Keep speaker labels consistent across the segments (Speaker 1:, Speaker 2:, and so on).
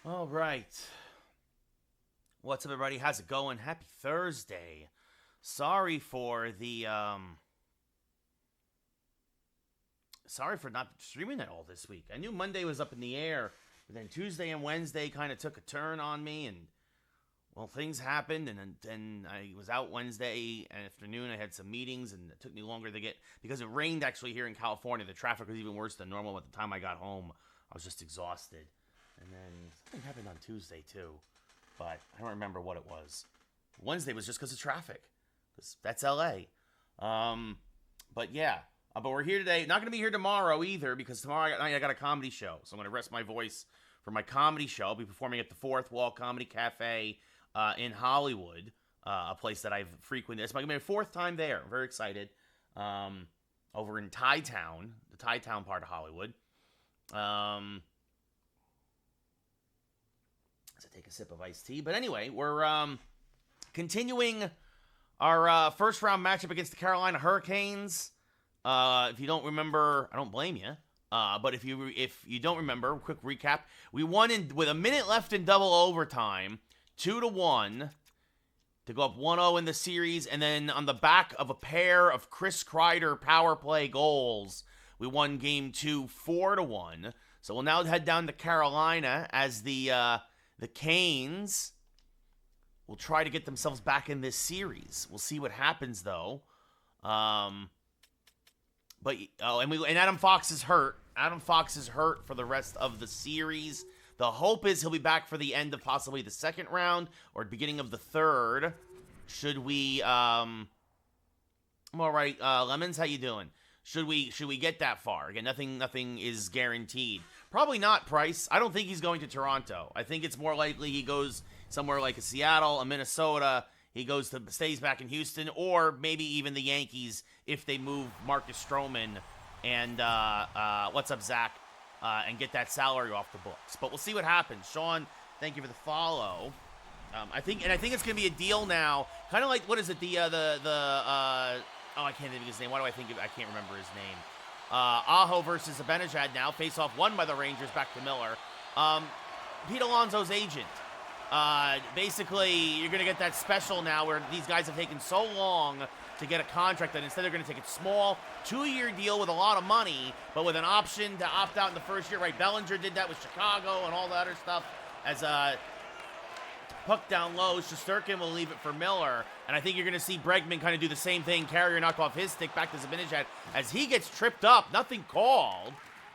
Speaker 1: All right. What's up, everybody? How's it going? Happy Thursday. Sorry for the sorry for not streaming at all this week. I knew Monday was up in the air, but then Tuesday and Wednesday kind of took a turn on me, and well, things happened, and then I was out Wednesday afternoon. I had some meetings, and it took me longer to get because it rained actually here in California. The traffic was even worse than normal. By the time I got home, I was just exhausted. And then something happened on Tuesday too, but I don't remember what it was. Wednesday was just because of traffic, because that's LA. But yeah, but we're here today. Not going to be here tomorrow either, because tomorrow I got a comedy show, so I'm going to rest my voice for my comedy show. I'll be performing at the Fourth Wall Comedy Cafe in Hollywood, a place that I've frequented. It's going to be my fourth time there. I'm very excited. Over in Thai Town, the Thai Town part of Hollywood. As I take a sip of iced tea. But anyway, we're continuing our first round matchup against the Carolina Hurricanes. If you don't remember, I don't blame you. But if you don't remember, quick recap: we won with a minute left in double overtime, 2-1, to go up 1-0 in the series, and then on the back of a pair of Chris Kreider power play goals, we won Game 2 4-1. So we'll now head down to Carolina as the Canes will try to get themselves back in this series. We'll see what happens, though. And Adam Fox is hurt. Adam Fox is hurt for the rest of the series. The hope is he'll be back for the end of possibly the second round or beginning of the third. Should we? I'm all right. Lemons, how you doing? Should we get that far? Again, nothing is guaranteed. Probably not, Price. I don't think he's going to Toronto. I think it's more likely he goes somewhere like a Seattle, a Minnesota. He stays back in Houston, or maybe even the Yankees if they move Marcus Stroman and what's up, Zach, and get that salary off the books. But we'll see what happens. Sean, thank you for the follow. I think it's gonna be a deal now, kind of like what is it? I can't think of his name. Why do I think I can't remember his name? Aho versus Zibanejad now. Face-off won by the Rangers, back to Miller. Pete Alonso's agent. Basically, you're going to get that special now where these guys have taken so long to get a contract that instead they're going to take a small 2-year deal with a lot of money, but with an option to opt out in the first year. Right? Bellinger did that with Chicago and all the other stuff. As puck down low, Shesterkin will leave it for Miller. And I think you're going to see Bregman kind of do the same thing. Carrier knocked off his stick back to Zibanejad as he gets tripped up. Nothing called.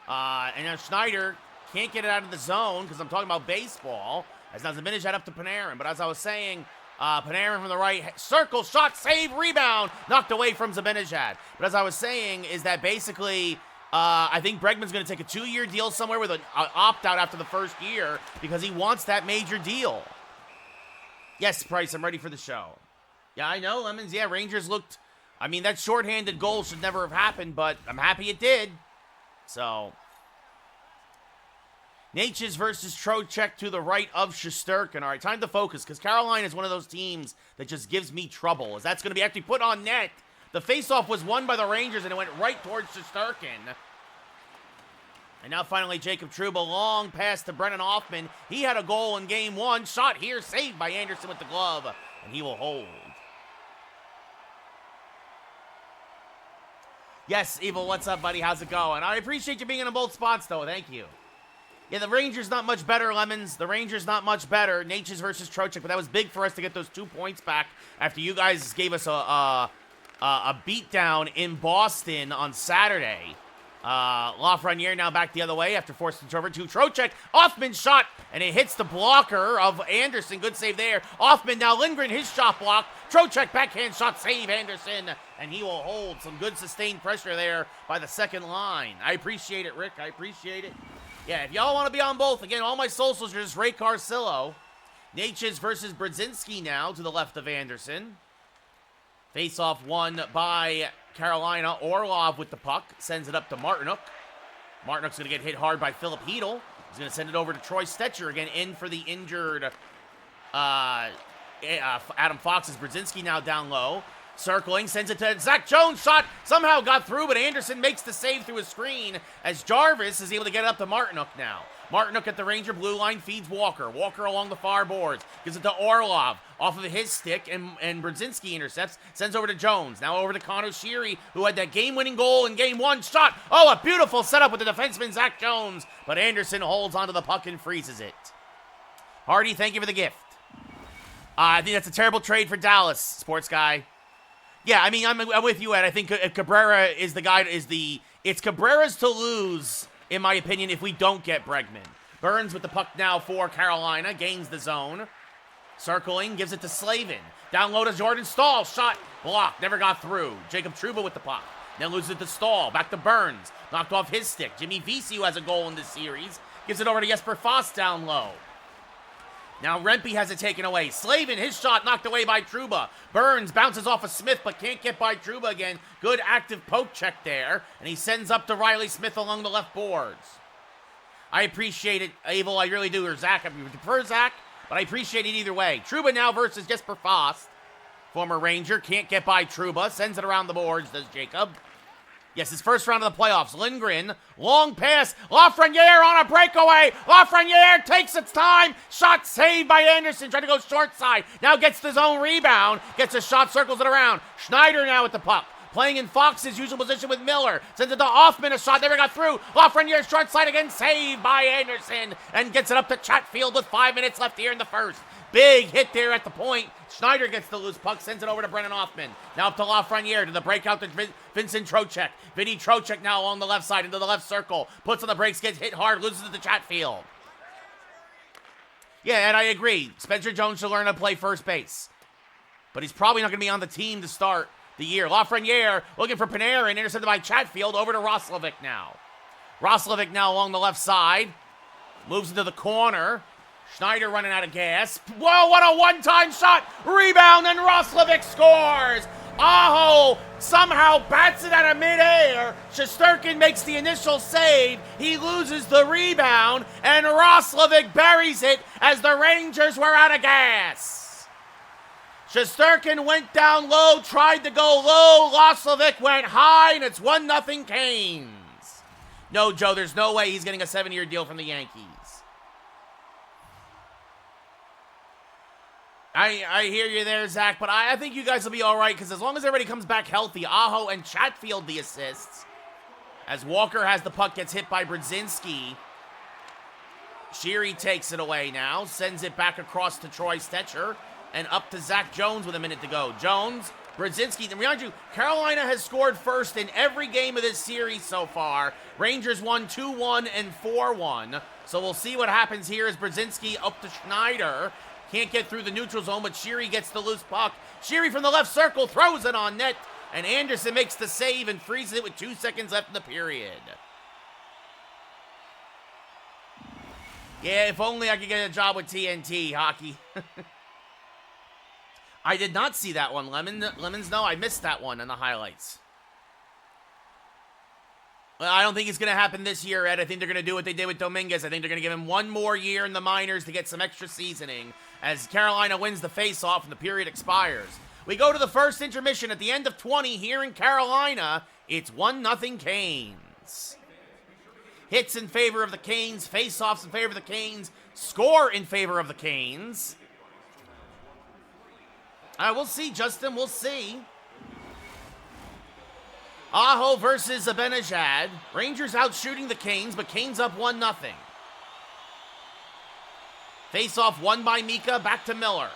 Speaker 1: And now Schneider can't get it out of the zone because I'm talking about baseball. As now Zibanejad up to Panarin. But as I was saying, Panarin from the right circle, shot, save, rebound, knocked away from Zibanejad. But as I was saying is that basically I think Bregman's going to take a 2-year deal somewhere with an opt-out after the first year because he wants that major deal. Yes, Price, I'm ready for the show. Yeah, I know, Lemons. Yeah, Rangers looked... I mean, that shorthanded goal should never have happened, but I'm happy it did. So... Natchez versus Trocheck to the right of Shesterkin. All right, time to focus, because Carolina is one of those teams that just gives me trouble, as that's going to be actually put on net. The faceoff was won by the Rangers, and it went right towards Shesterkin. And now finally Jacob Trouba, long pass to Brennan Hoffman. He had a goal in Game 1. Shot here, saved by Anderson with the glove, and he will hold. Yes, Evil, what's up, buddy? How's it going? I appreciate you being in both spots, though. Thank you. Yeah, the Rangers not much better, Lemons. The Rangers not much better. Natchez versus Trocheck, but that was big for us to get those 2 points back after you guys gave us a beatdown in Boston on Saturday. Lafreniere now back the other way after forcing turnover to Trocheck. Hoffman shot, and it hits the blocker of Anderson. Good save there. Hoffman, now Lindgren, his shot block. Trocheck, backhand shot, save Anderson, and he will hold. Some good sustained pressure there by the second line. I appreciate it, Rick. I appreciate it. Yeah, if y'all want to be on both, again, all my socials are just Ray Carcillo. Natchez versus Brodzinski now to the left of Anderson. Face-off won by Carolina. Orlov with the puck. Sends it up to Martinook. Martinook's going to get hit hard by Philip Hedl. He's going to send it over to Troy Stetcher. Again, in for the injured Adam Fox. As Brodzinski now down low. Circling, sends it to Zach Jones. Shot somehow got through, but Anderson makes the save through a screen as Jarvis is able to get it up to Martinook now. Martinook at the Ranger blue line feeds Walker. Walker along the far boards. Gives it to Orlov off of his stick, and Brzezinski intercepts. Sends over to Jones. Now over to Connor Sheary, who had that game-winning goal in game one. Shot! Oh, a beautiful setup with the defenseman, Zach Jones. But Anderson holds onto the puck and freezes it. Hardy, thank you for the gift. I think that's a terrible trade for Dallas, sports guy. Yeah, I mean, I'm with you, Ed. I think Cabrera is the guy. It's Cabrera's to lose, in my opinion, if we don't get Bregman. Burns with the puck now for Carolina, gains the zone. Circling, gives it to Slavin. Down low to Jordan Stahl. Shot blocked, never got through. Jacob Trouba with the puck. Then loses it to Stahl. Back to Burns. Knocked off his stick. Jimmy Vesey, who has a goal in this series, gives it over to Jesper Fast down low. Now Rempe has it taken away. Slavin, his shot knocked away by Trouba. Burns bounces off of Smith, but can't get by Trouba again. Good active poke check there. And he sends up to Riley Smith along the left boards. I appreciate it, Abel. I really do. Or Zach. I prefer Zach, but I appreciate it either way. Trouba now versus Jesper Fast. Former Ranger. Can't get by Trouba. Sends it around the boards, does Jacob. Yes, his first round of the playoffs. Lindgren, long pass. Lafreniere on a breakaway. Lafreniere takes its time. Shot saved by Anderson. Trying to go short side. Now gets the zone rebound. Gets a shot, circles it around. Schneider now with the puck. Playing in Fox's usual position with Miller. Sends it to Hoffman. A shot never got through. Lafreniere short side again. Saved by Anderson. And gets it up to Chatfield with 5 minutes left here in the first. Big hit there at the point. Schneider gets the loose puck, sends it over to Brennan Hoffman. Now up to Lafreniere to the breakout to Vincent Trocheck. Vinny Trocheck now along the left side into the left circle. Puts on the brakes, gets hit hard, loses it to Chatfield. Yeah, and I agree. Spencer Jones should learn to play first base. But he's probably not going to be on the team to start the year. Lafreniere looking for Panarin, intercepted by Chatfield, over to Roslovic now. Roslovic now along the left side. Moves into the corner. Schneider running out of gas. Whoa, what a one-time shot! Rebound, and Roslovic scores! Aho somehow bats it out of midair. Shesterkin makes the initial save. He loses the rebound, and Roslovic buries it as the Rangers were out of gas. Shesterkin went down low, tried to go low. Roslovic went high, and it's 1-0 Canes. No, Joe, there's no way he's getting a 7-year deal from the Yankees. I hear you there, Zach, but I think you guys will be all right, because as long as everybody comes back healthy, Aho and Chatfield the assists. As Walker has the puck, gets hit by Brzezinski. Sheary takes it away now, sends it back across to Troy Stetcher, and up to Zach Jones with a minute to go. Jones, Brzezinski, and remind you, Carolina has scored first in every game of this series so far. Rangers won 2-1 and 4-1, so we'll see what happens here as Brzezinski up to Schneider. Can't get through the neutral zone, but Sheary gets the loose puck. Sheary from the left circle throws it on net, and Anderson makes the save and freezes it with 2 seconds left in the period. Yeah, if only I could get a job with TNT hockey. I did not see that one, Lemons. No, I missed that one in the highlights. Well, I don't think it's going to happen this year, Ed. I think they're going to do what they did with Dominguez. I think they're going to give him one more year in the minors to get some extra seasoning as Carolina wins the face-off and the period expires. We go to the first intermission at the end of 20 here in Carolina. It's 1-0 Canes. Hits in favor of the Canes, face-offs in favor of the Canes, score in favor of the Canes. We'll see, Justin, we'll see. Aho versus Zibanejad. Rangers out shooting the Canes, but Canes up 1-0. Face-off won by Mika, back to Miller.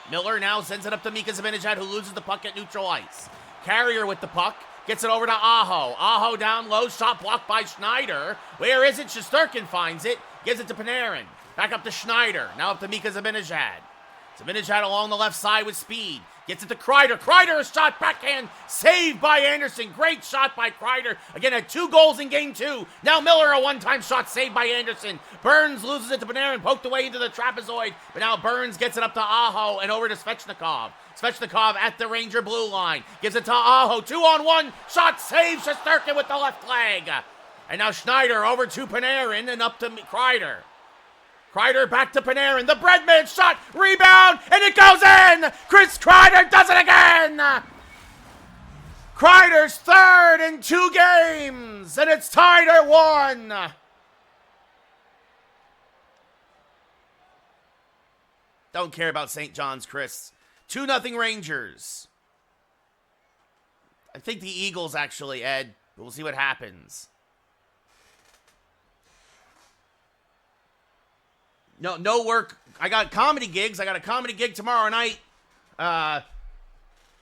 Speaker 1: Miller now sends it up to Mika Zibanejad, who loses the puck at neutral ice. Carrier with the puck, gets it over to Aho. Aho down low, shot blocked by Schneider. Where is it? Shesterkin finds it, gives it to Panarin. Back up to Schneider, now up to Mika Zibanejad. Zibanejad along the left side with speed. Gets it to Kreider. Kreider, a shot backhand. Saved by Anderson. Great shot by Kreider. Again, had 2 goals in game 2. Now Miller, a one-time shot saved by Anderson. Burns loses it to Panarin. Poked away into the trapezoid. But now Burns gets it up to Aho and over to Svechnikov. Svechnikov at the Ranger blue line. Gives it to Aho. 2-on-1. Shot saved. Shesterkin with the left leg. And now Schneider over to Panarin and up to Kreider. Kreider back to Panarin. The Breadman shot. Rebound. And it goes in. Chris Kreider does it again. Kreider's third in 2 games, and it's tied at 1. Don't care about St. John's, Chris. 2-0 Rangers. I think the Eagles, actually, Ed. We'll see what happens. No work. I got comedy gigs. I got a comedy gig tomorrow night.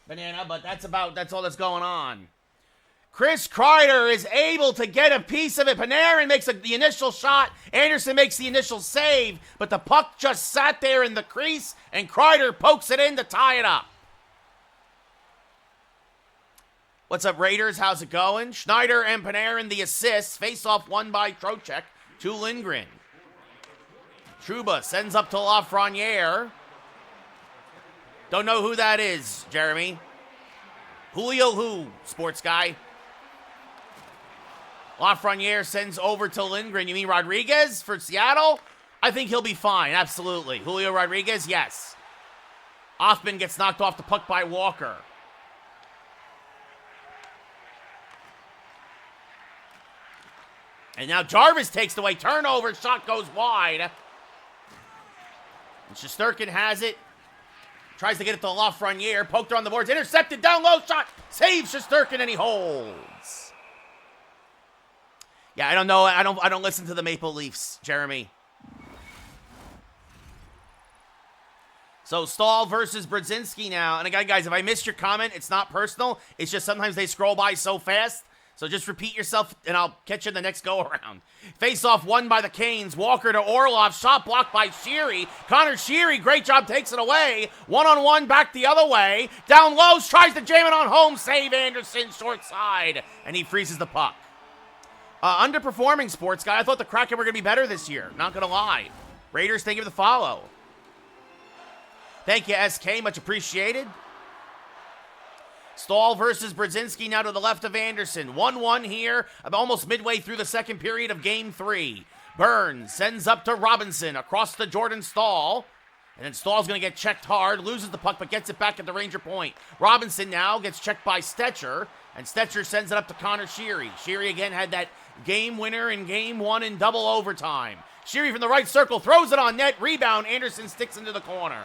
Speaker 1: Banana, but that's all that's going on. Chris Kreider is able to get a piece of it. Panarin makes the initial shot. Anderson makes the initial save, but the puck just sat there in the crease, and Kreider pokes it in to tie it up. What's up, Raiders? How's it going? Schneider and Panarin the assists. Face-off won by Trocheck to Lindgren. Trouba sends up to Lafreniere. Don't know who that is, Jeremy. Julio who, sports guy? Lafreniere sends over to Lindgren. You mean Rodriguez for Seattle? I think he'll be fine, absolutely. Julio Rodriguez, yes. Hoffman gets knocked off the puck by Walker. And now Jarvis takes it away. Turnover, shot goes wide. And Shesterkin has it. Tries to get it to Lafreniere. Poked her on the boards. Intercepted, down low, shot. Saves Shesterkin, and he holds. Yeah, I don't know. I don't listen to the Maple Leafs, Jeremy. So Stahl versus Brodzinski now. And again, guys, if I missed your comment, it's not personal. It's just sometimes they scroll by so fast. So just repeat yourself, and I'll catch you in the next go-around. Face-off won by the Canes. Walker to Orlov. Shot blocked by Sheary. Connor Sheary, great job, takes it away. One-on-one, back the other way. Down low, tries to jam it on home. Save Anderson, short side. And he freezes the puck. Underperforming, sports guy. I thought the Kraken were going to be better this year. Not going to lie. Raiders, thank you for the follow. Thank you, SK. Much appreciated. Stahl versus Brodzinski now to the left of Anderson. 1-1 here, almost midway through the second period of Game 3. Burns sends up to Robinson across to Jordan Stahl. And then Stahl's going to get checked hard, loses the puck, but gets it back at the Ranger point. Robinson now gets checked by Stetcher, and Stetcher sends it up to Connor Sheary. Sheary again had that game winner in Game 1 in double overtime. Sheary from the right circle throws it on net. Rebound. Anderson sticks into the corner.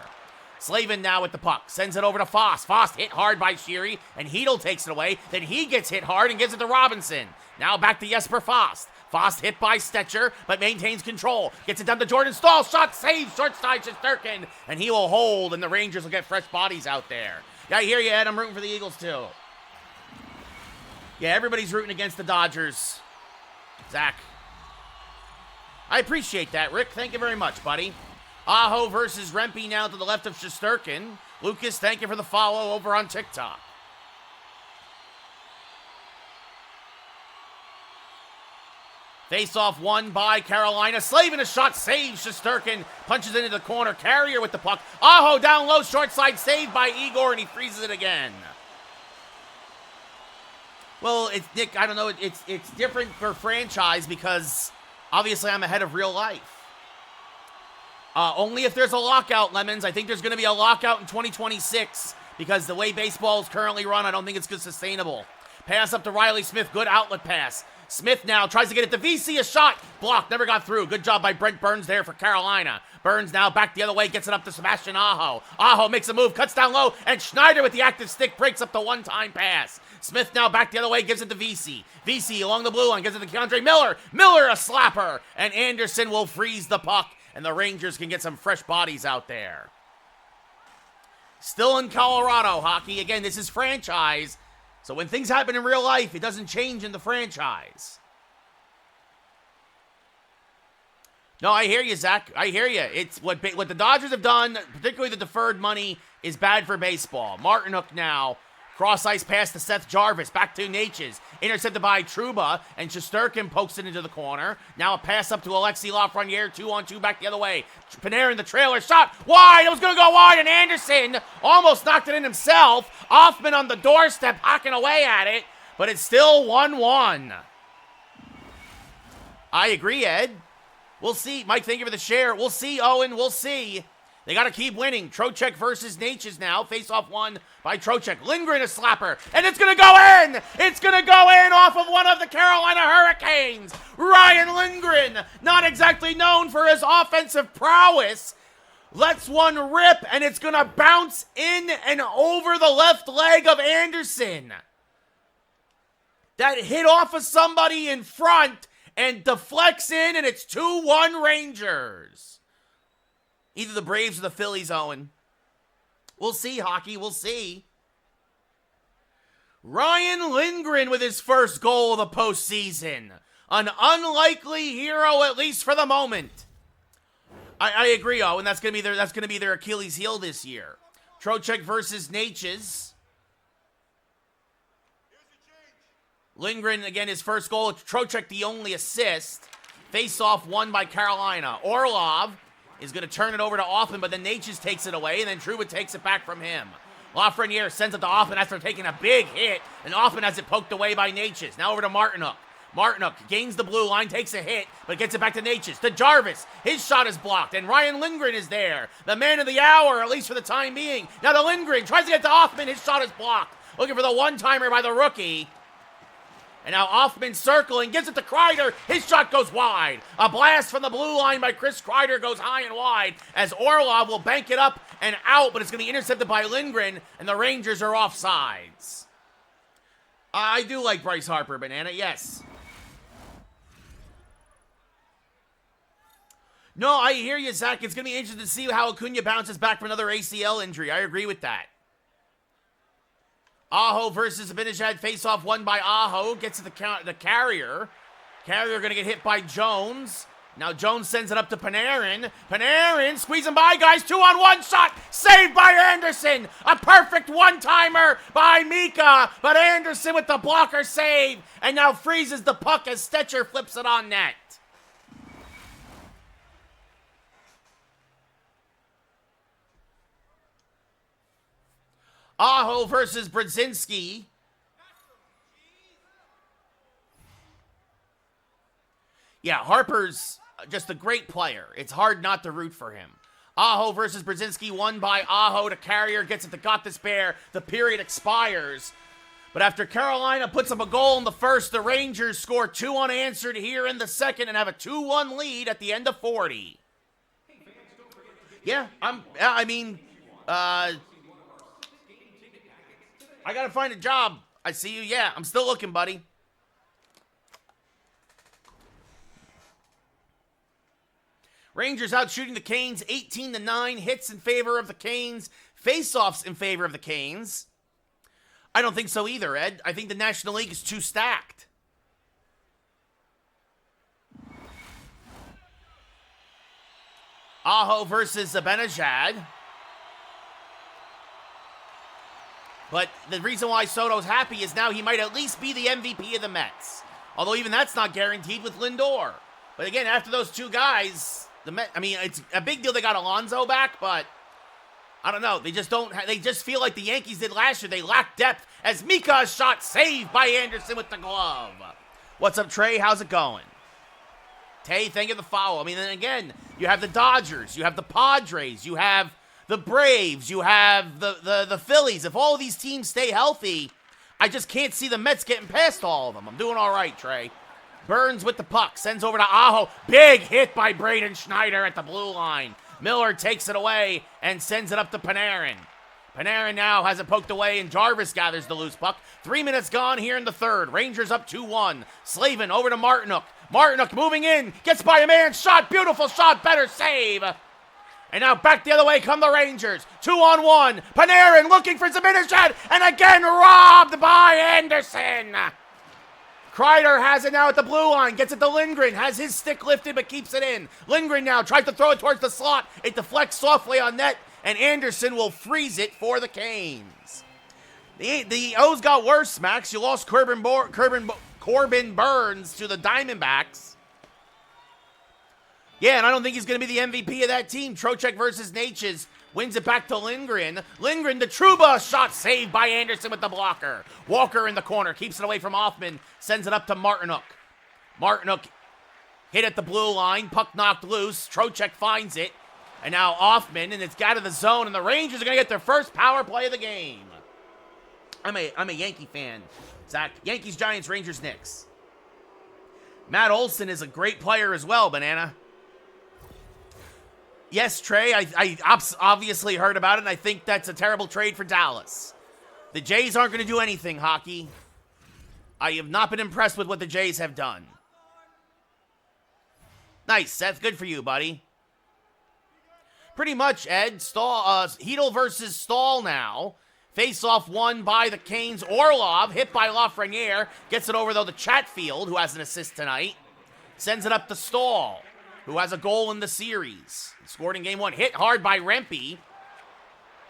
Speaker 1: Slavin now with the puck. Sends it over to Foss. Foss hit hard by Sheary, and Hedel takes it away. Then he gets hit hard and gives it to Robinson. Now back to Jesper Foss. Foss hit by Stetcher, but maintains control. Gets it down to Jordan Stahl. Shot saved. Short side Shesterkin, and he will hold, and the Rangers will get fresh bodies out there. Yeah, I hear you, Ed. I'm rooting for the Eagles, too. Yeah, everybody's rooting against the Dodgers. Zach. I appreciate that, Rick. Thank you very much, buddy. Aho versus Rempe now to the left of Shesterkin. Lucas, thank you for the follow over on TikTok. Face-off won by Carolina. Slavin a shot, saves Shesterkin. Punches into the corner. Carrier with the puck. Aho down low, short side, saved by Igor, and he freezes it again. Well, it's Nick, I don't know, it's different for franchise because obviously I'm ahead of real life. Only if there's a lockout, Lemons. I think there's going to be a lockout in 2026 because the way baseball is currently run, I don't think it's good sustainable. Pass up to Riley Smith. Good outlet pass. Smith now tries to get it to VC. A shot. Blocked. Never got through. Good job by Brent Burns there for Carolina. Burns now back the other way. Gets it up to Sebastian Aho. Aho makes a move. Cuts down low. And Schneider with the active stick breaks up the one-time pass. Smith now back the other way. Gives it to VC. VC along the blue line. Gives it to Keandre Miller. Miller a slapper. And Anderson will freeze the puck. And the Rangers can get some fresh bodies out there. Still in Colorado hockey. Again, this is franchise. So when things happen in real life, it doesn't change in the franchise. No, I hear you, Zach. I hear you. It's what the Dodgers have done, particularly the deferred money, is bad for baseball. Martinuk now. Cross ice pass to Seth Jarvis. Back to Natchez. Intercepted by Trouba. And Shesterkin pokes it into the corner. Now a pass up to Alexi Lafreniere. 2-on-2 back the other way. Panarin the trailer. Shot wide. It was going to go wide. And Anderson almost knocked it in himself. Hoffman on the doorstep hacking away at it. But it's still 1-1. I agree, Ed. We'll see. Mike, thank you for the share. We'll see, Owen. We'll see. They got to keep winning. Trocheck versus Natchez now. Face-off won by Trocheck. Lindgren a slapper, and it's going to go in! It's going to go in off of one of the Carolina Hurricanes. Ryan Lindgren, not exactly known for his offensive prowess, lets one rip, and it's going to bounce in and over the left leg of Anderson. That hit off of somebody in front and deflects in, and it's 2-1 Rangers. Either the Braves or the Phillies, Owen. We'll see, hockey. We'll see. Ryan Lindgren with his first goal of the postseason. An unlikely hero, at least for the moment. I agree, Owen. That's gonna be their Achilles heel this year. Trocheck versus Natchez. Lindgren, again, his first goal. Trocheck, the only assist. Face-off won by Carolina. Orlov is going to turn it over to Hoffman, but then Natchez takes it away, and then Trouba takes it back from him. Lafreniere sends it to Hoffman after taking a big hit, and Hoffman has it poked away by Natchez. Now over to Martinook. Martinook gains the blue line, takes a hit, but gets it back to Natchez. To Jarvis. His shot is blocked, and Ryan Lindgren is there. The man of the hour, at least for the time being. Now to Lindgren. Tries to get to Hoffman. His shot is blocked. Looking for the one-timer by the rookie. And now Hoffman circling, gives it to Kreider. His shot goes wide. A blast from the blue line by Chris Kreider goes high and wide as Orlov will bank it up and out, but it's going to be intercepted by Lindgren, and the Rangers are offsides. I do like Bryce Harper, Banana, yes. No, I hear you, Zach. It's going to be interesting to see how Acuna bounces back from another ACL injury. I agree with that. Aho versus Abinajad, face-off won by Aho, gets to the Carrier. Carrier going to get hit by Jones. Now Jones sends it up to Panarin. Panarin squeezing by, guys, 2-on-1 shot, saved by Anderson. A perfect one-timer by Mika, but Anderson with the blocker save, and now freezes the puck as Stetcher flips it on net. Aho versus Brzezinski. Yeah, Harper's just a great player. It's hard not to root for him. Aho versus Brzezinski, won by Aho. To Carrier, gets it to Gothisbehere. The period expires. But after Carolina puts up a goal in the first, the Rangers score 2 unanswered here in the second and have a 2-1 lead at the end of 40. Yeah, I gotta find a job. I see you. Yeah, I'm still looking, buddy. Rangers out shooting the Canes 18-9. Hits in favor of the Canes. Face-offs in favor of the Canes. I don't think so either, Ed. I think the National League is too stacked. Aho versus Zibanejad. But the reason why Soto's happy is now he might at least be the MVP of the Mets. Although even that's not guaranteed with Lindor. But again, after those two guys, it's a big deal they got Alonso back, but I don't know. They just feel like the Yankees did last year. They lack depth as Mika's shot saved by Anderson with the glove. What's up, Trey? How's it going? Tay, thank you for the follow. Then again, you have the Dodgers, you have the Padres, you have the Braves, you have the Phillies. If all of these teams stay healthy, I just can't see the Mets getting past all of them. I'm doing all right, Trey. Burns with the puck, sends over to Aho. Big hit by Braden Schneider at the blue line. Miller takes it away and sends it up to Panarin. Panarin now has it poked away, and Jarvis gathers the loose puck. 3 minutes gone here in the third. Rangers up 2-1. Slavin over to Martinook. Martinook moving in, gets by a man, shot, beautiful shot, better save. And now back the other way come the Rangers. 2-on-1. Panarin looking for Zibanejad, and again robbed by Anderson. Kreider has it now at the blue line. Gets it to Lindgren. Has his stick lifted but keeps it in. Lindgren now tries to throw it towards the slot. It deflects softly on net, and Anderson will freeze it for the Canes. The O's got worse, Max. You lost Corbin Burns to the Diamondbacks. Yeah, and I don't think he's going to be the MVP of that team. Trocheck versus Natchez wins it back to Lindgren. Lindgren to Trouba. Shot saved by Anderson with the blocker. Walker in the corner. Keeps it away from Hoffman. Sends it up to Martinook. Martinook hit at the blue line. Puck knocked loose. Trocheck finds it. And now Offman, and it's out of the zone, and the Rangers are going to get their first power play of the game. I'm a Yankee fan, Zach. Yankees, Giants, Rangers, Knicks. Matt Olson is a great player as well, Banana. Yes, Trey, I obviously heard about it, and I think that's a terrible trade for Dallas. The Jays aren't going to do anything, Hockey. I have not been impressed with what the Jays have done. Nice, Seth. Good for you, buddy. Pretty much, Ed. Hedel versus Stahl now. Face-off won by the Canes. Orlov, hit by Lafreniere. Gets it over, though, to Chatfield, who has an assist tonight. Sends it up to Stahl, who has a goal in the series. Scored in game one. Hit hard by Rempe.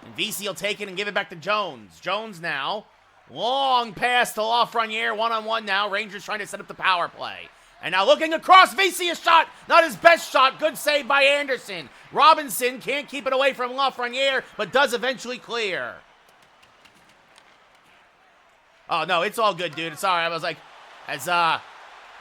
Speaker 1: And VC will take it and give it back to Jones. Jones now. Long pass to Lafreniere. One-on-one now. Rangers trying to set up the power play. And now looking across. VC a shot. Not his best shot. Good save by Anderson. Robinson can't keep it away from Lafreniere, but does eventually clear. Oh, no, it's all good, dude. Sorry, I was like, as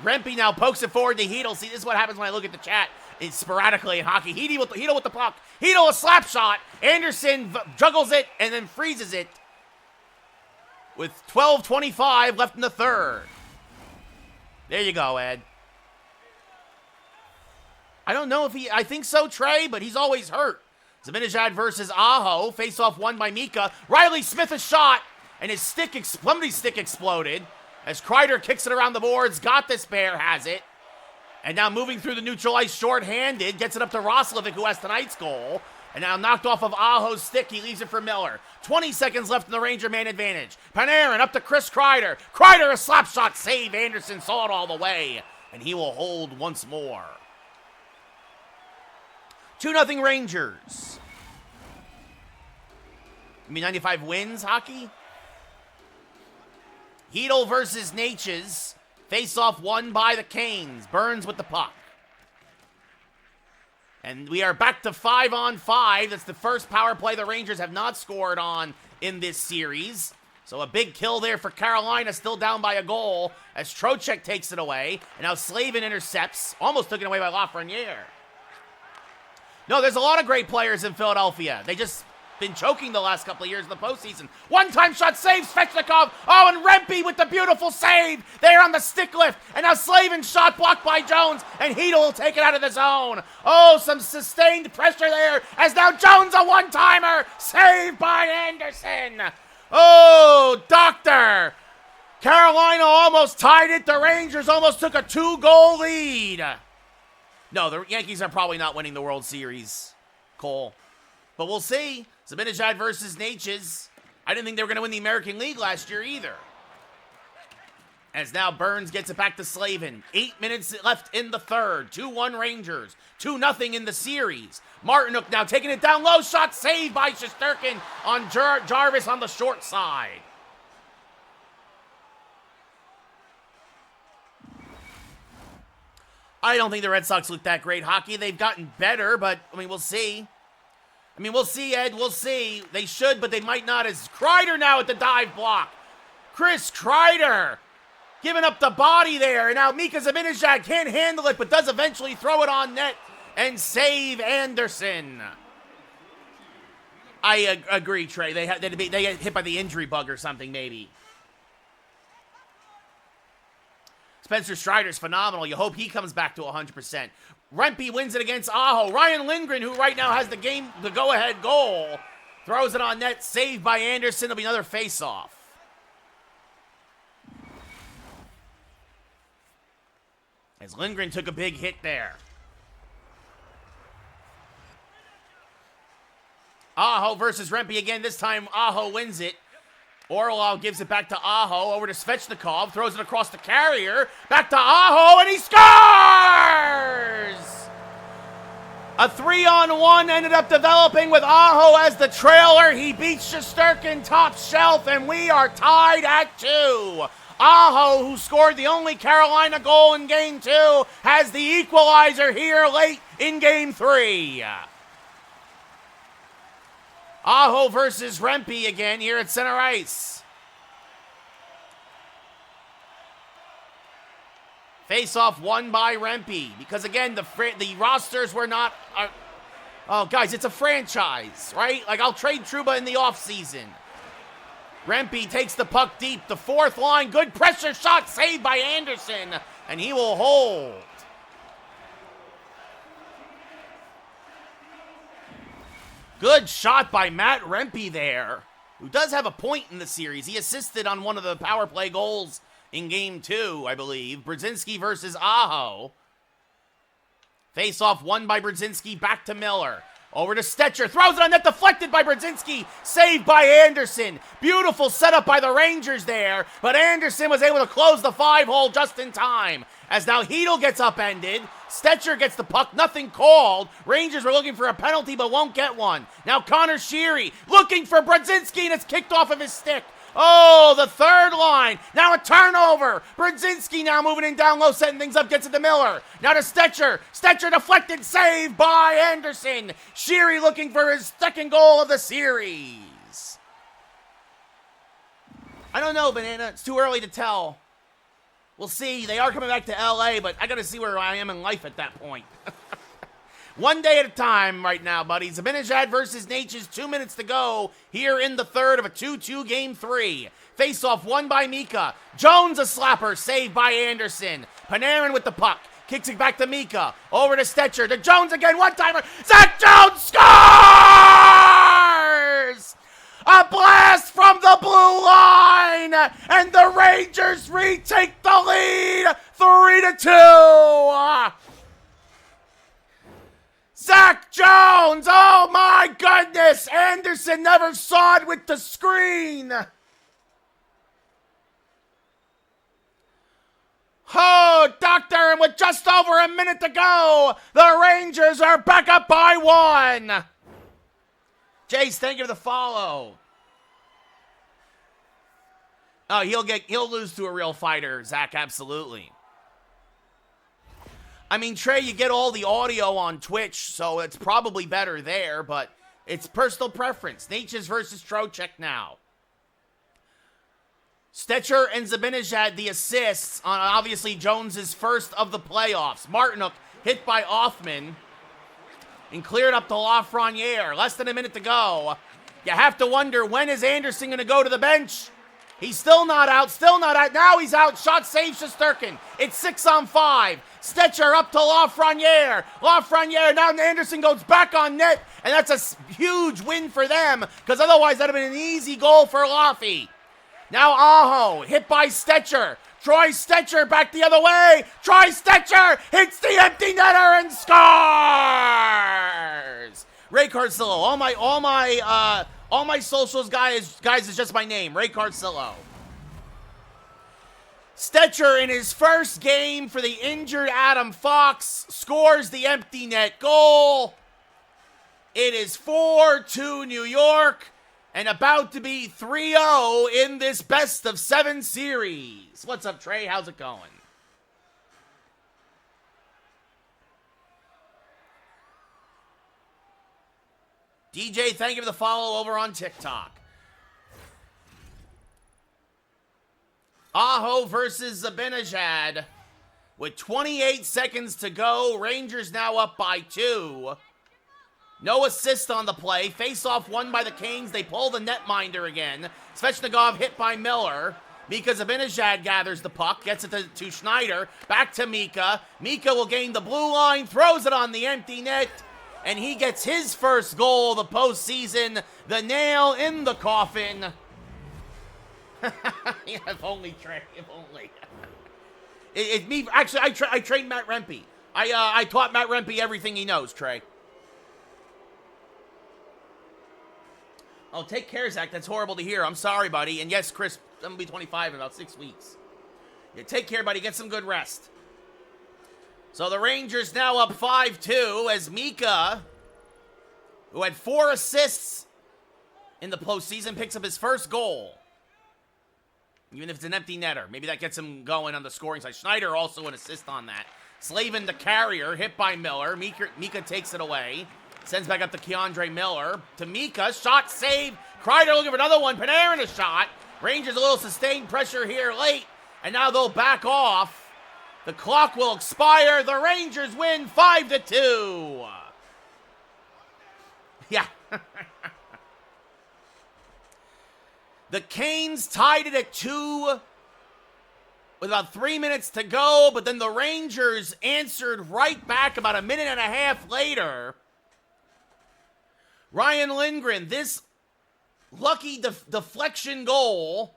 Speaker 1: Rempe now pokes it forward to Hedel. See, this is what happens when I look at the chat. It's sporadically in hockey. Hedel with the puck. Hedel a slap shot. Anderson juggles it and then freezes it with 12:25 left in the third. There you go, Ed. I don't know if I think so, Trey, but he's always hurt. Zibanejad versus Aho. Face-off won by Mika. Riley Smith a shot, and his somebody's stick exploded. As Kreider kicks it around the boards. Got this bear, has it. And now moving through the neutral ice short-handed. Gets it up to Roslovic, who has tonight's goal. And now knocked off of Aho's stick. He leaves it for Miller. 20 seconds left in the Ranger man advantage. Panarin up to Chris Kreider. Kreider a slap shot save. Anderson saw it all the way. And he will hold once more. 2-0 Rangers. You mean 95 wins, Hockey? Hedel versus Natchez. Face-off won by the Canes. Burns with the puck. And we are back to 5-on-5. That's the first power play the Rangers have not scored on in this series. So a big kill there for Carolina, still down by a goal as Trocheck takes it away. And now Slavin intercepts. Almost took it away by Lafreniere. No, there's a lot of great players in Philadelphia. They just been choking the last couple of years in the postseason. One-time shot save, Svechnikov. Oh, and Rempe with the beautiful save there on the stick lift. And now Slavin's shot blocked by Jones, and Hedel will take it out of the zone. Oh, some sustained pressure there as now Jones a one-timer. Saved by Anderson. Oh, Doctor. Carolina almost tied it. The Rangers almost took a 2-goal lead. No, the Yankees are probably not winning the World Series, Cole. But we'll see. Zibanejad versus Natchez. I didn't think they were going to win the American League last year either. As now Burns gets it back to Slavin. 8 minutes left in the third. 2-1 Rangers. 2-0 in the series. Martinook now taking it down low. Shot saved by Shesterkin on Jarvis on the short side. I don't think the Red Sox look that great hockey. They've gotten better, but, I mean, we'll see. We'll see, Ed. We'll see. They should, but they might not. As Kreider now at the dive block. Chris Kreider giving up the body there. And now Mika Zibanejad can't handle it, but does eventually throw it on net and save Anderson. I agree, Trey. They get hit by the injury bug or something, maybe. Spencer Strider's phenomenal. You hope he comes back to 100%. Rempe wins it against Aho. Ryan Lindgren, who right now has the go-ahead goal, throws it on net. Saved by Anderson. It'll be another face-off. As Lindgren took a big hit there. Aho versus Rempe again. This time Aho wins it. Orlov gives it back to Aho, over to Svechnikov, throws it across the carrier, back to Aho, and he scores! A 3-on-1 ended up developing with Aho as the trailer. He beats Shesterkin top shelf, and we are tied at 2. Aho, who scored the only Carolina goal in Game 2, has the equalizer here late in Game 3. Aho versus Rempe again here at center ice. Face-off won by Rempe. Because again, the rosters were not Oh, guys, it's a franchise, right? Like, I'll trade Trouba in the offseason. Rempe takes the puck deep. The fourth line. Good pressure shot saved by Anderson. And he will hold. Good shot by Matt Rempe there, who does have a point in the series. He assisted on one of the power play goals in Game 2, I believe. Brzezinski versus Aho. Face-off won by Brzezinski. Back to Miller. Over to Stetcher. Throws it on net. Deflected by Brzezinski. Saved by Anderson. Beautiful setup by the Rangers there. But Anderson was able to close the 5-hole just in time. As now Hedl gets upended. Stetcher gets the puck. Nothing called. Rangers were looking for a penalty but won't get one. Now Connor Sheary looking for Brzezinski, and it's kicked off of his stick. Oh, the third line. Now a turnover. Brzezinski now moving in down low, setting things up, gets it to Miller. Now to Stetcher. Stetcher deflected, save by Anderson. Sheary looking for his second goal of the series. I don't know, Banana. It's too early to tell. We'll see. They are coming back to LA, but I got to see where I am in life at that point. One day at a time right now, buddies. Zibanejad versus Natchez, 2 minutes to go here in the third of a 2-2 Game 3. Face-off won by Mika. Jones a slapper, saved by Anderson. Panarin with the puck. Kicks it back to Mika. Over to Stetcher. To Jones again. One-timer. Zach Jones scores! A blast from the blue line! And the Rangers retake the lead 3-2! Zach Jones! Oh my goodness! Anderson never saw it with the screen! Oh, doctor, and with just over a minute to go, the Rangers are back up by 1! Jace, thank you for the follow. Oh, he'll lose to a real fighter, Zach, absolutely. I mean, Trey, you get all the audio on Twitch, so it's probably better there, but it's personal preference. Natchez versus Trocheck now. Stetcher and Zibanejad, the assists on obviously Jones's first of the playoffs. Martinook hit by Othman and cleared up to Lafreniere. Less than a minute to go. You have to wonder, when is Anderson going to go to the bench? He's still not out, Now he's out. Shot saves Shesterkin. It's 6-on-5. Stetcher up to Lafreniere. Lafreniere, now Anderson goes back on net, and that's a huge win for them, because otherwise that would have been an easy goal for Laffy. Now Aho, hit by Stetcher. Troy Stetcher back the other way. Troy Stetcher hits the empty netter and scores! Ray Carcillo, all my socials, guys, is just my name, Ray Carcillo. Stetcher, in his first game for the injured Adam Fox, scores the empty net goal. It is 4-2 New York, and about to be 3-0 in this best-of-7 series. What's up, Trey? How's it going? DJ, thank you for the follow over on TikTok. Aho versus Zibanejad. With 28 seconds to go, Rangers now up by 2. No assist on the play. Face-off won by the Canes. They pull the netminder again. Svechnikov hit by Miller. Mika Zibanejad gathers the puck, gets it to Schneider. Back to Mika. Mika will gain the blue line, throws it on the empty net, and he gets his first goal of the postseason. The nail in the coffin. Yeah, if only, Trey, if only. Actually, I trained Matt Rempe. I taught Matt Rempe everything he knows, Trey. Oh, take care, Zach. That's horrible to hear. I'm sorry, buddy. And yes, Chris, I'm going to be 25 in about 6 weeks. Yeah, take care, buddy. Get some good rest. So the Rangers now up 5-2 as Mika, who had 4 assists in the postseason, picks up his first goal. Even if it's an empty netter. Maybe that gets him going on the scoring side. Schneider also an assist on that. Slavin the carrier, hit by Miller. Mika takes it away. Sends back up to Keandre Miller. To Mika, shot save. Kreider looking for another one. Panarin a shot. Rangers a little sustained pressure here late. And now they'll back off. The clock will expire. The Rangers win 5-2. The Canes tied it at 2 with about 3 minutes to go, but then the Rangers answered right back about a minute and a half later. Ryan Lindgren, this lucky deflection goal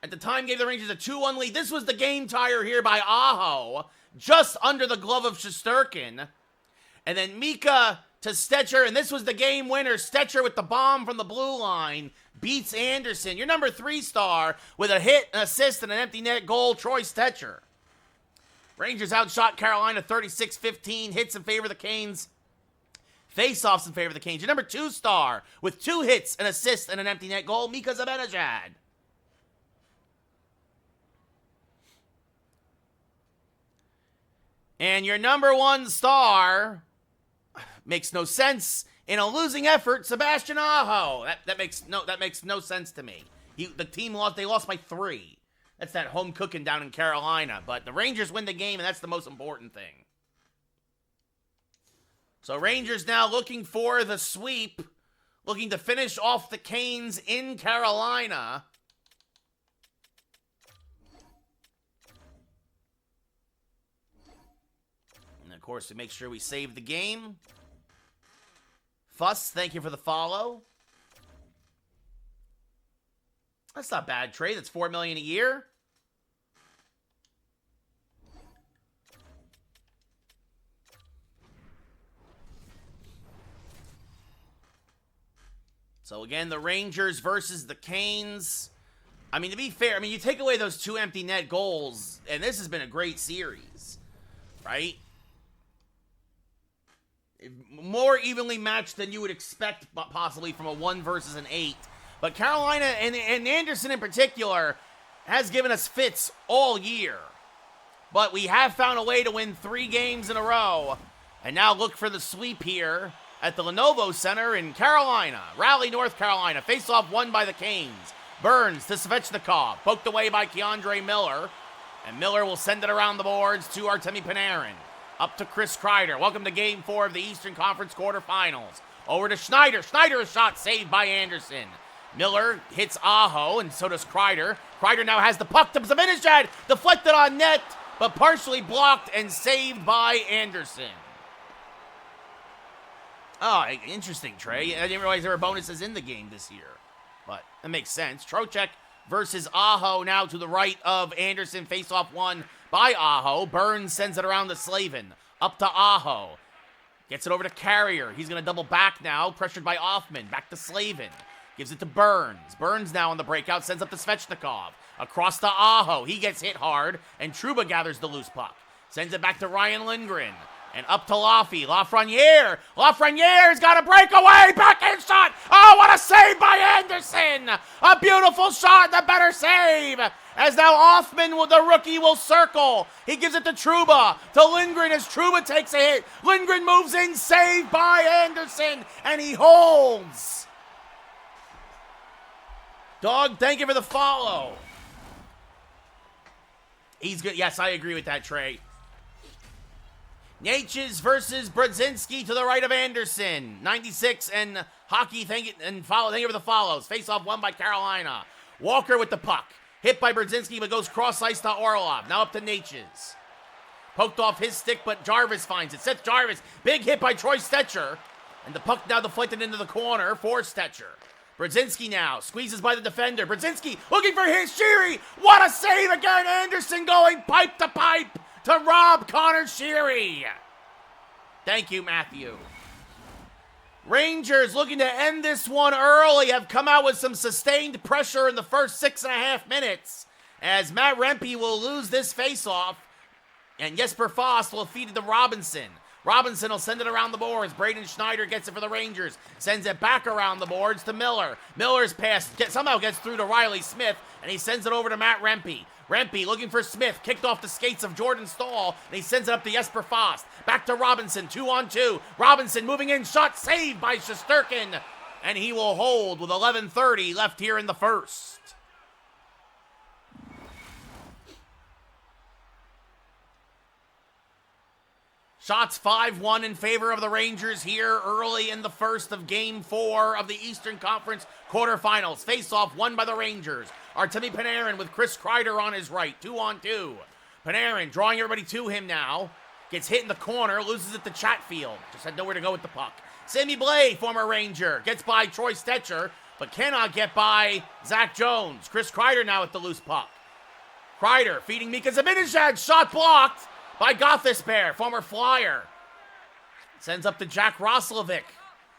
Speaker 1: at the time gave the Rangers a 2-1 lead. This was the game tire here by Aho, just under the glove of Shesterkin. And then Mika to Stetcher, and this was the game winner. Stetcher with the bomb from the blue line beats Anderson. Your number 3 star with a hit, an assist, and an empty net goal, Troy Stetcher. Rangers outshot Carolina 36-15. Hits in favor of the Canes. Face-offs in favor of the Canes. Your number 2 star with 2 hits, an assist, and an empty net goal, Mika Zibanejad. And your number 1 star makes no sense in a losing effort, Sebastian Aho. That makes no sense to me. The team lost. They lost by 3. That's that home cooking down in Carolina. But the Rangers win the game, and that's the most important thing. So Rangers now looking for the sweep, looking to finish off the Canes in Carolina. And of course, to make sure we save the game. Fuss, thank you for the follow. That's not bad trade. That's $4 million a year. So again, the Rangers versus the Canes. I mean, to be fair, you take away those 2 empty net goals, and this has been a great series, right? More evenly matched than you would expect, possibly from a 1 versus an 8. But Carolina, and Anderson in particular, has given us fits all year. But we have found a way to win 3 games in a row. And now look for the sweep here at the Lenovo Center in Carolina. Raleigh, North Carolina. Face-off won by the Canes. Burns to Svechnikov. Poked away by Keandre Miller. And Miller will send it around the boards to Artemi Panarin. Up to Chris Kreider. Welcome to Game 4 of the Eastern Conference quarterfinals. Over to Schneider. Schneider's shot saved by Anderson. Miller hits Aho, and so does Kreider. Kreider now has the puck to Zibanejad. Deflected on net, but partially blocked and saved by Anderson. Oh, interesting, Trey. I didn't realize there were bonuses in the game this year. But that makes sense. Trocheck versus Aho now to the right of Anderson. Face-off won by Aho. Burns sends it around to Slavin. Up to Aho. Gets it over to Carrier. He's going to double back now. Pressured by Offman. Back to Slavin. Gives it to Burns. Burns now on the breakout. Sends up to Svechnikov. Across to Aho. He gets hit hard. And Trouba gathers the loose puck. Sends it back to Ryan Lindgren. And up to Laffy. Lafreniere. Lafreniere's got a breakaway. Backhand shot. Oh, what a save by Anderson. A beautiful shot. The better save. As now Offman, the rookie, will circle. He gives it to Trouba. To Lindgren as Trouba takes a hit. Lindgren moves in. Saved by Anderson. And he holds. Dog, thank you for the follow. He's good. Yes, I agree with that, Trey. Natchez versus Brodzinski to the right of Anderson. 96 and hockey, thank you for the follows. Face-off won by Carolina. Walker with the puck. Hit by Brodzinski, but goes cross-ice to Orlov. Now up to Natchez. Poked off his stick, but Jarvis finds it. Seth Jarvis. Big hit by Troy Stetcher. And the puck now deflected into the corner for Stetcher. Brodzinski now squeezes by the defender. Brodzinski looking for his Sheary. What a save again. Anderson going pipe to pipe to rob Connor Sheary. Thank you, Matthew. Rangers looking to end this one early have come out with some sustained pressure in the first 6.5 minutes as Matt Rempe will lose this faceoff and Jesper Fast will feed it to Robinson. Robinson will send it around the boards. Braden Schneider gets it for the Rangers. Sends it back around the boards to Miller. Miller's pass somehow gets through to Riley Smith, and he sends it over to Matt Rempe. Rempe looking for Smith. Kicked off the skates of Jordan Stahl, and he sends it up to Jesper Fast. Back to Robinson, 2-on-2. Robinson moving in. Shot saved by Shesterkin, and he will hold with 11:30 left here in the first. Shots 5-1 in favor of the Rangers here early in the first of Game 4 of the Eastern Conference quarterfinals. Face-off won by the Rangers. Artemi Panarin with Chris Kreider on his right. 2-on-2. Panarin drawing everybody to him now. Gets hit in the corner, loses it to Chatfield. Just had nowhere to go with the puck. Sammy Blais, former Ranger, gets by Troy Stecher, but cannot get by Zach Jones. Chris Kreider now with the loose puck. Kreider feeding Mika Zibanejad. Shot blocked by Gothisbehere, former Flyer. Sends up to Jack Roslovic.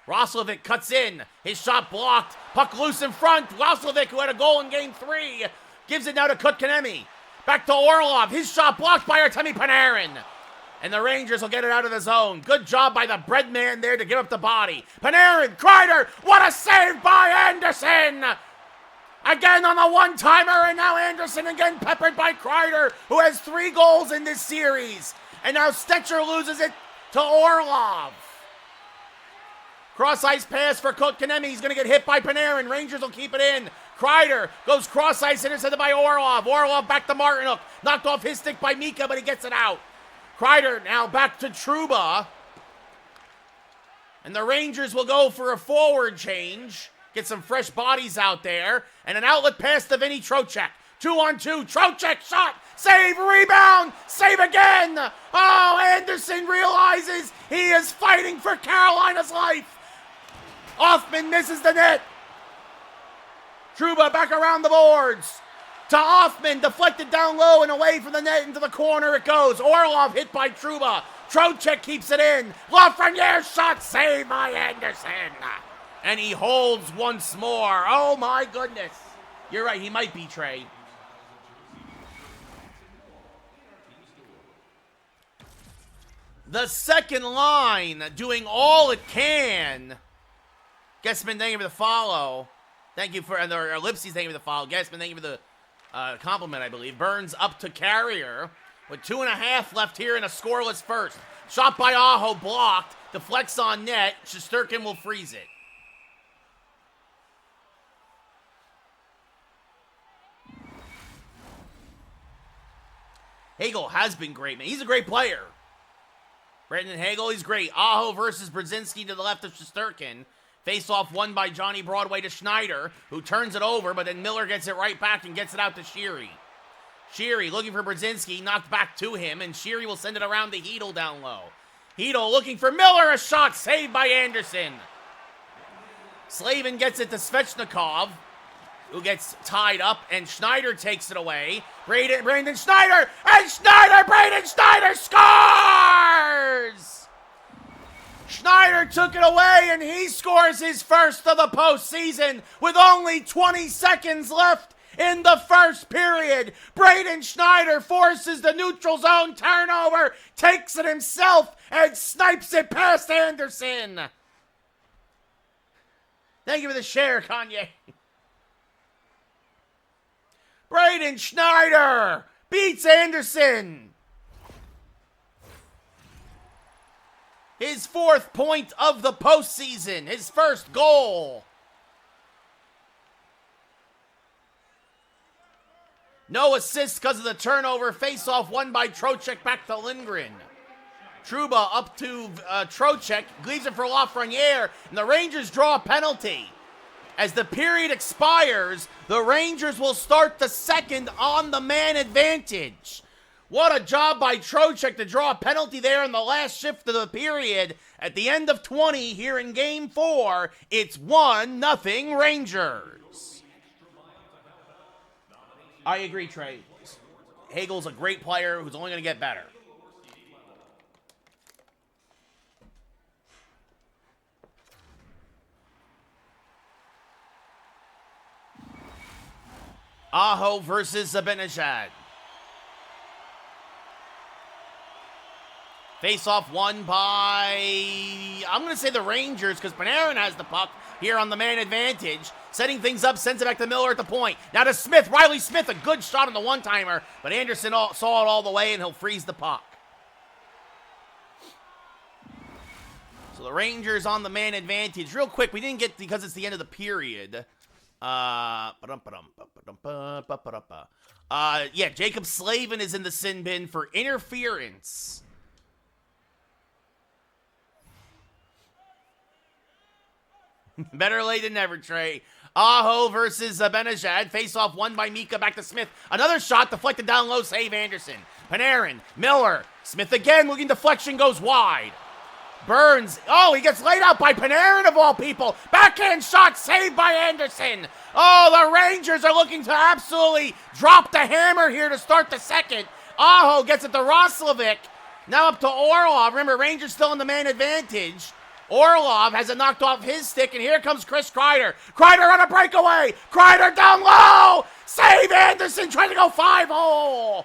Speaker 1: Roslovic cuts in. His shot blocked. Puck loose in front. Roslovic, who had a goal in Game 3, gives it now to Kotkaniemi. Back to Orlov. His shot blocked by Artemi Panarin. And the Rangers will get it out of the zone. Good job by the bread man there to give up the body. Panarin, Kreider, what a save by Anderson! Again on the one-timer, and now Anderson again peppered by Kreider, who has 3 goals in this series. And now Stecher loses it to Orlov. Cross-ice pass for Kotkaniemi. He's going to get hit by Panarin. Rangers will keep it in. Kreider goes cross-ice, intercepted by Orlov. Orlov back to Martinuk. Knocked off his stick by Mika, but he gets it out. Kreider now back to Trouba. And the Rangers will go for a forward change. Get some fresh bodies out there. And an outlet pass to Vinny Trocheck. 2-on-2. Trocheck shot. Save. Rebound. Save again. Oh, Anderson realizes he is fighting for Carolina's life. Hoffman misses the net. Trouba back around the boards. To Hoffman. Deflected down low and away from the net into the corner it goes. Orlov hit by Trouba. Trocheck keeps it in. Lafreniere's shot. Save by Anderson. And he holds once more. Oh, my goodness. You're right. He might be, Trey. The second line doing all it can. Guessman, thank you for the follow. Thank you for, or Ellipses, thank you for the follow. Guessman, thank you for the compliment, I believe. Burns up to Carrier with 2.5 left here in a scoreless first. Shot by Aho, blocked. Deflects on net. Shesterkin will freeze it. Hagel has been great, man. He's a great player. Brandon Hagel, he's great. Aho versus Brzezinski to the left of Shesterkin. Face-off won by Johnny Broadway to Schneider, who turns it over, but then Miller gets it right back and gets it out to Sheary. Sheary looking for Brzezinski, knocked back to him, and Sheary will send it around to Hedel down low. Hedel looking for Miller, a shot saved by Anderson. Slavin gets it to Svechnikov, who gets tied up, and Schneider takes it away. Brandon Schneider, and Brandon Schneider scores! Schneider took it away, and he scores his first of the postseason with only 20 seconds left in the first period. Braden Schneider forces the neutral zone turnover, takes it himself, and snipes it past Anderson. Thank you for the share, Kanye. Braden Schneider beats Anderson. His 4th point of the postseason. His first goal. No assists because of the turnover. Face-off won by Trocheck back to Lindgren. Trouba up to Trocheck. Leaves it for Lafreniere. And the Rangers draw a penalty. As the period expires, the Rangers will start the second on the man advantage. What a job by Trocheck to draw a penalty there in the last shift of the period. At the end of 20 here in Game 4, it's 1-0 Rangers. I agree, Trey. Hagel's a great player who's only going to get better. Aho versus Zibanejad. Face-off won by, I'm going to say the Rangers, because Panarin has the puck here on the man advantage. Setting things up, sends it back to Miller at the point. Now to Smith, Riley Smith, a good shot on the one-timer, but Anderson saw it all the way, and he'll freeze the puck. So the Rangers on the man advantage. Real quick, we didn't get, because it's the end of the period. Yeah, Jacob Slavin is in the sin bin for interference. Better late than never, Trey. Aho versus Benajad. Face-off won by Mika. Back to Smith. Another shot deflected down low. Save Anderson. Panarin. Miller. Smith again. Looking deflection goes wide. Burns. Oh, he gets laid out by Panarin of all people. Backhand shot saved by Anderson. Oh, the Rangers are looking to absolutely drop the hammer here to start the second. Aho gets it to Roslovic. Now up to Orlov. Remember, Rangers still in the man advantage. Orlov has it knocked off his stick, and here comes Chris Kreider. Kreider on a breakaway. Kreider down low. Save Anderson trying to go 5-hole.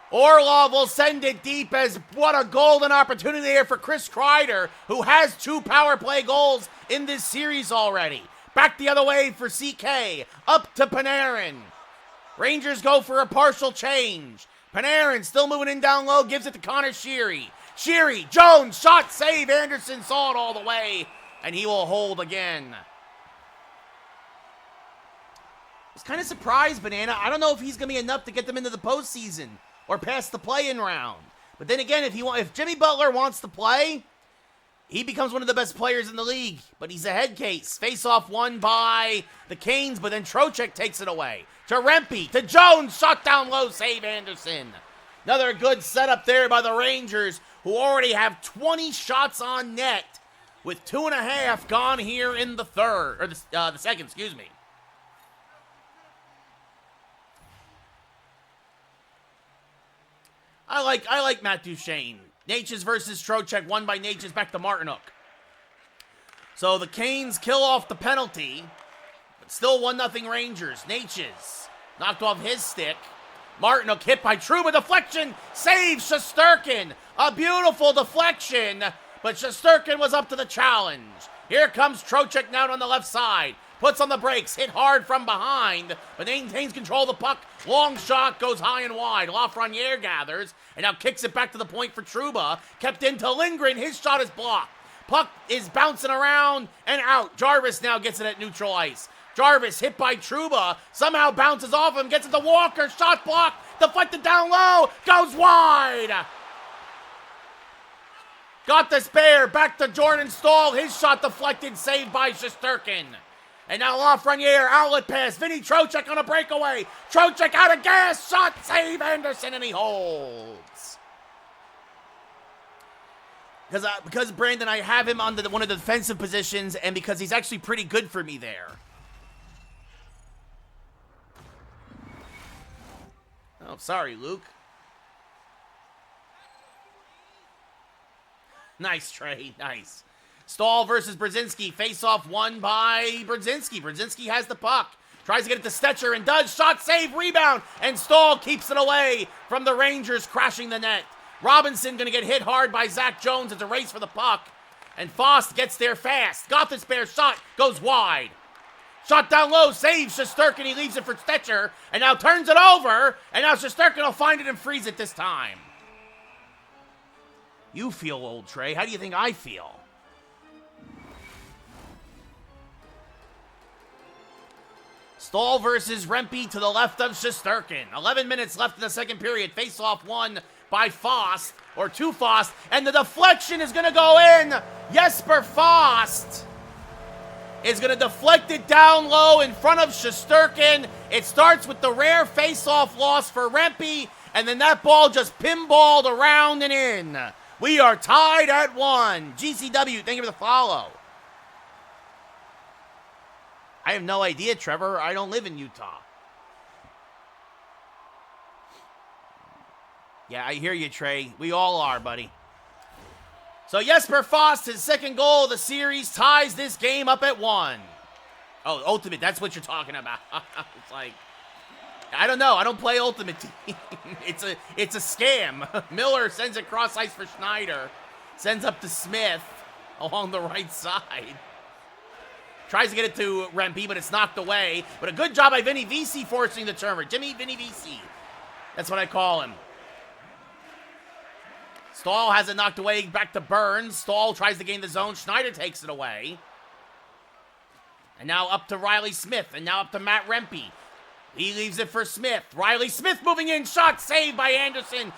Speaker 1: Orlov will send it deep as what a golden opportunity here for Chris Kreider, who has 2 power play goals in this series already. Back the other way for CK. Up to Panarin. Rangers go for a partial change. Panarin still moving in down low, gives it to Connor Sheary. Sheary, Jones, shot, save. Anderson saw it all the way, and he will hold again. I was kind of surprised, Banana. I don't know if he's going to be enough to get them into the postseason or past the play-in round. But then again, if Jimmy Butler wants to play, he becomes one of the best players in the league. But he's a head case. Face-off won by the Canes, but then Trocheck takes it away. To Rempe, to Jones, shot down low, save Anderson. Another good setup there by the Rangers, who already have 20 shots on net, with 2.5 gone here in the third, or the second, excuse me. I like Matt Duchene. Natchez versus Trocheck, won by Natchez, back to Martinook. So the Canes kill off the penalty, but still 1-0 Rangers. Natchez knocked off his stick. Martinook hit by Trouba, deflection, saves Shesterkin. A beautiful deflection, but Shesterkin was up to the challenge. Here comes Trocheck now on the left side. Puts on the brakes, hit hard from behind, but maintains control of the puck. Long shot goes high and wide. Lafreniere gathers, and now kicks it back to the point for Trouba. Kept into Lindgren, his shot is blocked. Puck is bouncing around and out. Jarvis now gets it at neutral ice. Jarvis hit by Trouba, somehow bounces off him, gets it to Walker, shot blocked, deflected down low, goes wide. Got the spare, back to Jordan Staal, his shot deflected, saved by Shesterkin. And now Lafreniere, outlet pass, Vinny Trocheck on a breakaway. Trocheck out of gas, shot, save Anderson, and he holds. Because Brandon, I have him on one of the defensive positions, and because he's actually pretty good for me there. Oh, sorry, Luke. Nice, Trey. Nice. Staal versus Brzezinski. Face-off won by Brzezinski. Brzezinski has the puck. Tries to get it to Stetcher and does. Shot, save, rebound. And Staal keeps it away from the Rangers, crashing the net. Robinson going to get hit hard by Zach Jones. It's a race for the puck. And Faust gets there fast. Got the spare shot. Goes wide. Shot down low. Saves Shesterkin. He leaves it for Stetcher. And now turns it over. And now Shesterkin will find it and freeze it this time. You feel old, Trey. How do you think I feel? Staal versus Rempe to the left of Shesterkin. 11 minutes left in the second period. Face-off won by Faust, or to Faust, and the deflection is going to go in. Jesper Faust is going to deflect it down low in front of Shesterkin. It starts with the rare face-off loss for Rempe, and then that ball just pinballed around and in. We are tied at 1. GCW, thank you for the follow. I have no idea, Trevor. I don't live in Utah. Yeah, I hear you, Trey. We all are, buddy. So Jesper Faust, his second goal of the series, ties this game up at 1. Oh, Ultimate, that's what you're talking about. It's like, I don't know. I don't play Ultimate Team. It's a scam. Miller sends it cross ice for Schneider. Sends up to Smith along the right side. Tries to get it to Rempe, but it's knocked away. But a good job by Vinny Vesey forcing the turnover. Vinny Vesey. That's what I call him. Staal has it knocked away back to Burns. Staal tries to gain the zone. Schneider takes it away. And now up to Riley Smith. And now up to Matt Rempe. He leaves it for Smith. Riley Smith moving in. Shot saved by Anderson.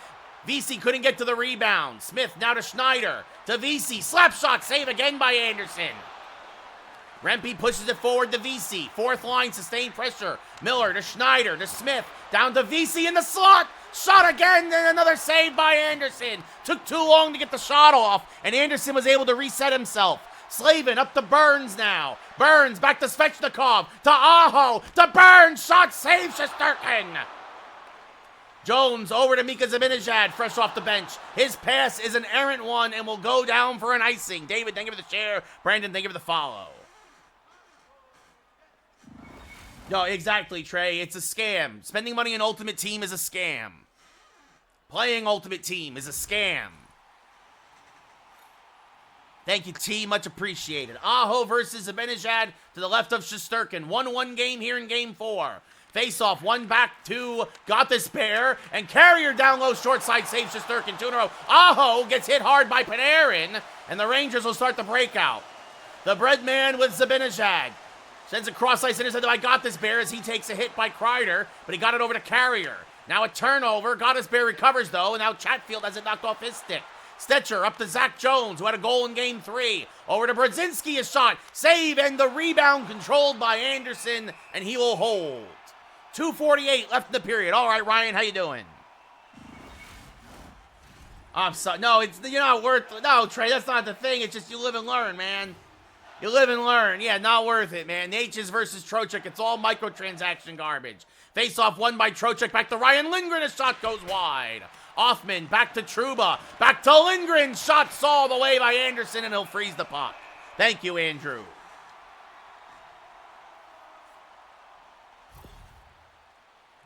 Speaker 1: VC couldn't get to the rebound. Smith now to Schneider. To VC. Slap shot. Save again by Anderson. Rempe pushes it forward to VC. Fourth line, sustained pressure. Miller to Schneider to Smith. Down to VC in the slot. Shot again, and another save by Anderson. Took too long to get the shot off, and Anderson was able to reset himself. Slavin up to Burns now. Burns back to Svechnikov. To Aho. To Burns. Shot save Shesterkin. Jones over to Mika Zibanejad, fresh off the bench. His pass is an errant one and will go down for an icing. David, thank you for the share. Brandon, thank you for the follow. No, exactly, Trey. It's a scam. Spending money on Ultimate Team is a scam. Playing Ultimate Team is a scam. Thank you, T. Much appreciated. Aho versus Zibanejad to the left of Shesterkin. 1-1 game here in Game 4. Face-off, one back to Gothisbehere, and Carrier down low, short side, saves Shesterkin, 2 in a row. Aho gets hit hard by Panarin, and the Rangers will start the breakout. The Breadman with Zibanejad. Sends a cross-ice intercepted by Gothisbehere as he takes a hit by Kreider, but he got it over to Carrier. Now a turnover. Gothisbehere recovers, though, and now Chatfield has it knocked off his stick. Stetcher up to Zach Jones, who had a goal in Game 3. Over to Brodzinski, a shot. Save, and the rebound controlled by Anderson, and he will hold. 2:48 left in the period. All right, Ryan, how you doing? I'm sorry. No, you're not worth it. No, Trey, that's not the thing. It's just you live and learn, man. You live and learn. Yeah, not worth it, man. Natchez versus Trocheck. It's all microtransaction garbage. Face-off won by Trocheck. Back to Ryan Lindgren. A shot goes wide. Offman back to Trouba. Back to Lindgren. Shot saw the way by Anderson, and he'll freeze the puck. Thank you, Andrew.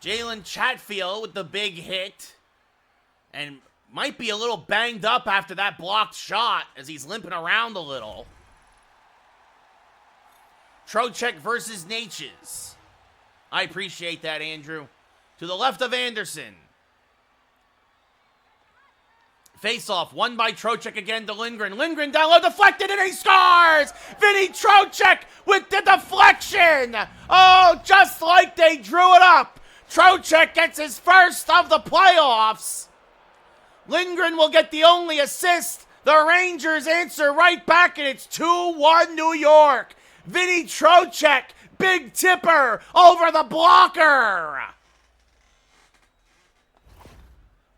Speaker 1: Jalen Chatfield with the big hit. And might be a little banged up after that blocked shot as he's limping around a little. Trocheck versus Natchez. I appreciate that, Andrew. To the left of Anderson. Face-off, won by Trocheck again to Lindgren. Lindgren down low, deflected, and he scores! Vinny Trocheck with the deflection! Oh, just like they drew it up. Trocheck gets his first of the playoffs. Lindgren will get the only assist. The Rangers answer right back, and it's 2-1 New York. Vinny Trocheck, big tipper over the blocker.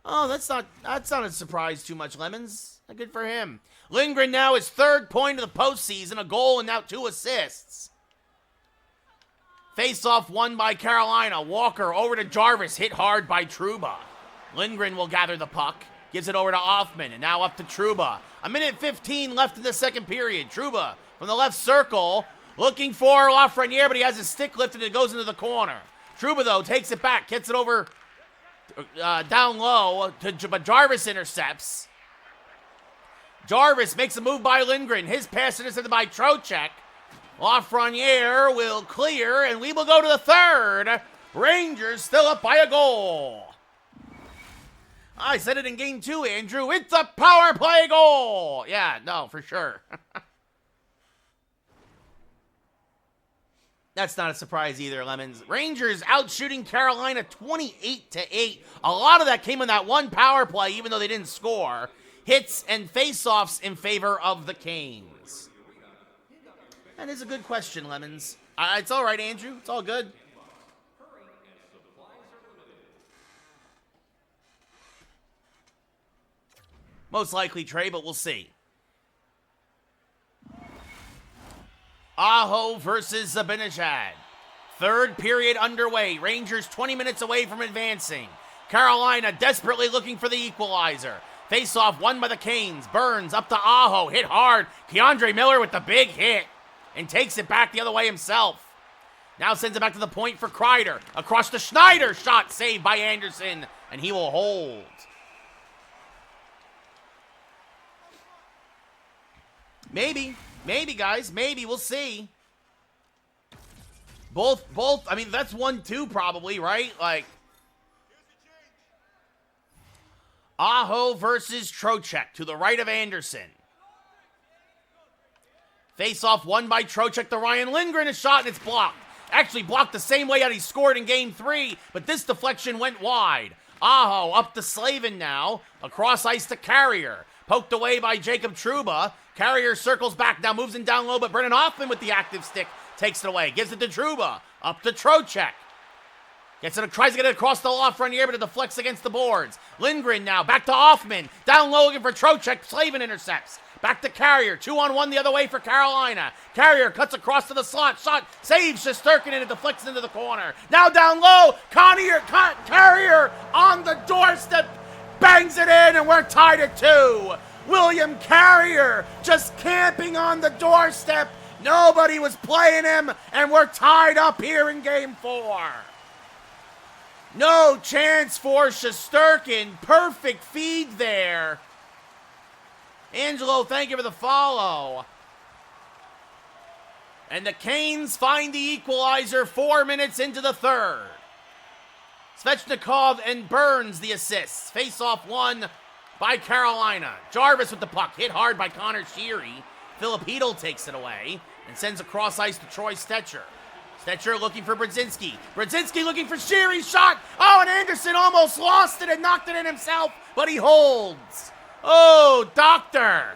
Speaker 1: Oh, that's not a surprise too much, Lemons. Good for him. Lindgren now his third point of the postseason, a goal and now 2 assists. Face-off won by Carolina. Walker over to Jarvis, hit hard by Trouba. Lindgren will gather the puck, gives it over to Offman, and now up to Trouba. 1:15 left in the second period. Trouba from the left circle, looking for Lafreniere, but he has his stick lifted and it goes into the corner. Trouba, though, takes it back, gets it over down low, but Jarvis intercepts. Jarvis makes a move by Lindgren. His pass intercepted by Trocheck. Lafreniere will clear, and we will go to the third. Rangers still up by a goal. I said it in Game 2, Andrew. It's a power play goal. Yeah, no, for sure. That's not a surprise either, Lemons. Rangers out shooting Carolina 28-8. A lot of that came on that one power play, even though they didn't score. Hits and face-offs in favor of the Canes. That is a good question, Lemons. It's all right, Andrew. It's all good. Most likely Trey, but we'll see. Aho versus Zibanejad. Third period underway. Rangers 20 minutes away from advancing. Carolina desperately looking for the equalizer. Face-off won by the Canes. Burns up to Aho. Hit hard. Keandre Miller with the big hit. And takes it back the other way himself. Now sends it back to the point for Kreider. Across to Schneider. Shot saved by Anderson. And he will hold. Maybe, guys. Maybe. We'll see. Both. I mean, that's 1-2 probably, right? Like. Aho versus Trocheck to the right of Anderson. Face-off won by Trocheck to Ryan Lindgren. A shot, and it's blocked. Actually blocked the same way that he scored in Game 3, but this deflection went wide. Aho up to Slavin now. Across ice to Carrier. Poked away by Jacob Trouba. Carrier circles back, now moves in down low, but Brennan Hoffman with the active stick takes it away. Gives it to Trouba. Up to Trocheck. Tries to get it across the loft front here, but it deflects against the boards. Lindgren now, back to Hoffman. Down low looking for Trocheck. Slavin intercepts. Back to Carrier. 2-on-1 the other way for Carolina. Carrier cuts across to the slot. Shot. Saves Shesterkin and it deflects into the corner. Now down low. Carrier on the doorstep. Bangs it in and we're tied at 2. William Carrier just camping on the doorstep. Nobody was playing him and we're tied up here in Game 4. No chance for Shesterkin. Perfect feed there. Angelo, thank you for the follow. And the Canes find the equalizer 4 minutes into the third. Svechnikov and Burns the assists. Face-off won by Carolina. Jarvis with the puck. Hit hard by Connor Sheary. Filipino takes it away and sends across ice to Troy Stetcher. Stetcher looking for Brodzinski. Brodzinski looking for Sheary's shot. Oh, and Anderson almost lost it and knocked it in himself, but he holds. Oh, Doctor.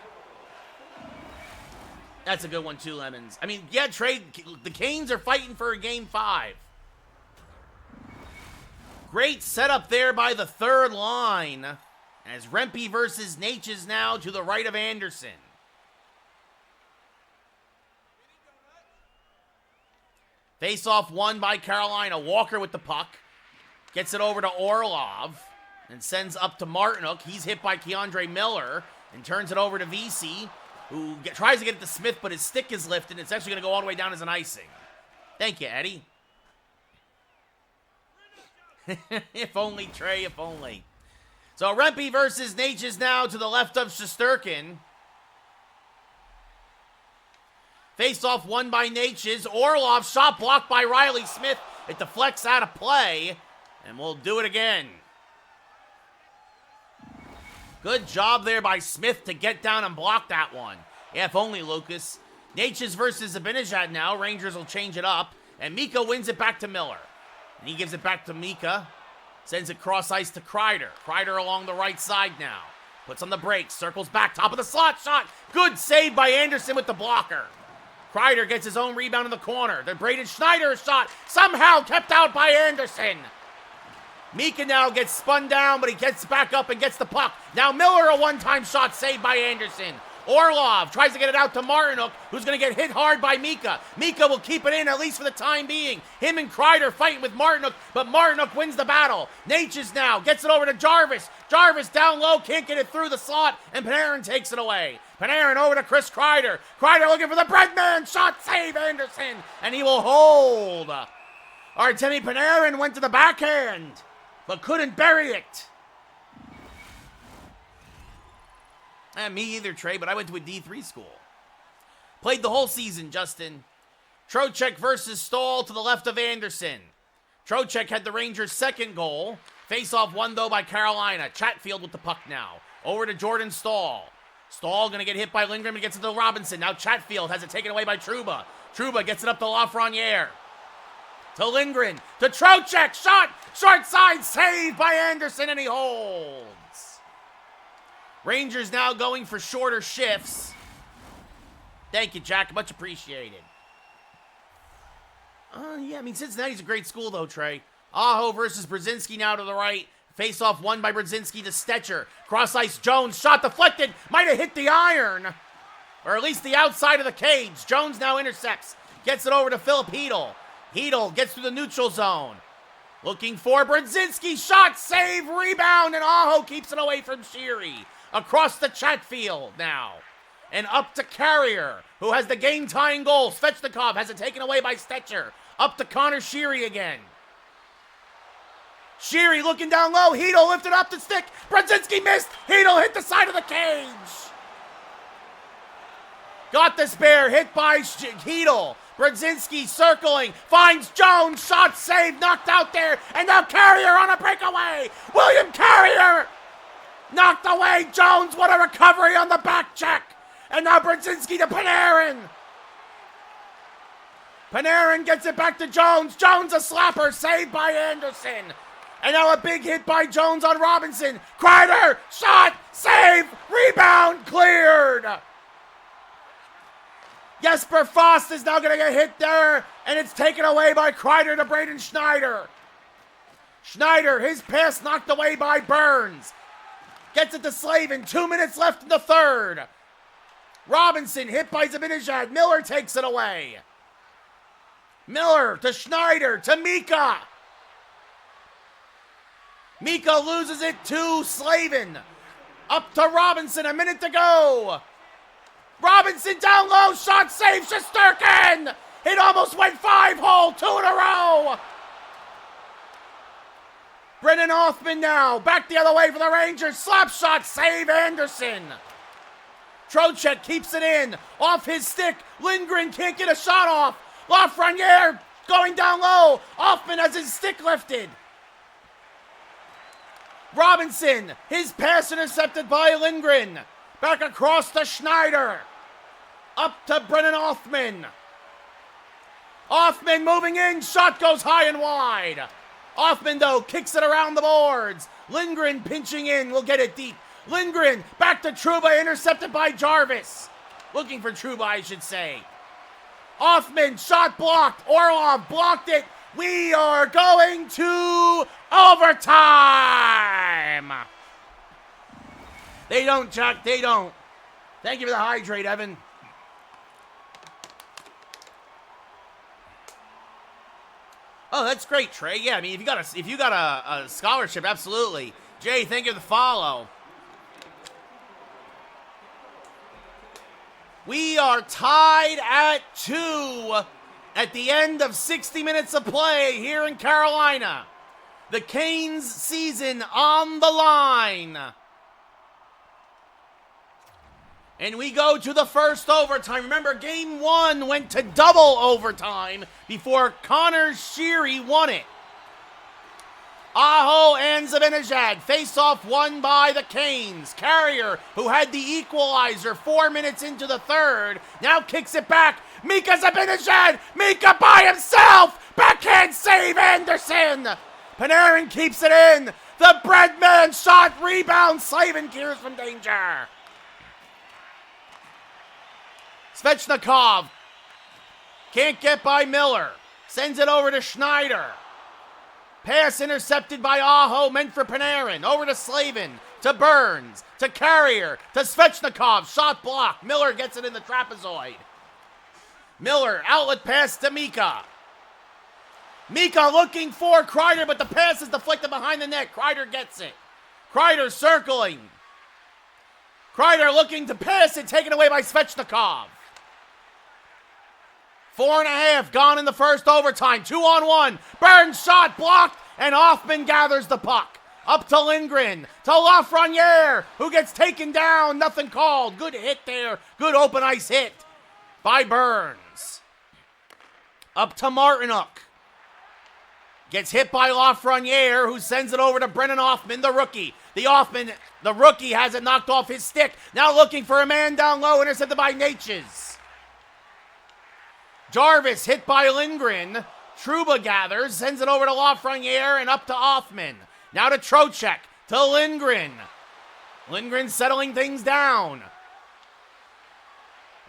Speaker 1: That's a good one too, Lemons. I mean, yeah, Trey, the Canes are fighting for a Game 5. Great setup there by the third line as Rempe versus Natchez now to the right of Anderson. Face-off won by Carolina. Walker with the puck. Gets it over to Orlov and sends up to Martinook. He's hit by Keandre Miller and turns it over to VC, who tries to get it to Smith, but his stick is lifted. It's actually going to go all the way down as an icing. Thank you, Eddie. If only, Trey, if only. So Rempe versus Natchez now to the left of Shesterkin. Face-off won by Natchez. Orlov shot blocked by Riley Smith. It deflects out of play, and we'll do it again. Good job there by Smith to get down and block that one. Yeah, if only, Lucas. Natchez versus Zibanejad now. Rangers will change it up, and Mika wins it back to Miller. And he gives it back to Mika. Sends it cross ice to Kreider. Kreider along the right side now. Puts on the brakes. Circles back. Top of the slot shot. Good save by Anderson with the blocker. Kreider gets his own rebound in the corner. The Braden Schneider shot somehow kept out by Anderson. Mika now gets spun down, but he gets back up and gets the puck. Now Miller, a one-time shot saved by Anderson. Orlov tries to get it out to Martinook, who's going to get hit hard by Mika. Mika will keep it in, at least for the time being. Him and Kreider fighting with Martinook, but Martinook wins the battle. Natchez now gets it over to Jarvis. Jarvis down low, can't get it through the slot, and Panarin takes it away. Panarin over to Chris Kreider. Kreider looking for the Breadman. Shot save, Anderson, and he will hold. Artemi Panarin went to the backhand, but couldn't bury it. Me either, Trey, but I went to a D3 school. Played the whole season, Justin. Trocheck versus Stahl to the left of Anderson. Trocheck had the Rangers' second goal. Face-off won, though, by Carolina. Chatfield with the puck now. Over to Jordan Stahl. Stahl going to get hit by Lindgren and gets it to Robinson. Now Chatfield has it taken away by Trouba. Trouba gets it up to Lafreniere. To Lindgren. To Trocheck. Shot. Short side. Saved by Anderson, and he holds. Rangers now going for shorter shifts. Thank you, Jack. Much appreciated. Yeah, I mean, Cincinnati's a great school, though, Trey. Aho versus Brodzinski now to the right. Face-off won by Brodzinski to Stetcher. Cross-ice Jones. Shot deflected. Might have hit the iron. Or at least the outside of the cage. Jones now intercepts. Gets it over to Philip Hedl. Hedl gets through the neutral zone. Looking for Brodzinski. Shot, save, rebound, and Aho keeps it away from Sheary. Across the Chatfield now. And up to Carrier, who has the game-tying goal. Svechnikov has it taken away by Stetcher. Up to Connor Sheary again. Sheary looking down low. Hedl lifted up the stick. Brodzinski missed. Hedl hit the side of the cage. Got the spare. Hit by Hedl. Brodzinski circling. Finds Jones. Shot saved. Knocked out there. And now Carrier on a breakaway. William Carrier. Knocked away Jones. What a recovery on the back check. And now Brodzinski to Panarin. Panarin gets it back to Jones. Jones a slapper. Saved by Anderson. And now a big hit by Jones on Robinson. Kreider, shot, save, rebound, cleared. Jesper Fast is now going to get hit there, and it's taken away by Kreider to Braden Schneider. Schneider, his pass knocked away by Burns. Gets it to Slavin, 2 minutes left in the third. Robinson hit by Zibanejad. Miller takes it away. Miller to Schneider to Mika. Mika loses it to Slavin. Up to Robinson, a minute to go. Robinson down low, shot save, Shesterkin! It almost went 5-hole, 2 in a row! Brennan Othmann now, back the other way for the Rangers, slap shot, save Anderson. Trocheck keeps it in, off his stick, Lindgren can't get a shot off. Lafreniere going down low, Othmann has his stick lifted. Robinson, his pass intercepted by Lindgren. Back across to Schneider. Up to Brennan Othmann. Othmann moving in. Shot goes high and wide. Othmann, though, kicks it around the boards. Lindgren pinching in. Will get it deep. Lindgren back to Trouba. Intercepted by Jarvis. Looking for Trouba, I should say. Othmann, shot blocked. Orlov blocked it. We are going to overtime. They don't, Chuck. They don't. Thank you for the hydrate, Evan. Oh, that's great, Trey. Yeah, I mean, if you got a scholarship, absolutely. Jay, thank you for the follow. We are tied at 2 at the end of 60 minutes of play here in Carolina. The Canes season on the line. And we go to the first overtime. Remember, game 1 went to double overtime before Connor Sheary won it. Aho and Zibanejad face off won by the Canes. Carrier, who had the equalizer 4 minutes into the third, now kicks it back. Mika Zibanejad! Mika by himself! Backhand save Anderson! Panarin keeps it in. The Breadman shot, rebound. Slavin clears from danger. Svechnikov can't get by Miller. Sends it over to Schneider. Pass intercepted by Aho, meant for Panarin. Over to Slavin, to Burns, to Carrier, to Svechnikov. Shot blocked. Miller gets it in the trapezoid. Miller, outlet pass to Mika. Mika looking for Kreider, but the pass is deflected behind the net. Kreider gets it. Kreider circling. Kreider looking to pass it, taken away by Svechnikov. 4.5 gone in the first overtime. 2-on-1. Burns shot blocked, and Othmann gathers the puck. Up to Lindgren, to Lafreniere, who gets taken down. Nothing called. Good hit there. Good open ice hit by Burns. Up to Martinuk. Gets hit by Lafreniere, who sends it over to Brennan Othmann, the rookie. The rookie has it knocked off his stick. Now looking for a man down low, intercepted by Natchez. Jarvis hit by Lindgren. Trouba gathers, sends it over to Lafreniere and up to Othmann. Now to Trocheck, to Lindgren. Lindgren settling things down.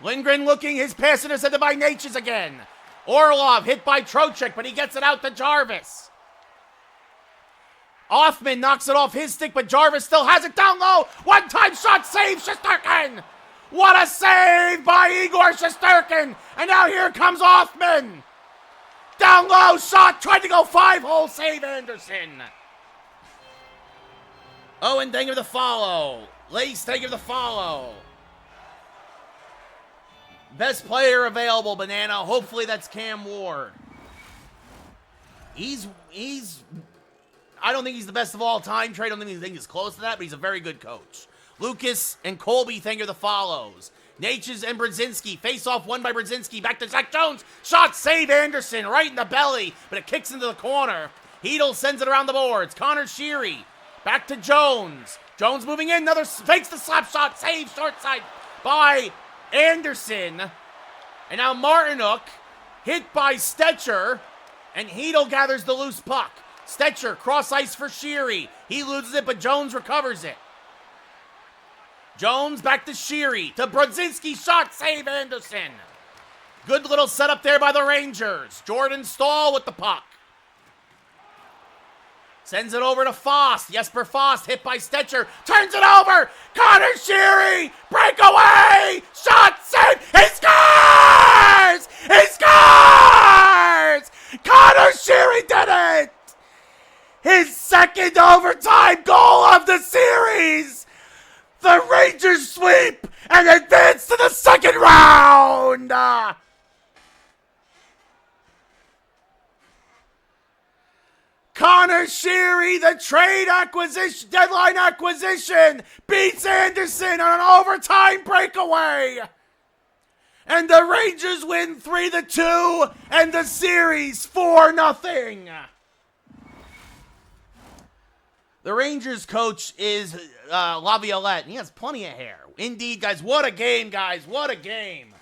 Speaker 1: Lindgren looking, his pass intercepted by Natchez again. Orlov hit by Trocheck, but he gets it out to Jarvis. Othmann knocks it off his stick, but Jarvis still has it down low. One-time shot save, Shesterkin. What a save by Igor Shesterkin. And now here comes Othmann. Down low shot, tried to go 5-hole, save Anderson. Owen, thank you for the follow. Lace, thank you for the follow. Best player available, Banana. Hopefully that's Cam Ward. He's I don't think he's the best of all time. Trey, I don't think he's close to that, but he's a very good coach. Lucas and Colby, thank you for the follows. Natchez and Brzezinski. Face off won by Brzezinski. Back to Zach Jones. Shot save Anderson right in the belly, but it kicks into the corner. Hedel sends it around the boards. Connor Sheary. Back to Jones. Jones moving in. Another fakes the slap shot. Save short side by Anderson. And now Martinuk hit by Stetcher. And Hedel gathers the loose puck. Stetcher, cross ice for Sheary. He loses it, but Jones recovers it. Jones back to Sheary. To Brodzinski, shot, save Anderson. Good little setup there by the Rangers. Jordan Staal with the puck. Sends it over to Fost. Jesper Fost hit by Stetcher. Turns it over. Connor Sheary. Breakaway. Shot, save. He scores! He scores! Connor Sheary did it! His second overtime goal of the series! The Rangers sweep and advance to the second round! Connor Sheary, the deadline acquisition, beats Anderson on an overtime breakaway. And the Rangers win 3-2 and the series 4-0. The Rangers coach is Laviolette, and he has plenty of hair. Indeed, guys, what a game, guys. What a game.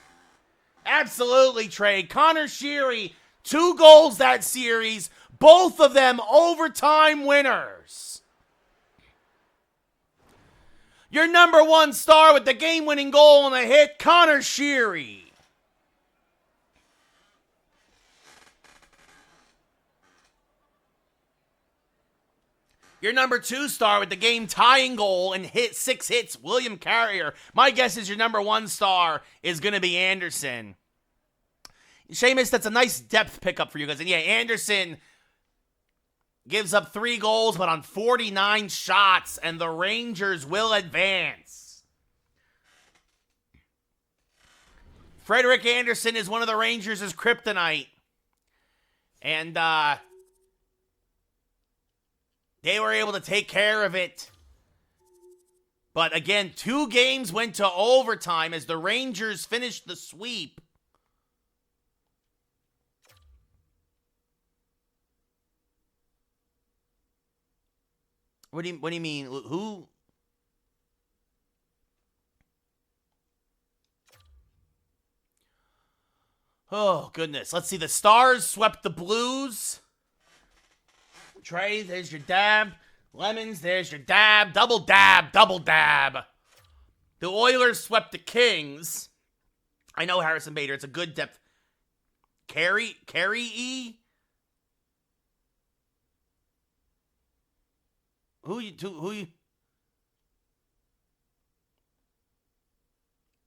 Speaker 1: Absolutely, Trey. Connor Sheary, 2 goals that series, both of them overtime winners. Your number 1 star with the game-winning goal and a hit, Connor Sheary. Your number 2 star with the game-tying goal and 6 hits, William Carrier. My guess is your number 1 star is going to be Anderson. Seamus, that's a nice depth pickup for you guys. And yeah, Anderson gives up 3 goals, but on 49 shots, and the Rangers will advance. Frederik Andersen is one of the Rangers' kryptonite. And, they were able to take care of it. But again, 2 games went to overtime as the Rangers finished the sweep. What do you mean? Who? Oh, goodness. Let's see. The Stars swept the Blues. Trey, there's your dab. Lemons, there's your dab. Double dab, double dab. The Oilers swept the Kings. I know Harrison Bader. It's a good depth. Carrie E? Who you?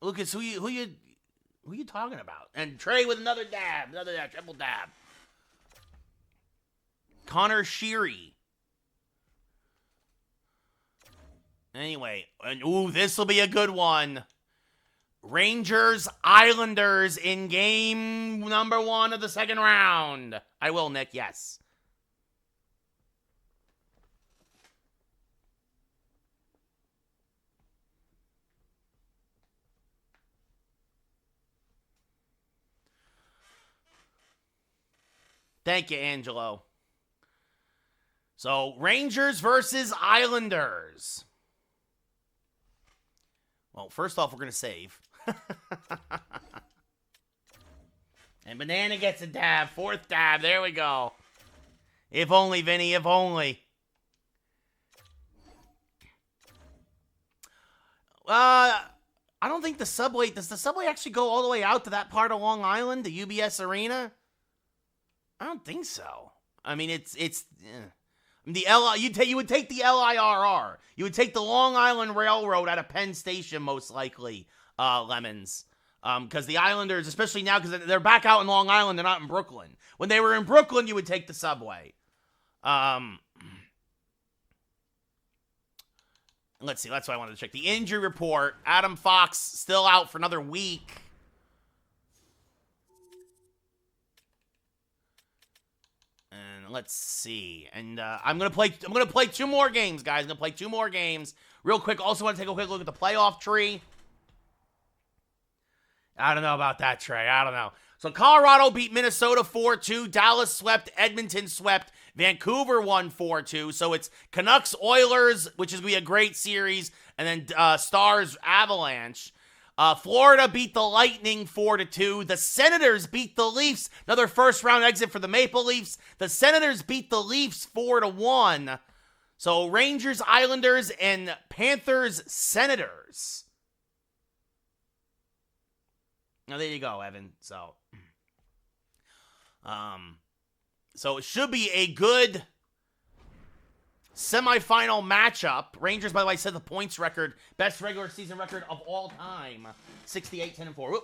Speaker 1: Lucas, who you talking about? And Trey with another dab, triple dab. Connor Sheary. Anyway, and this will be a good one. Rangers Islanders in game number 1 of the second round. I will, Nick, yes. Thank you, Angelo. So, Rangers versus Islanders. Well, first off, we're going to save. And Banana gets a dab. 4th dab. There we go. If only, Vinny. If only. I don't think the subway... Does the subway actually go all the way out to that part of Long Island? The UBS Arena? I don't think so. I mean, it's the you would take the LIRR. You would take the Long Island Railroad out of Penn Station, most likely, Lemons. Because the Islanders, especially now, because they're back out in Long Island, they're not in Brooklyn. When they were in Brooklyn, you would take the subway. Let's see. That's what I wanted to check. The injury report. Adam Fox still out for another week. And let's see. And I'm gonna play 2 more games, guys. I'm gonna play 2 more games real quick. Also, want to take a quick look at the playoff tree. I don't know about that, Trey. I don't know. So Colorado beat Minnesota 4-2. Dallas swept. Edmonton swept. Vancouver won 4-2. So it's Canucks Oilers, which is going to be a great series, and then Stars Avalanche. Florida beat the Lightning 4-2. The Senators beat the Leafs. Another first-round exit for the Maple Leafs. The Senators beat the Leafs 4-1. So Rangers, Islanders, and Panthers, Senators. Now there you go, Evan. So it should be a good semifinal matchup. Rangers, by the way, set the points record, best regular season record of all time, 68-10-4.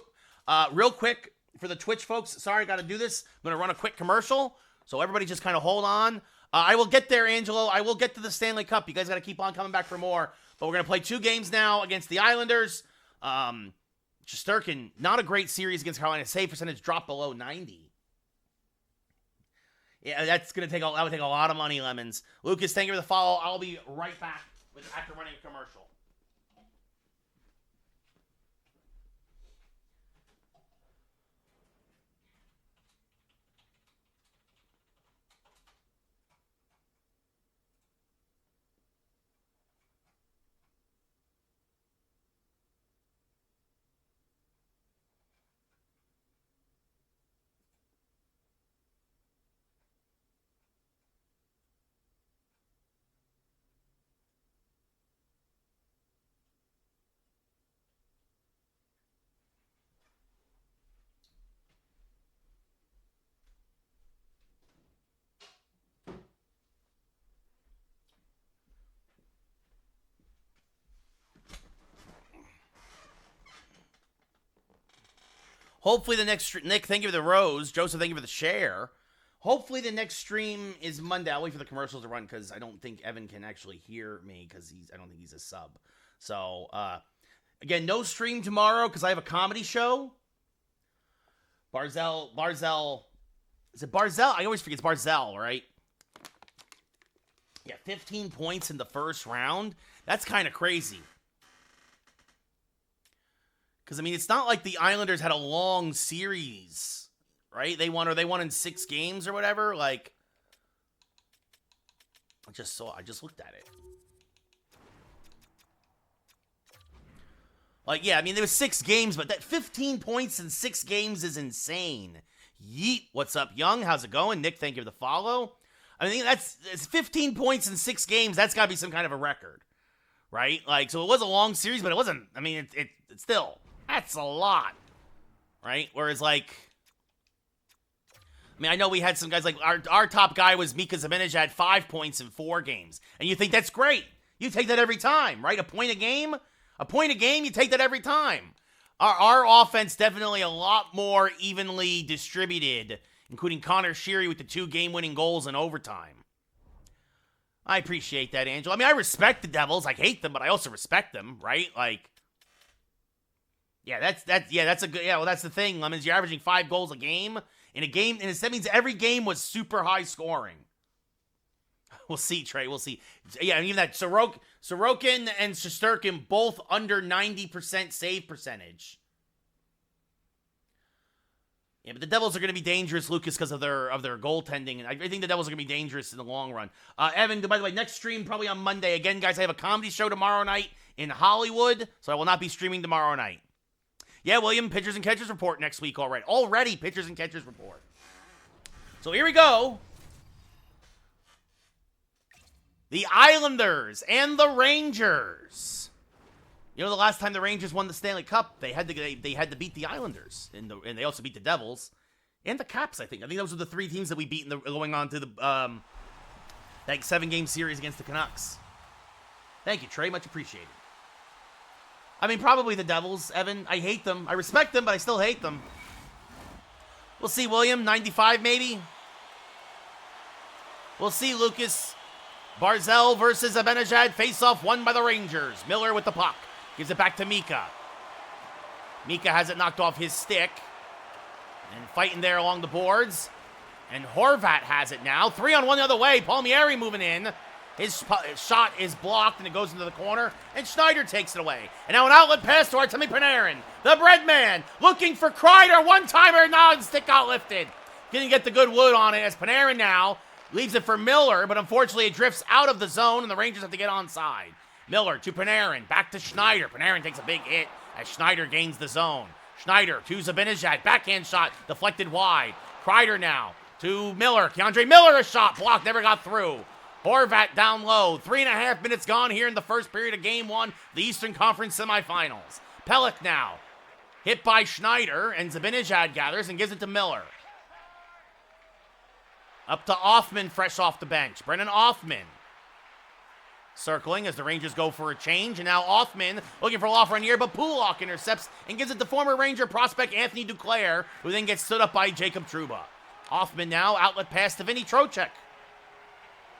Speaker 1: Real quick for the Twitch folks, sorry, I got to do this. I'm going to run a quick commercial, so everybody just kind of hold on. I will get there, Angelo. I will get to the Stanley Cup. You guys got to keep on coming back for more. But we're going to play 2 games now against the Islanders. Shesterkin, not a great series against Carolina. Save percentage dropped below 90. Yeah, that would take a lot of money, Lemons. Lucas, thank you for the follow. I'll be right back after running a commercial. Hopefully the next... Nick, thank you for the rose. Joseph, thank you for the share. Hopefully the next stream is Monday. I'll wait for the commercials to run because I don't think Evan can actually hear me because I don't think he's a sub. So, again, no stream tomorrow because I have a comedy show. Barzell. Is it Barzell? I always forget it's Barzell, right? Yeah, 15 points in the first round. That's kind of crazy. Because, I mean, it's not like the Islanders had a long series, right? They won in 6 games or whatever. Like, I just looked at it. Like, yeah, I mean, there was 6 games, but that 15 points in 6 games is insane. Yeet, what's up, Young? How's it going? Nick, thank you for the follow. I mean, it's 15 points in 6 games. That's got to be some kind of a record, right? Like, so it was a long series, but it wasn't. I mean, it's still... That's a lot, right? Whereas, like, I mean, I know we had some guys, like, our top guy was Mika Zibanejad, 5 points in 4 games. And you think that's great. You take that every time, right? A point a game, you take that every time. Our offense definitely a lot more evenly distributed, including Connor Sheary with the 2 game-winning goals in overtime. I appreciate that, Angel. I mean, I respect the Devils. I hate them, but I also respect them, right? Like, yeah, that's a good, well, that's the thing, Lemons. You're averaging 5 goals a game in a game, and that means every game was super high scoring. We'll see, Trey. We'll see. Yeah, and even that Sorokin and Shesterkin both under 90% save percentage. Yeah, but the Devils are going to be dangerous, Lucas, because of their goaltending, and I think the Devils are going to be dangerous in the long run. Evan, by the way, next stream probably on Monday. Again, guys, I have a comedy show tomorrow night in Hollywood, so I will not be streaming tomorrow night. Yeah, William, pitchers and catchers report next week already. Already pitchers and catchers report. So here we go. The Islanders and the Rangers. You know, the last time the Rangers won the Stanley Cup, they had to beat the Islanders, and they also beat the Devils and the Caps. I think those were the 3 teams that we beat going on to the that 7-game series against the Canucks. Thank you, Trey. Much appreciated. I mean, probably the Devils, Evan. I hate them. I respect them, but I still hate them. We'll see, William. 95, maybe? We'll see, Lucas. Barzell versus Zibanejad. Face-off won by the Rangers. Miller with the puck. Gives it back to Mika. Mika has it knocked off his stick. And fighting there along the boards. And Horvat has it now. 3-on-1 the other way. Palmieri moving in. His shot is blocked, and it goes into the corner, and Schneider takes it away. And now an outlet pass to Artemi Panarin. The bread man looking for Kreider. One-timer, non-stick got lifted. Didn't get the good wood on it as Panarin now leaves it for Miller, but unfortunately it drifts out of the zone, and the Rangers have to get onside. Miller to Panarin, back to Schneider. Panarin takes a big hit as Schneider gains the zone. Schneider to Zibanejad, backhand shot, deflected wide. Kreider now to Miller. Keandre Miller, a shot blocked, never got through. Horvat down low. 3.5 minutes gone here in the first period of Game 1, the Eastern Conference Semifinals. Pelech now, hit by Schneider, and Zibanejad gathers and gives it to Miller. Up to Offman, fresh off the bench. Brennan Offman circling as the Rangers go for a change, and now Offman looking for Lafreniere, but Pulock intercepts and gives it to former Ranger prospect Anthony Duclair, who then gets stood up by Jacob Trouba. Offman now, outlet pass to Vinny Trocheck.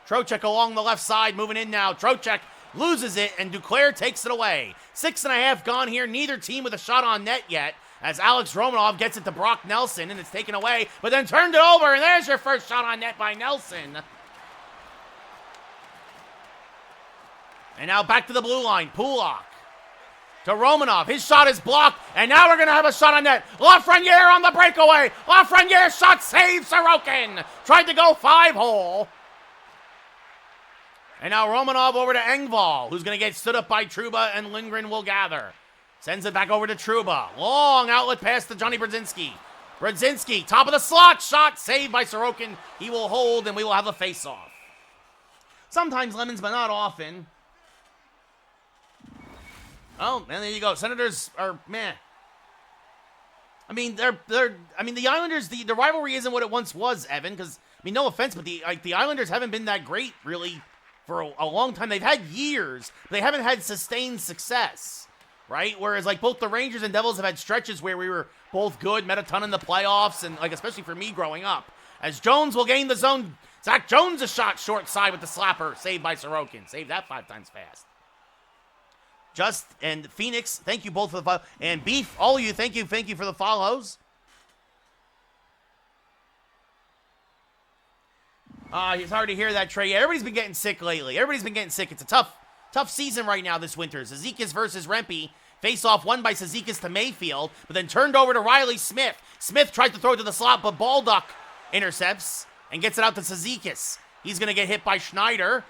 Speaker 1: Trocheck along the left side, moving in now. Trocheck loses it, and Duclair takes it away. 6.5 gone here, neither team with a shot on net yet, as Alex Romanov gets it to Brock Nelson, and it's taken away, but then turned it over, and there's your first shot on net by Nelson. And now back to the blue line, Pulock to Romanov. His shot is blocked, and now we're going to have a shot on net. Lafreniere on the breakaway. Lafreniere shot saved Sorokin. Tried to go 5-hole. And now Romanov over to Engvall, who's going to get stood up by Trouba, and Lindgren will gather. Sends it back over to Trouba. Long outlet pass to Johnny Brodzinski. Brodzinski, top of the slot, shot saved by Sorokin. He will hold, and we will have a face-off. Sometimes lemons, but not often. Oh, and there you go. Senators are meh. I mean, the Islanders, the rivalry isn't what it once was, Evan, because, I mean, no offense, but the Islanders haven't been that great, really, for a long time. They've had years, but they haven't had sustained success, right? Whereas, like, both the Rangers and Devils have had stretches where we were both good, met a ton in the playoffs, and, like, especially for me growing up. As Jones will gain the zone. Zach Jones a shot short side with the slapper, saved by Sorokin. Saved that 5 times fast. Just and Phoenix, thank you both for the follow. And Beef, all of you, thank you for the follows. It's hard to hear that, Trey. Everybody's been getting sick lately. It's a tough season right now this winter. Zizekas versus Rempe. Face-off won by Zizekas to Mayfield, but then turned over to Riley Smith. Smith tries to throw it to the slot, but Baldock intercepts and gets it out to Zizekas. He's going to get hit by Schneider.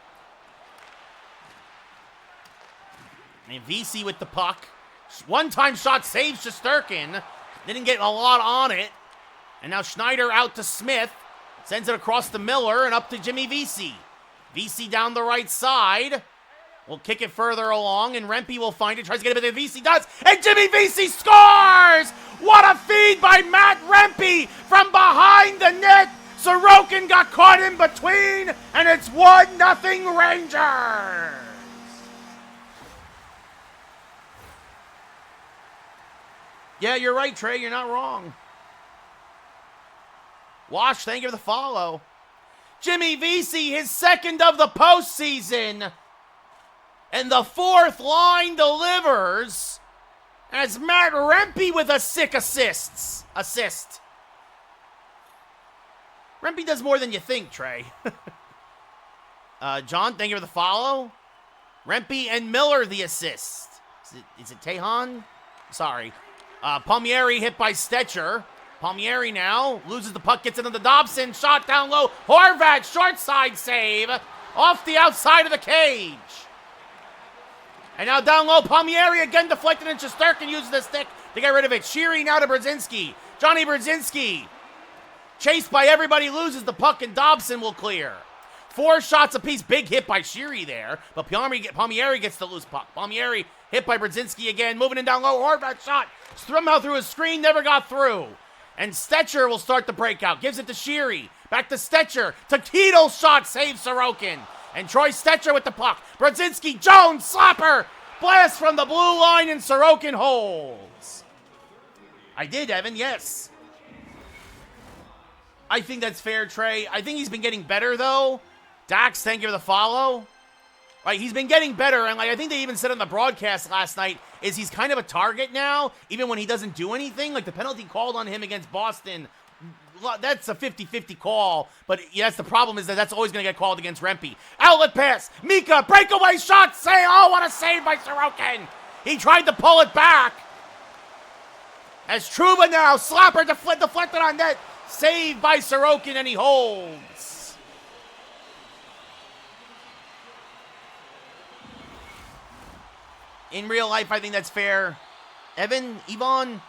Speaker 1: And VC with the puck. One-time shot saves Shesterkin. Didn't get a lot on it. And now Schneider out to Smith. Sends it across to Miller and up to Jimmy VC. VC down the right side. Will kick it further along, and Rempe will find it. Tries to get it, but VC does. And Jimmy VC scores! What a feed by Matt Rempe from behind the net. Sorokin got caught in between, and it's 1-0 Rangers. Yeah, you're right, Trey. You're not wrong. Wash, thank you for the follow. Jimmy VC, his second of the postseason. And the fourth line delivers as Matt Rempe with a sick assist. Rempe does more than you think, Trey. John, thank you for the follow. Rempe and Miller the assist. Is it Tejan? Sorry. Palmieri hit by Stetcher. Palmieri now loses the puck, gets it into Dobson. Shot down low. Horvat, short side save. Off the outside of the cage. And now down low, Palmieri again deflected, and Shesterkin uses the stick to get rid of it. Sheary now to Brodzinski. Johnny Brodzinski, chased by everybody, loses the puck, and Dobson will clear. 4 shots apiece. Big hit by Sheary there, but Palmieri gets the loose puck. Palmieri hit by Brodzinski again, moving in down low. Horvat shot somehow through his screen, never got through. And Stetcher will start the breakout. Gives it to Sheary. Back to Stetcher. Tito's shot saves Sorokin. And Troy Stetcher with the puck. Brodzinski, Jones, slapper. Blast from the blue line, and Sorokin holds. I did, Evan, yes. I think that's fair, Trey. I think he's been getting better, though. Dax, thank you for the follow. Right, he's been getting better, and I think they even said on the broadcast last night, is he's kind of a target now, even when he doesn't do anything. Like the penalty called on him against Boston, that's a 50-50 call, but that's the problem, is that's always going to get called against Rempe. Outlet pass, Mika, breakaway shot, what a save by Sorokin. He tried to pull it back. As Trouba now, slapper deflected on net, saved by Sorokin, and he holds. In real life, I think that's fair. Ivan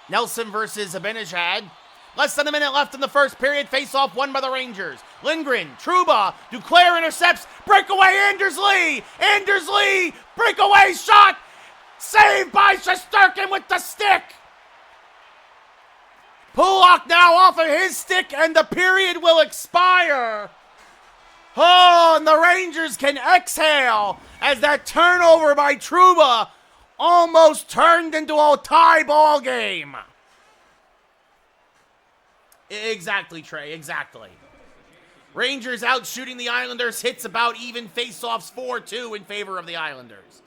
Speaker 1: Nelson versus Zibanejad. Less than a minute left in the first period. Face-off won by the Rangers. Lindgren, Trouba, Duclair intercepts. Breakaway, Anders Lee. Anders Lee, breakaway shot. Saved by Shesterkin with the stick. Pulock now off of his stick, and the period will expire. Oh, and the Rangers can exhale as that turnover by Trouba almost turned into a tie ball game. Exactly, Trey, exactly. Rangers out shooting the Islanders. Hits about even. Face-offs 4-2 in favor of the Islanders.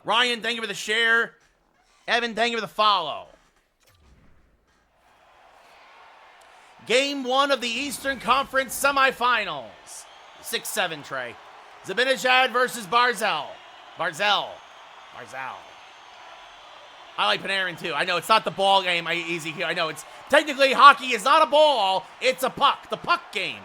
Speaker 1: Ryan, thank you for the share. Evan, thank you for the follow. Game 1 of the Eastern Conference Semifinals. 6-7, Trey. Zibanejad versus Barzal. Barzal. I like Panarin, too. I know it's not the ball game. I know it's technically hockey is not a ball. It's a puck. The puck game.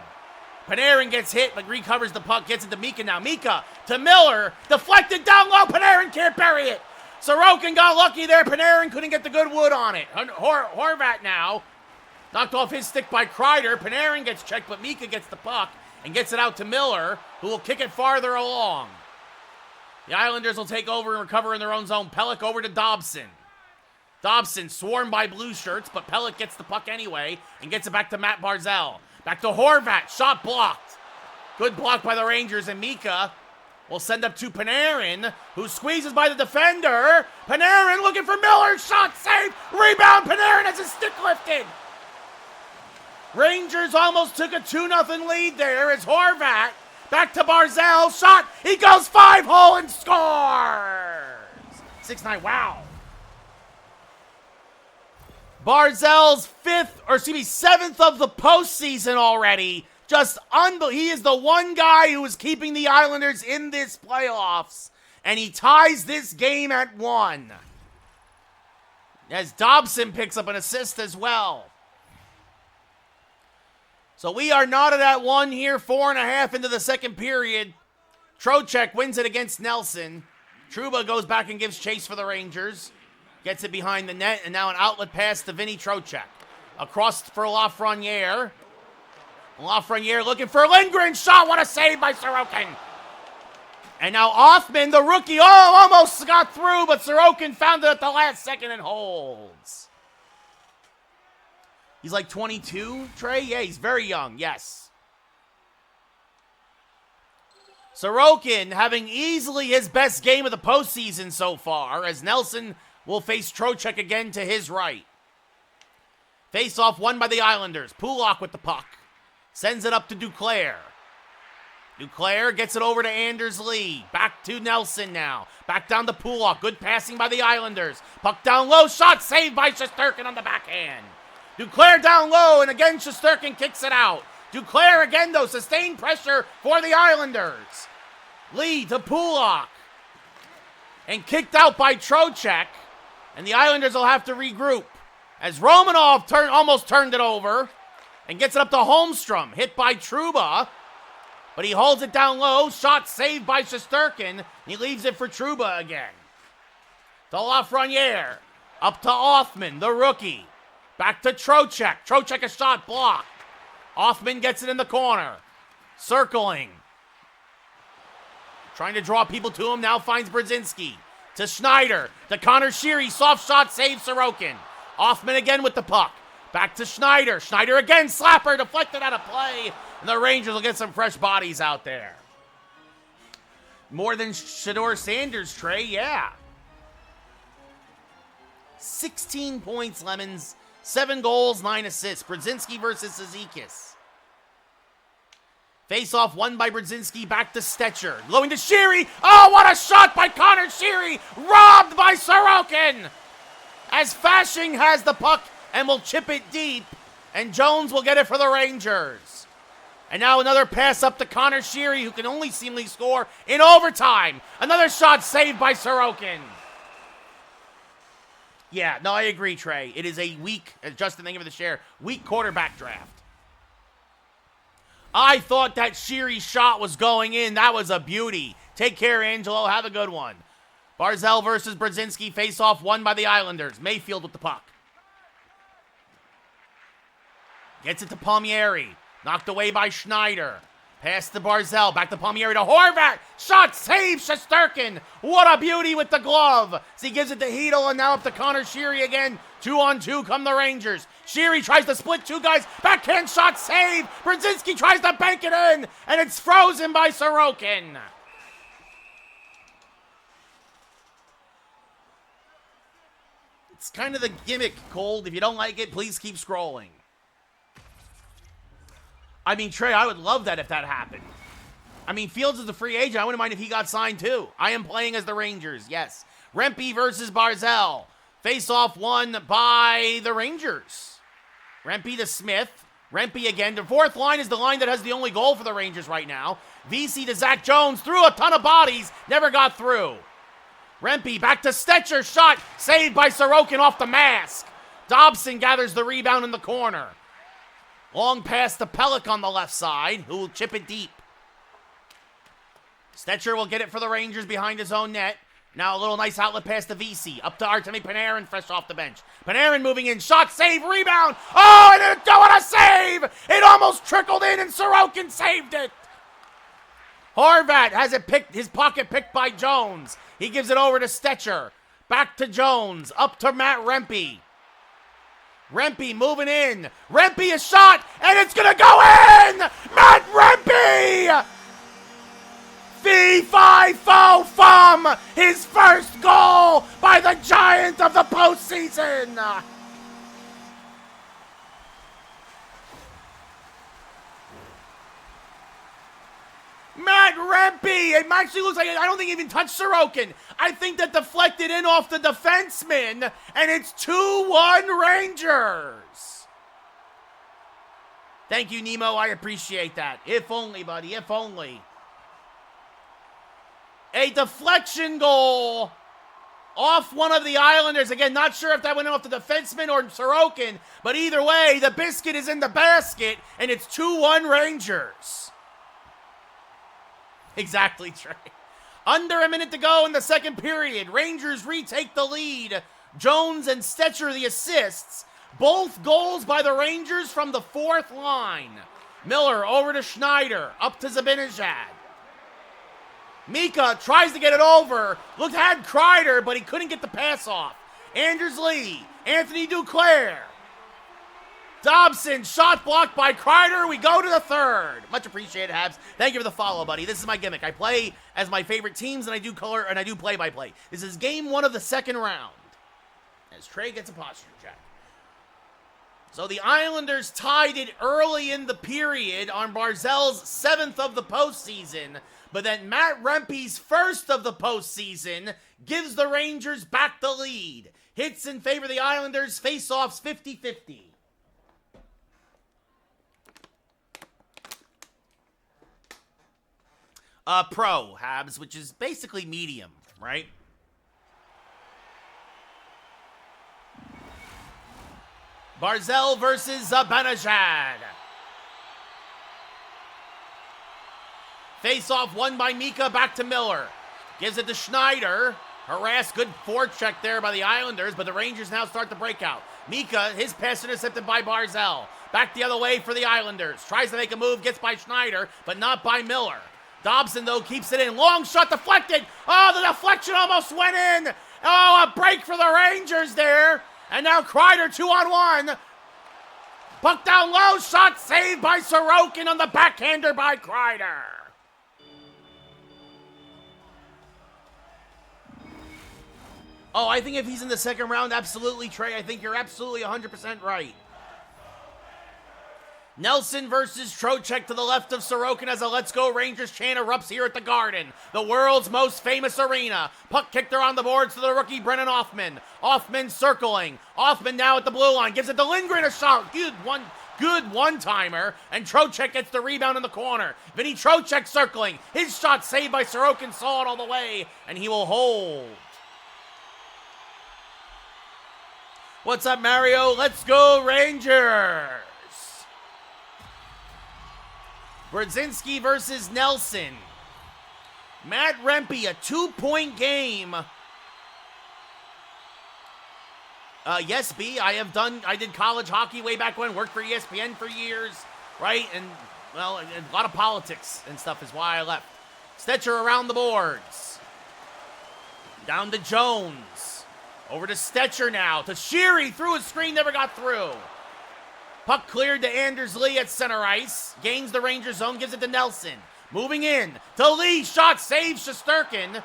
Speaker 1: Panarin gets hit, but recovers the puck. Gets it to Mika now. Mika to Miller. Deflected down low. Panarin can't bury it. Sorokin got lucky there. Panarin couldn't get the good wood on it. Horvat now. Knocked off his stick by Kreider. Panarin gets checked, but Mika gets the puck and gets it out to Miller, who will kick it farther along. The Islanders will take over and recover in their own zone. Pelech over to Dobson. Dobson swarmed by blue shirts, but Pelech gets the puck anyway and gets it back to Matt Barzal. Back to Horvat. Shot blocked. Good block by the Rangers, and Mika will send up to Panarin, who squeezes by the defender. Panarin looking for Miller. Shot saved. Rebound. Panarin has his stick lifted. Rangers almost took a 2-0 lead there as Horvat back to Barzal. Shot. He goes 5-hole and scores. 6-9. Wow. Barzal's seventh of the postseason already. Just unbelievable. He is the one guy who is keeping the Islanders in this playoffs, and he ties this game at 1. As Dobson picks up an assist as well. So we are knotted at 1 here, 4.5 into the second period. Trocheck wins it against Nelson. Trouba goes back and gives chase for the Rangers. Gets it behind the net, and now an outlet pass to Vinny Trocheck. Across for Lafreniere. Lafreniere looking for Lindgren. Shot, what a save by Sorokin. And now Othman, the rookie, almost got through, but Sorokin found it at the last second and holds. He's like 22, Trey? Yeah, he's very young, yes. Sorokin having easily his best game of the postseason so far, as Nelson will face Trocheck again to his right. Face-off won by the Islanders. Pulock with the puck. Sends it up to Duclair. Duclair gets it over to Anders Lee. Back to Nelson now. Back down to Pulock. Good passing by the Islanders. Puck down low. Shot saved by Shesterkin on the backhand. Duclair down low, and again Shesterkin kicks it out. Duclair again, though. Sustained pressure for the Islanders. Lee to Pulock. And kicked out by Trocheck. And the Islanders will have to regroup. As Romanov almost turned it over. And gets it up to Holmstrom. Hit by Trouba. But he holds it down low. Shot saved by Shesterkin. He leaves it for Trouba again. To Lafreniere. Up to Othman, the rookie. Back to Trocheck. Trocheck a shot blocked. Othman gets it in the corner. Circling. Trying to draw people to him. Now finds Brzezinski. To Schneider. To Connor Sheary. Soft shot saves Sorokin. Othman again with the puck. Back to Schneider. Schneider again. Slapper deflected out of play. And the Rangers will get some fresh bodies out there. More than Shedeur Sanders, Trey. Yeah. 16 points, Lemons. 7 goals, 9 assists. Brzezinski versus Zizekas. Face-off won by Brzezinski. Back to Stetcher. Going to Sheary. Oh, what a shot by Connor Sheary. Robbed by Sorokin. As Fasching has the puck and will chip it deep. And Jones will get it for the Rangers. And now another pass up to Connor Sheary, who can only seemingly score in overtime. Another shot saved by Sorokin. Yeah, no, I agree, Trey. It is a weak, Justin, thank you for the share, weak quarterback draft. I thought that Sheary shot was going in. That was a beauty. Take care, Angelo. Have a good one. Barzal versus Brzezinski. Face-off won by the Islanders. Mayfield with the puck. Gets it to Palmieri. Knocked away by Schneider. Pass to Barzal. Back to Palmieri to Horvat. Shot save Shesterkin. What a beauty with the glove. As he gives it to Hedel and now up to Connor Sheary again. 2-on-2 come the Rangers. Sheary tries to split two guys. Backhand shot save. Brzezinski tries to bank it in. And it's frozen by Sorokin. It's kind of the gimmick, Cold. If you don't like it, please keep scrolling. I mean, Trey, I would love that if that happened. I mean, Fields is a free agent. I wouldn't mind if he got signed too. I am playing as the Rangers, yes. Rempe versus Barzal. Face-off won by the Rangers. Rempe to Smith. Rempe again. The fourth line is the line that has the only goal for the Rangers right now. VC to Zach Jones. Threw a ton of bodies. Never got through. Rempe back to Stetcher. Shot saved by Sorokin off the mask. Dobson gathers the rebound in the corner. Long pass to Pelech on the left side, who will chip it deep. Stetcher will get it for the Rangers behind his own net. Now a little nice outlet pass to VC. Up to Artemi Panarin, fresh off the bench. Panarin moving in. Shot, save, rebound. Oh, and it don't want to save. It almost trickled in, and Sorokin saved it. Horvat has it picked, his pocket picked by Jones. He gives it over to Stetcher. Back to Jones. Up to Matt Rempe. Rempe moving in. Rempe a shot, and it's going to go in! Matt Rempe! Fee-fi-fo-fum! His first goal by the Giant of the postseason! Matt Rempe! It actually looks like, I don't think he even touched Sorokin. I think that deflected in off the defenseman, and it's 2-1 Rangers. Thank you, Nemo. I appreciate that. If only, buddy. If only. A deflection goal off one of the Islanders. Again, not sure if that went off the defenseman or Sorokin, but either way, the biscuit is in the basket, and it's 2-1 Rangers. Exactly, Trey. Under a minute to go in the second period. Rangers retake the lead. Jones and Stetcher the assists. Both goals by the Rangers from the fourth line. Miller over to Schneider. Up to Zibanejad. Mika tries to get it over. Had Kreider, but he couldn't get the pass off. Anders Lee. Anthony Duclair. Dobson, shot blocked by Kreider. We go to the third. Much appreciated, Habs. Thank you for the follow, buddy. This is my gimmick. I play as my favorite teams, and I do color, and I do play-by-play. This is game one of the second round. As Trey gets a posture check. So the Islanders tied it early in the period on Barzal's 7th of the postseason, but then Matt Rempe's 1st of the postseason gives the Rangers back the lead. Hits in favor of the Islanders, face-offs 50-50. Pro, Habs, which is basically medium, right? Barzal versus Zibanejad. Face-off won by Mika, back to Miller. Gives it to Schneider. Harassed, good forecheck there by the Islanders, but the Rangers now start the breakout. Mika, his pass intercepted by Barzal. Back the other way for the Islanders. Tries to make a move, gets by Schneider, but not by Miller. Dobson, though, keeps it in. Long shot deflected. Oh, the deflection almost went in. Oh, a break for the Rangers there. And now Kreider 2-on-1. Puck down low. Shot saved by Sorokin on the backhander by Kreider. Oh, I think if he's in the second round, absolutely, Trey. I think you're absolutely 100% right. Nelson versus Trocheck to the left of Sorokin as a Let's Go Rangers chant erupts here at the Garden, the world's most famous arena. Puck kicked around the boards to the rookie Brennan Othmann. Othmann circling. Othmann now at the blue line. Gives it to Lindgren, a shot. Good one-timer. And Trocheck gets the rebound in the corner. Vinny Trocheck circling. His shot saved by Sorokin. Saw it all the way. And he will hold. What's up, Mario? Let's go Rangers. Brzezinski versus Nelson. Matt Rempe, a 2-point game Yes, B. I did college hockey way back when, worked for ESPN for years, right? And, well, a lot of politics and stuff is why I left. Stetcher around the boards. Down to Jones. Over to Stetcher now. To Sheary. Through his screen, never got through. Puck cleared to Anders Lee at center ice. Gains the Ranger zone, gives it to Nelson. Moving in to Lee. Shot saves Shesterkin.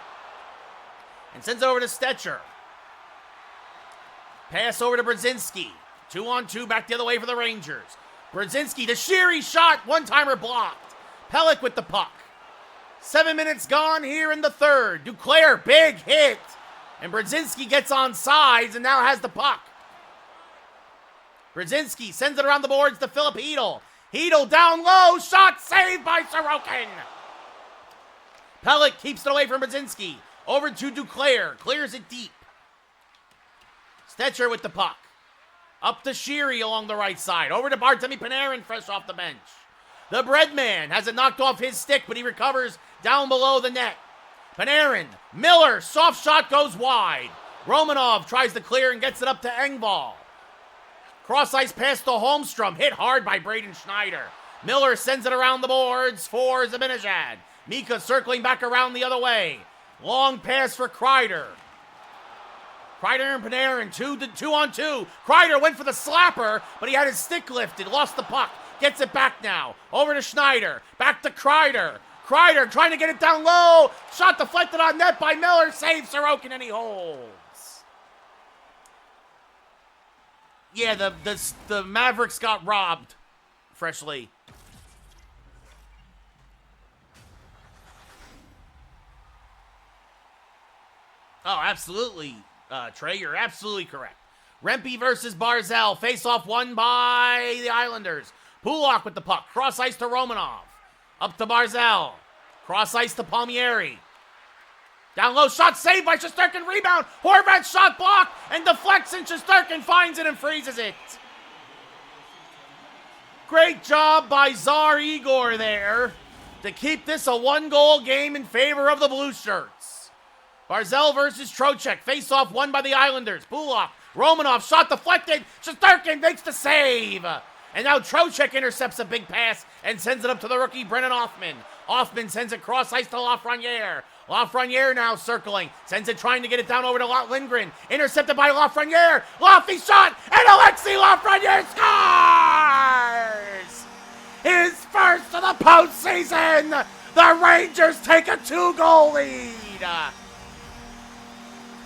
Speaker 1: And sends it over to Stetcher. Pass over to Brzezinski. 2-on-2 back the other way for the Rangers. Brzezinski to Sheary. Shot. One-timer blocked. Pelech with the puck. 7 minutes gone here in the third. Duclair, big hit. And Brzezinski gets on sides and now has the puck. Brzezinski sends it around the boards to Philip Hedl. Hedl down low. Shot saved by Sorokin. Pelech keeps it away from Brzezinski. Over to Duclair. Clears it deep. Stetcher with the puck. Up to Sheary along the right side. Over to Artemi Panarin fresh off the bench. The bread man has it knocked off his stick, but he recovers down below the net. Panarin, Miller, soft shot goes wide. Romanov tries to clear and gets it up to Engvall. Cross ice pass to Holmstrom, hit hard by Braden Schneider. Miller sends it around the boards for Zibanejad. Mika circling back around the other way. Long pass for Kreider. Kreider and Panarin, 2-on-2. Kreider went for the slapper, but he had his stick lifted, lost the puck. Gets it back now. Over to Schneider. Back to Kreider. Kreider trying to get it down low. Shot deflected on net by Miller. Saves Sorokin and he holds. Yeah, the Mavericks got robbed freshly. Oh, absolutely, Trey. You're absolutely correct. Rempe versus Barzal. Face-off won by the Islanders. Pulak with the puck. Cross ice to Romanov. Up to Barzal. Cross ice to Palmieri. Down low. Shot saved by Shesterkin. Rebound. Horvat shot blocked and deflects, and Shesterkin finds it and freezes it. Great job by Tsar Igor there to keep this a one-goal game in favor of the Blue Shirts. Barzal versus Trocheck. Face-off won by the Islanders. Pulak. Romanov shot deflected. Shesterkin makes the save. And now Trocheck intercepts a big pass and sends it up to the rookie Brennan Hoffman. Hoffman sends it cross ice to Lafreniere. Lafreniere now circling. Sends it trying to get it down over to Lindgren. Intercepted by Lafreniere. Laffy shot and Alexei Lafreniere scores! His first of the postseason. The Rangers take a 2-goal lead.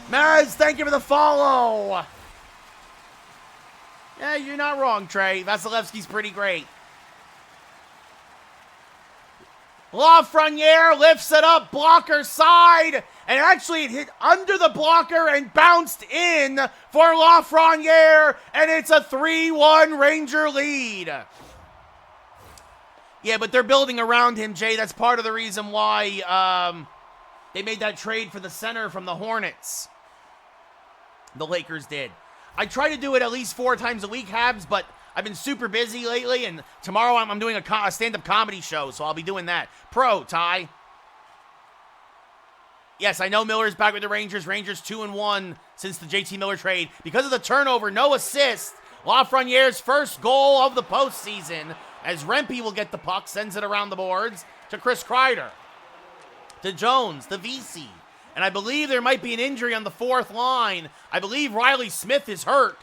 Speaker 1: Maz, thank you for the follow. Yeah, you're not wrong, Trey. Vasilevsky's pretty great. Lafreniere lifts it up, blocker side, and actually it hit under the blocker and bounced in for Lafreniere, and it's a 3-1 Ranger lead. Yeah, but they're building around him, Jay. That's part of the reason why they made that trade for the center from the Hornets. The Lakers did. I try to do it at least 4 times a week, Habs, but I've been super busy lately, and tomorrow I'm doing a stand-up comedy show, so I'll be doing that. Pro, Ty. Yes, I know Miller's back with the Rangers. Rangers 2-1 since the JT Miller trade. Because of the turnover, no assist. Lafreniere's first goal of the postseason, as Rempe will get the puck, sends it around the boards to Chris Kreider. To Jones, to Vesey. And I believe there might be an injury on the fourth line. I believe Riley Smith is hurt.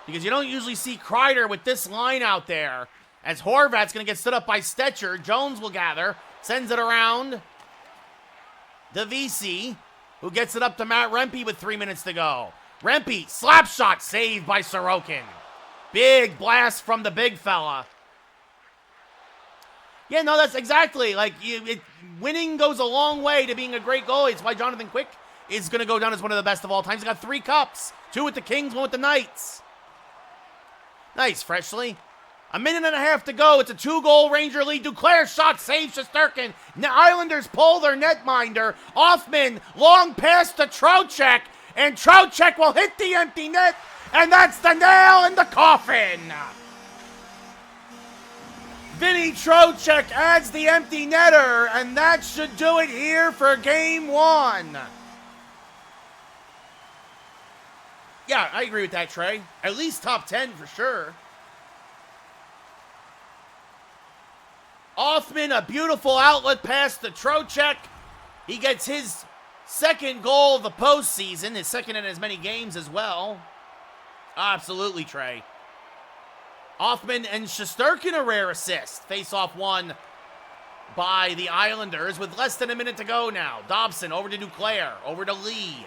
Speaker 1: Because you don't usually see Kreider with this line out there. As Horvat's going to get stood up by Stetcher. Jones will gather. Sends it around. To Vesey, who gets it up to Matt Rempe with 3 minutes to go. Rempe, slap shot saved by Sorokin. Big blast from the big fella. Yeah, no, that's exactly. Like, winning goes a long way to being a great goalie. It's why Jonathan Quick is going to go down as one of the best of all time. He's got 3 cups. 2 with the Kings, 1 with the Knights. Nice, Freshly. A minute and a half to go. It's a 2-goal Ranger lead. Duclair shot saves Shesterkin. The Islanders pull their netminder. Hoffman, long pass to Trocheck. And Trocheck will hit the empty net. And that's the nail in the coffin. Vinny Trocheck adds the empty netter, and that should do it here for Game 1. Yeah, I agree with that, Trey. At least top 10 for sure. Othman, a beautiful outlet pass to Trocheck. He gets his second goal of the postseason, his second in as many games as well. Absolutely, Trey. Othman and Shesterkin, a rare assist. Face-off won by the Islanders with less than a minute to go now. Dobson over to Duclair, over to Lee.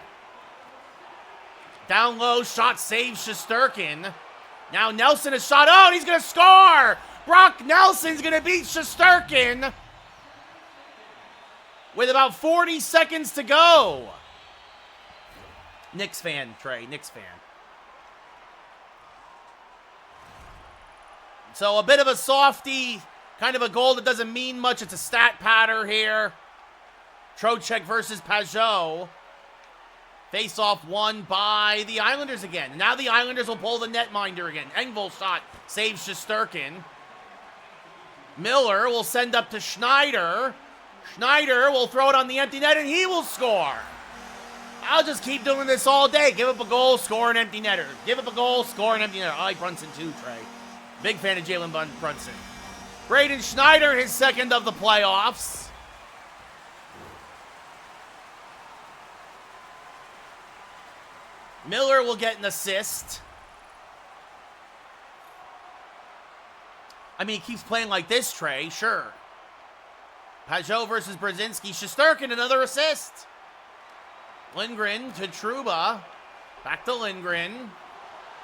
Speaker 1: Down low, shot saves Shesterkin. Now Nelson is shot. Oh, and he's going to score! Brock Nelson's going to beat Shesterkin with about 40 seconds to go. Knicks fan, Trey. Knicks fan. So a bit of a softy, kind of a goal that doesn't mean much. It's a stat patter here. Trocheck versus Pajot. Face-off won by the Islanders again. Now the Islanders will pull the netminder again. Engvall shot saves Shesterkin. Miller will send up to Schneider. Schneider will throw it on the empty net, and he will score. I'll just keep doing this all day. Give up a goal, score an empty netter. Give up a goal, score an empty netter. I like Brunson too, Trey. Big fan of Jalen Brunson. Braden Schneider, his second of the playoffs. Miller will get an assist. I mean, he keeps playing like this, Trey, sure. Pajot versus Brzezinski. Shesterkin, another assist. Lindgren to Trouba. Back to Lindgren.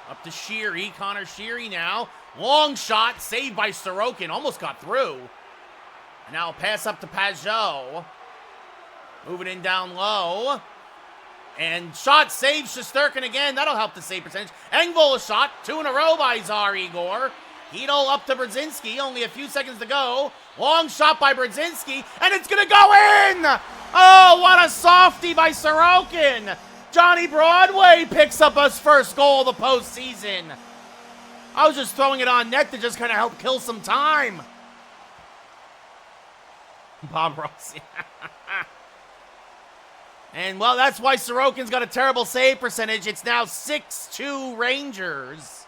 Speaker 1: Up to Sheary. Connor Sheary now. Long shot, saved by Sorokin. Almost got through. And now a pass up to Pajot. Moving in down low. And shot saves Shesterkin again. That'll help the save percentage. Engvall a shot. 2 in a row by Tsar Igor. Heedle up to Brzezinski. Only a few seconds to go. Long shot by Brzezinski. And it's going to go in! Oh, what a softie by Sorokin. Johnny Broadway picks up his first goal of the postseason. I was just throwing it on net to just kind of help kill some time. Bob Ross. And, well, that's why Sorokin's got a terrible save percentage. It's now 6-2 Rangers.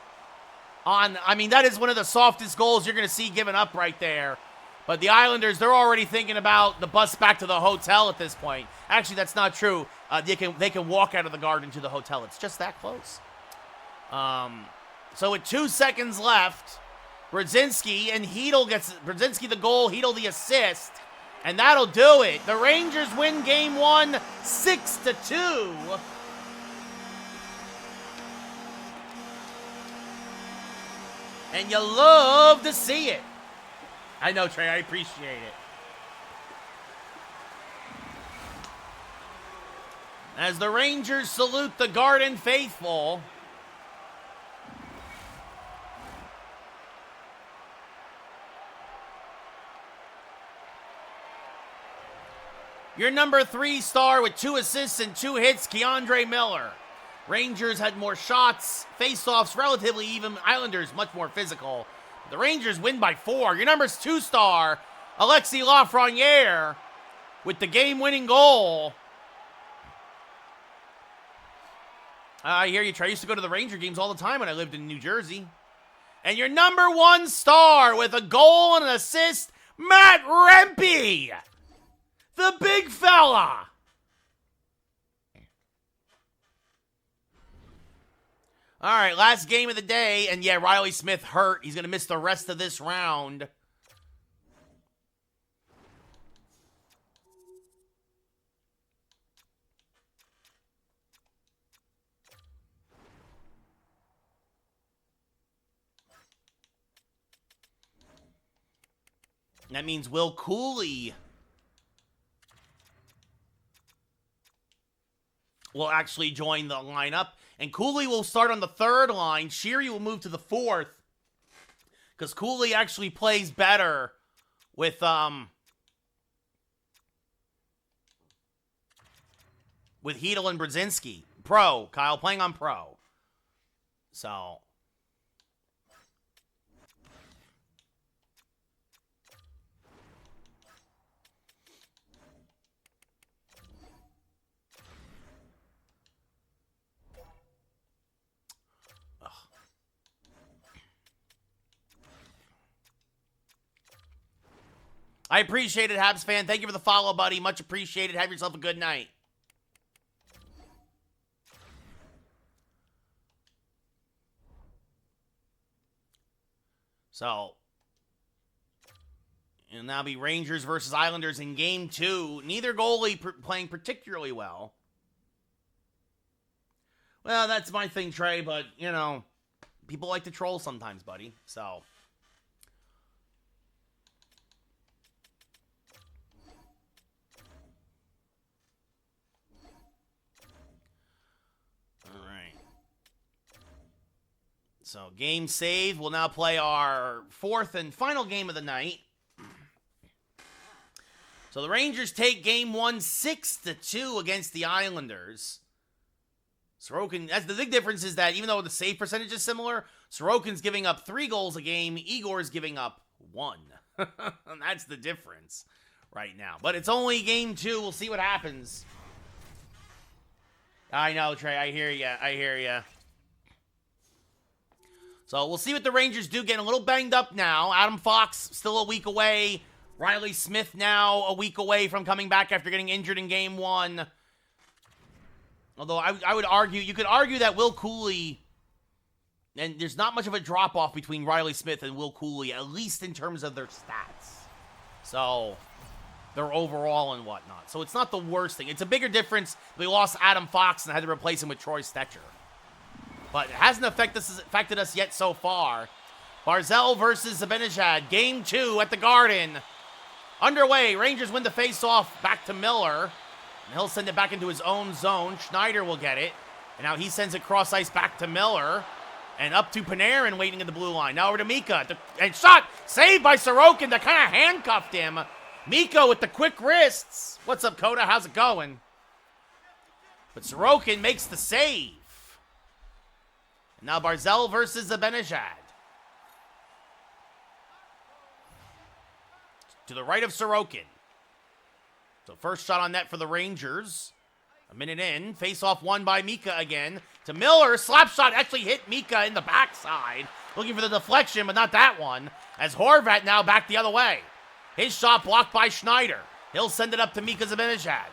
Speaker 1: I mean, that is one of the softest goals you're going to see given up right there. But the Islanders, they're already thinking about the bus back to the hotel at this point. Actually, that's not true. They can walk out of the Garden to the hotel. It's just that close. So with 2 seconds left, Brzezinski and Heedle gets Brzezinski the goal, Heedle the assist. And that'll do it. The Rangers win game 1, 6-2. And you love to see it. I know, Trey, I appreciate it. As the Rangers salute the Garden faithful. Your number 3 star with 2 assists and 2 hits, Keandre Miller. Rangers had more shots, face-offs relatively even. Islanders much more physical. The Rangers win by 4. Your number 2 star, Alexis Lafreniere, with the game-winning goal. I hear you, Trey. I used to go to the Ranger games all the time when I lived in New Jersey. And your number 1 star with a goal and an assist, Matt Rempe. The big fella. All right, last game of the day. And yeah, Riley Smith hurt. He's going to miss the rest of this round. That means Will Cooley will actually join the lineup. And Cooley will start on the 3rd line. Sheary will move to the 4th. Because Cooley actually plays better with Heedle and Brzezinski. Pro, Kyle, playing on pro. So I appreciate it, Habs fan. Thank you for the follow, buddy. Much appreciated. Have yourself a good night. So, it'll now be Rangers versus Islanders in Game 2. Neither goalie playing particularly well. Well, that's my thing, Trey, but, you know, people like to troll sometimes, buddy. So, all right. So, game saved. We'll now play our fourth and final game of the night. So, the Rangers take Game 1 6-2 against the Islanders. Sorokin, that's the big difference is that even though the save percentage is similar, Sorokin's giving up 3 goals a game, Igor's giving up 1. That's the difference right now. But it's only Game 2. We'll see what happens. I know, Trey. I hear you. So we'll see what the Rangers do. Getting a little banged up now. Adam Fox still a week away. Riley Smith now a week away from coming back after getting injured in Game 1. Although I would argue, you could argue that Will Cooley, and there's not much of a drop-off between Riley Smith and Will Cooley, at least in terms of their stats. So, their overall and whatnot. So it's not the worst thing. It's a bigger difference. They lost Adam Fox and had to replace him with Troy Stecher. But it hasn't affected us yet so far. Barzal versus Zibanejad. Game 2 at the Garden. Underway. Rangers win the face-off. Back to Miller. And he'll send it back into his own zone. Schneider will get it. And now he sends it cross ice back to Miller. And up to Panarin waiting at the blue line. Now over to Mika. And shot! Saved by Sorokin that kind of handcuffed him. Mika with the quick wrists. What's up, Coda? How's it going? But Sorokin makes the save. And now Barzal versus Zibanejad. To the right of Sorokin. So first shot on net for the Rangers. A minute in. Face-off won by Mika again. To Miller. Slap shot actually hit Mika in the backside. Looking for the deflection, but not that one. As Horvat now back the other way. His shot blocked by Schneider. He'll send it up to Mika Zibanejad.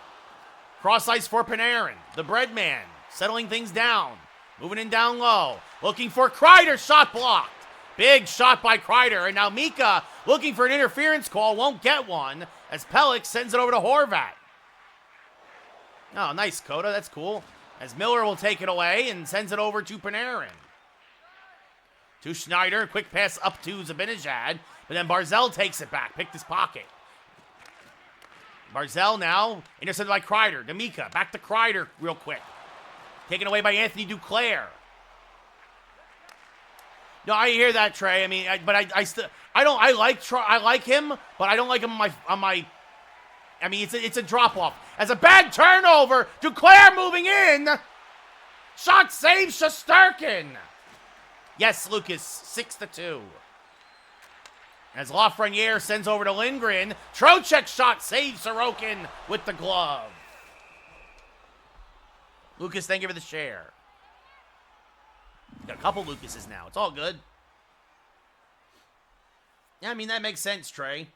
Speaker 1: Cross ice for Panarin. The bread man. Settling things down. Moving in down low. Looking for Kreider. Shot blocked. Big shot by Kreider. And now Mika looking for an interference call. Won't get one. As Pelech sends it over to Horvat. Oh, nice, Coda. That's cool. As Miller will take it away and sends it over to Panarin. To Schneider. Quick pass up to Zibanejad. But then Barzal takes it back. Picked his pocket. Barzal now intercepted by Kreider. To Mika. Back to Kreider real quick. Taken away by Anthony Duclair. No, I hear that, Trey. I mean, I like him, but I don't like him on my. I mean, it's a drop off. As a bad turnover, Duclair moving in. Shot save Shesterkin. Yes, Lucas, 6-2. As Lafreniere sends over to Lindgren. Trocheck shot saves Sorokin with the glove. Lucas, thank you for the share. Got a couple Lucases now. It's all good. Yeah, I mean, that makes sense, Trey.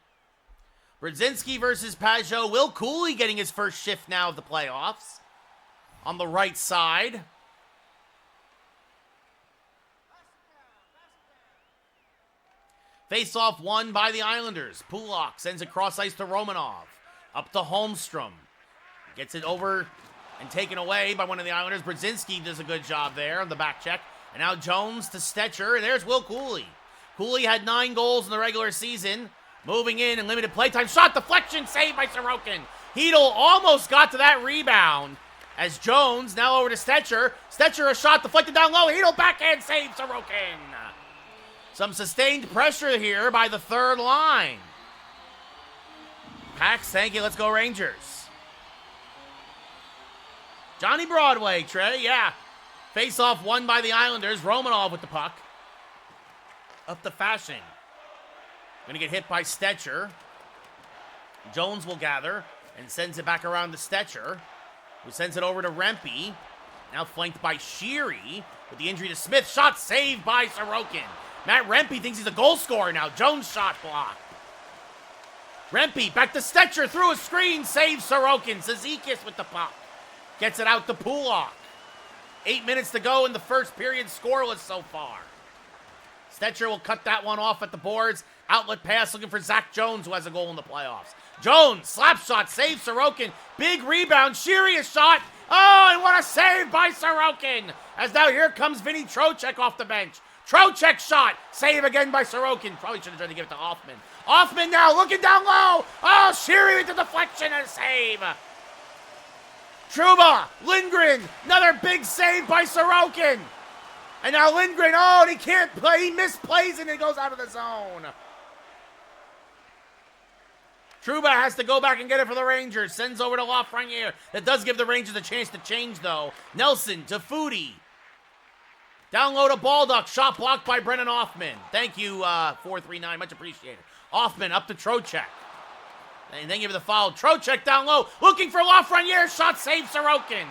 Speaker 1: Brzezinski versus Pajot. Will Cooley getting his first shift now of the playoffs. On the right side. Face-off won by the Islanders. Pulak sends it cross ice to Romanov. Up to Holmstrom. Gets it over and taken away by one of the Islanders. Brzezinski does a good job there on the back check. And now Jones to Stecher. There's Will Cooley. Cooley had 9 goals in the regular season. Moving in limited playtime. Shot deflection saved by Sorokin. Hedl almost got to that rebound. As Jones now over to Stecher. Stecher a shot deflected down low. Hedl backhand save Sorokin. Some sustained pressure here by the third line. Pax, thank you. Let's go Rangers. Johnny Broadway, Trey. Yeah. Face-off won by the Islanders. Romanov with the puck. Up to Fasching. Gonna get hit by Stecher. Jones will gather and sends it back around to Stecher, who sends it over to Rempe. Now flanked by Sheary with the injury to Smith. Shot saved by Sorokin. Matt Rempe thinks he's a goal scorer now. Jones shot blocked. Rempe back to Stetcher through a screen. Saves Sorokin. Zizekas with the puck. Gets it out to Pulak. 8 minutes to go in the first period. Scoreless so far. Stetcher will cut that one off at the boards. Outlet pass looking for Zach Jones, who has a goal in the playoffs. Jones, slap shot, saves Sorokin. Big rebound, Sheary a shot. Oh, and what a save by Sorokin. As now here comes Vinny Trocheck off the bench. Trocheck shot, save again by Sorokin. Probably should have tried to give it to Hoffman. Hoffman now looking down low. Oh, Sheary with the deflection and a save. Trouba, Lindgren, another big save by Sorokin. And now Lindgren, oh, and he can't play. He misplays and it goes out of the zone. Trouba has to go back and get it for the Rangers. Sends over to Lafreniere. That does give the Rangers a chance to change, though. Nelson to Foodie. Down low to Baldock. Shot blocked by Brennan Hoffman. Thank you, 439. Much appreciated. Hoffman up to Trocheck. And then give it the foul. Trocheck down low. Looking for Lafreniere. Shot save Sorokin.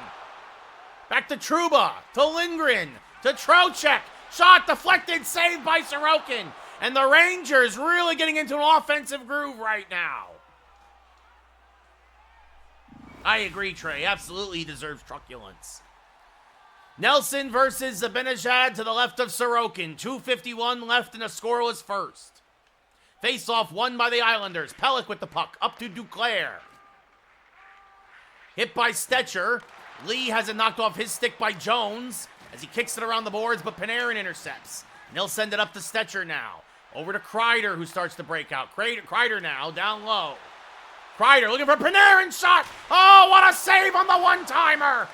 Speaker 1: Back to Trouba. To Lindgren. To Trocheck. Shot deflected. Saved by Sorokin. And the Rangers really getting into an offensive groove right now. I agree, Trey. Absolutely, he deserves truculence. Nelson versus Zibanejad to the left of Sorokin. 2:51 left in a scoreless first. Face-off won by the Islanders. Pelech with the puck. Up to Duclair. Hit by Stetcher. Lee has it knocked off his stick by Jones as he kicks it around the boards, but Panarin intercepts. And he'll send it up to Stetcher now. Over to Kreider, who starts to break out. Kreider now, down low. Kreider looking for Panarin shot. Oh, what a save on the one-timer.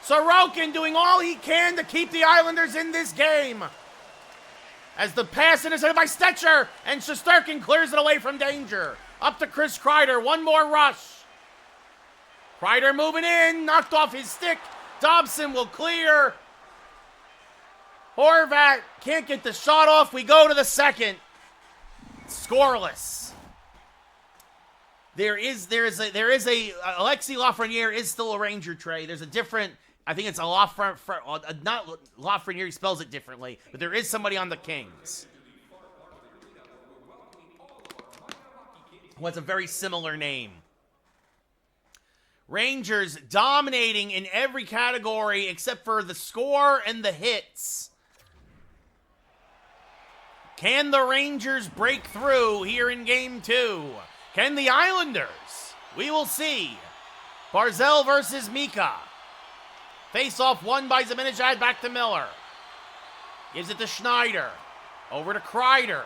Speaker 1: Sorokin doing all he can to keep the Islanders in this game. As the pass intercepted by Stetcher, and Shesterkin clears it away from danger. Up to Chris Kreider, one more rush. Kreider moving in, knocked off his stick. Dobson will clear. Horvat can't get the shot off. We go to the second. Scoreless. There is a Alexis Lafreniere is still a Ranger, Trey. There's a different, I think it's a not Lafreniere, he spells it differently, but there is somebody on the Kings who has a very similar name. Rangers dominating in every category except for the score and the hits. Can the Rangers break through here in Game 2? Can the Islanders? We will see. Barzal versus Mika. Face-off won by Zibanejad, back to Miller. Gives it to Schneider. Over to Kreider.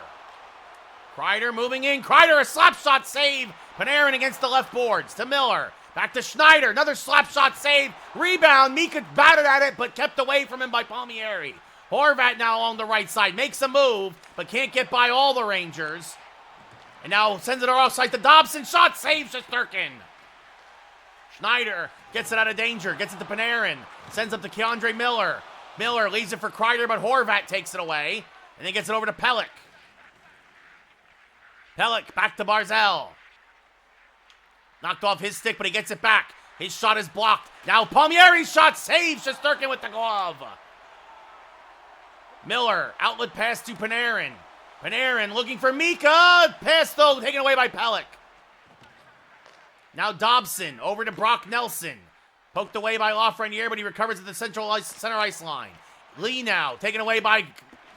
Speaker 1: Kreider moving in. Kreider, a slap shot save. Panarin against the left boards. To Miller. Back to Schneider. Another slap shot save. Rebound. Mika batted at it, but kept away from him by Palmieri. Horvat now along the right side. Makes a move, but can't get by all the Rangers. And now sends it offside to Dobson. Shot saves Shesterkin. Schneider gets it out of danger. Gets it to Panarin. Sends it to Keandre Miller. Miller leaves it for Kreider, but Horvat takes it away. And then gets it over to Pelech. Pelech back to Barzal. Knocked off his stick, but he gets it back. His shot is blocked. Now Palmieri's shot saves Shesterkin with the glove. Miller, outlet pass to Panarin. Panarin looking for Mika. Pass, though, taken away by Pelech. Now Dobson over to Brock Nelson. Poked away by Lafreniere, but he recovers at the center ice line. Lee now taken away by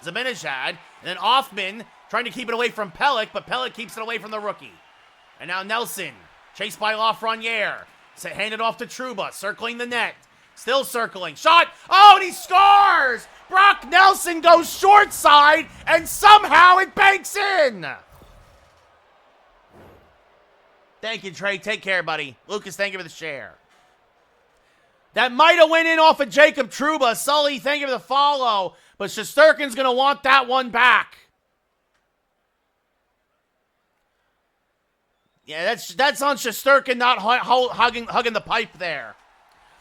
Speaker 1: Zibanejad. And then Hoffman trying to keep it away from Pelech, but Pelech keeps it away from the rookie. And now Nelson, chased by Lafreniere. Handed off to Trouba, circling the net. Still circling. Shot. Oh, and he scores! Brock Nelson goes short side, and somehow it banks in. Thank you, Trey. Take care, buddy. Lucas, thank you for the share. That might have went in off of Jacob Trouba. Sully, thank you for the follow. But Shesterkin's going to want that one back. Yeah, that's on Shesterkin not hugging the pipe there.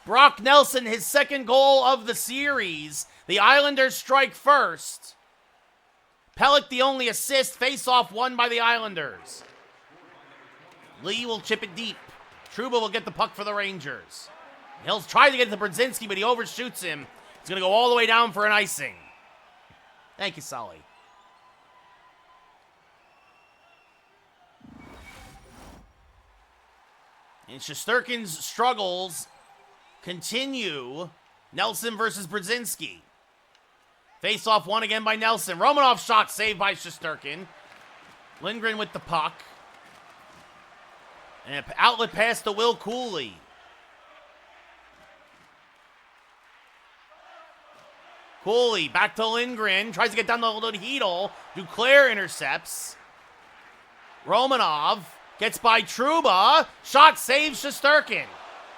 Speaker 1: Brock Nelson, his second goal of the series. The Islanders strike first. Pelech the only assist. Face-off won by the Islanders. Lee will chip it deep. Trouba will get the puck for the Rangers. He'll try to get it to Brzezinski, but he overshoots him. He's going to go all the way down for an icing. Thank you, Sully. And Shesterkin's struggles continue. Nelson versus Brzezinski. Face-off won again by Nelson. Romanov shot saved by Shesterkin. Lindgren with the puck. And an outlet pass to Will Cooley. Cooley back to Lindgren. Tries to get down the Hedl. Duclair intercepts. Romanov gets by Trouba. Shot saves Shesterkin.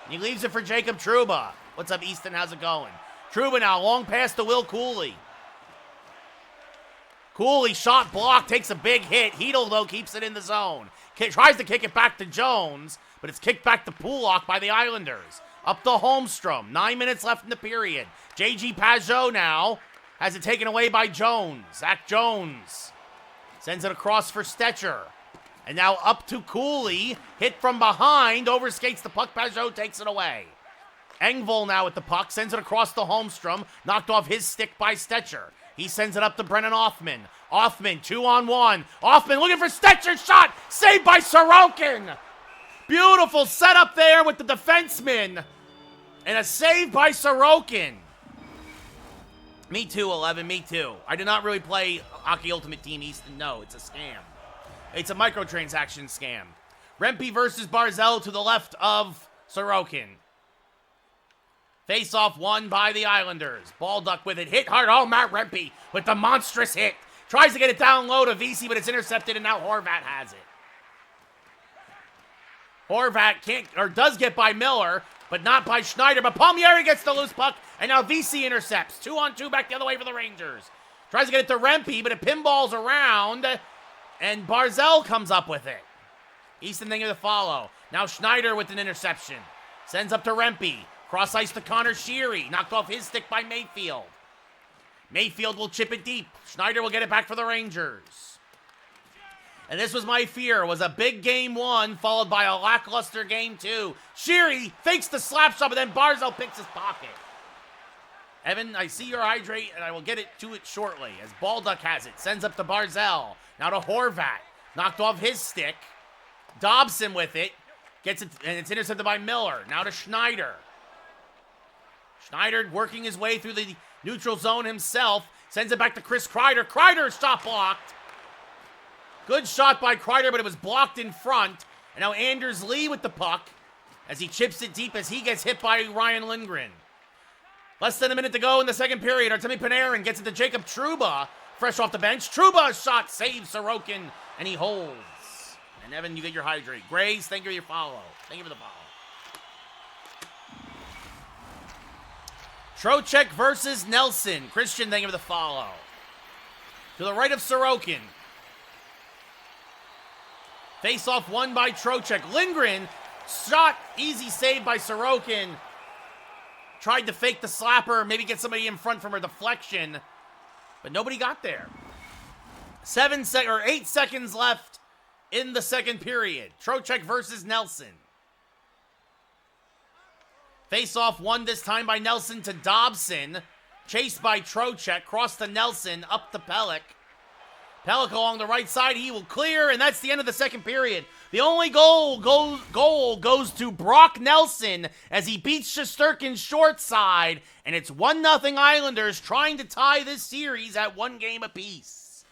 Speaker 1: He leaves it for Jacob Trouba. What's up, Easton? How's it going? Trouba now, long pass to Will Cooley. Cooley, shot blocked, takes a big hit. Hedl, though, keeps it in the zone. Tries to kick it back to Jones, but it's kicked back to Pulock by the Islanders. Up to Holmstrom. 9 minutes left in the period. J.G. Pajot now has it taken away by Jones. Zach Jones sends it across for Stetcher. And now up to Cooley. Hit from behind. Overskates the puck. Pajot takes it away. Engvall now with the puck. Sends it across to Holmstrom. Knocked off his stick by Stetcher. He sends it up to Brennan Othman. Othman, 2-on-1. Othman looking for Stetcher's shot. Saved by Sorokin. Beautiful setup there with the defenseman. And a save by Sorokin. Me too, 11. Me too. I did not really play Hockey Ultimate Team Easton. No, it's a scam. It's a microtransaction scam. Rempe versus Barzell to the left of Sorokin. Face-off won by the Islanders. Balduck with it. Hit hard. Oh, Matt Rempe with the monstrous hit. Tries to get it down low to VC, but it's intercepted, and now Horvat has it. Horvat can't, or does get by Miller, but not by Schneider. But Palmieri gets the loose puck, and now VC intercepts. 2-on-2 back the other way for the Rangers. Tries to get it to Rempe, but it pinballs around, and Barzell comes up with it. Easton thinking of the follow. Now Schneider with an interception. Sends up to Rempe. Cross ice to Connor Sheary. Knocked off his stick by Mayfield. Mayfield will chip it deep. Schneider will get it back for the Rangers. And this was my fear, was a big game one, followed by a lackluster game two. Sheary fakes the slap shot, but then Barzell picks his pocket. Evan, I see your hydrate, and I will get it to it shortly, as Balduck has it. Sends up to Barzell. Now to Horvat. Knocked off his stick. Dobson with it. Gets it, and it's intercepted by Miller. Now to Schneider. Schneider working his way through the neutral zone himself. Sends it back to Chris Kreider. Kreider shot blocked. Good shot by Kreider, but it was blocked in front. And now Anders Lee with the puck as he chips it deep as he gets hit by Ryan Lindgren. Less than a minute to go in the second period. Artemi Panarin gets it to Jacob Trouba, fresh off the bench. Trouba's shot saves Sorokin, and he holds. And Evan, you get your hydrate. Grace, thank you for your follow. Thank you for the follow. Trocheck versus Nelson. Christian, thank you for the follow. To the right of Sorokin. Face-off won by Trocheck. Lindgren, shot, easy save by Sorokin. Tried to fake the slapper, maybe get somebody in front from a deflection, but nobody got there. 8 seconds left in the second period. Trocheck versus Nelson. Face-off won this time by Nelson to Dobson. Chased by Trocheck. Cross to Nelson. Up to Pelech. Pelech along the right side. He will clear, and that's the end of the second period. The only goal goes to Brock Nelson as he beats Shesterkin's short side, and it's 1-0 Islanders trying to tie this series at 1 game apiece.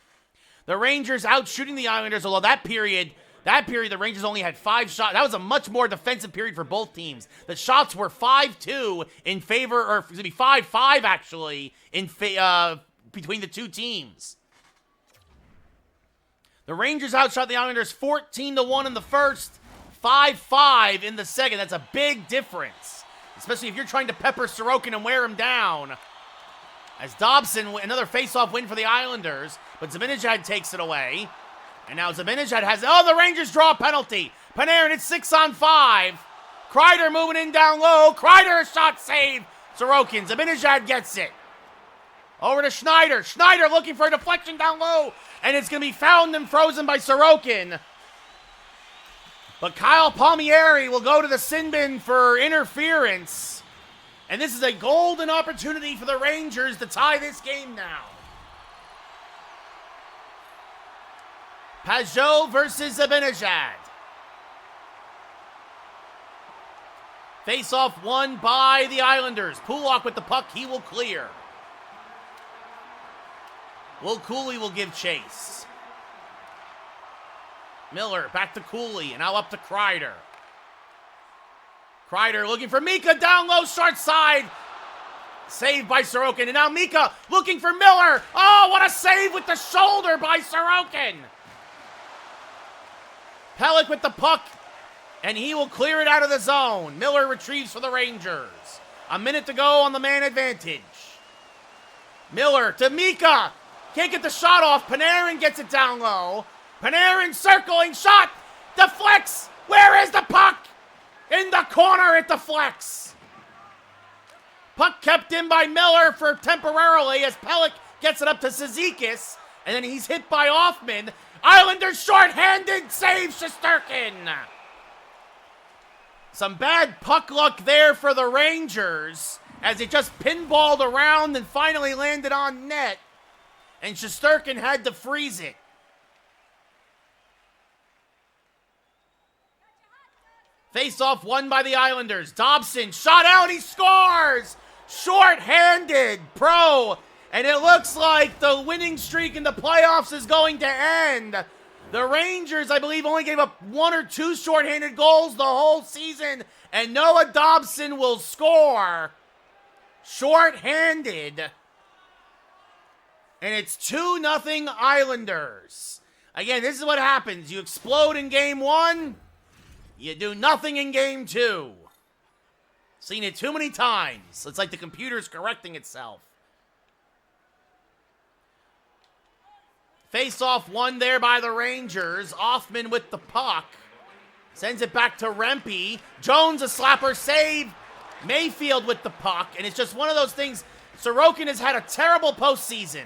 Speaker 1: The Rangers out shooting the Islanders, although that period, the Rangers only had 5 shots. That was a much more defensive period for both teams. The shots were 5-2 in favor, or excuse me, 5-5 actually, between the two teams. The Rangers outshot the Islanders 14-1 in the first, 5-5 in the second. That's a big difference, especially if you're trying to pepper Sorokin and wear him down. As Dobson, another face-off win for the Islanders, but Zibanejad takes it away. And now Zibanejad has, the Rangers draw a penalty. Panarin, it's 6-on-5. Kreider moving in down low. Kreider, a shot save. Sorokin, Zibanejad gets it. Over to Schneider. Schneider looking for a deflection down low. And it's going to be found and frozen by Sorokin. But Kyle Palmieri will go to the sin bin for interference. And this is a golden opportunity for the Rangers to tie this game now. Pajot versus Zibanejad. Face-off won by the Islanders. Pulock with the puck. He will clear. Will Cooley will give chase. Miller back to Cooley, and now up to Kreider. Kreider looking for Mika, down low, short side. Saved by Sorokin, and now Mika looking for Miller. Oh, what a save with the shoulder by Sorokin. Pelech with the puck, and he will clear it out of the zone. Miller retrieves for the Rangers. A minute to go on the man advantage. Miller to Mika. Can't get the shot off. Panarin gets it down low. Panarin circling, shot, deflects. Where is the puck? In the corner, it deflects. Puck kept in by Miller for temporarily as Pelech gets it up to Zizekas, and then he's hit by Hoffman. Islanders shorthanded, save Shesterkin. Some bad puck luck there for the Rangers as it just pinballed around and finally landed on net, and Shesterkin had to freeze it. Face-off won by the Islanders. Dobson shot out, he scores! Short-handed, pro. And it looks like the winning streak in the playoffs is going to end. The Rangers, I believe, only gave up 1 or 2 short-handed goals the whole season, and Noah Dobson will score. Short-handed. And it's 2-0 Islanders. Again, this is what happens. You explode in game 1. You do nothing in game 2. Seen it too many times. It's like the computer's correcting itself. Face-off won there by the Rangers. Hoffman with the puck. Sends it back to Rempe. Jones a slapper save. Mayfield with the puck. And it's just one of those things. Sorokin has had a terrible postseason.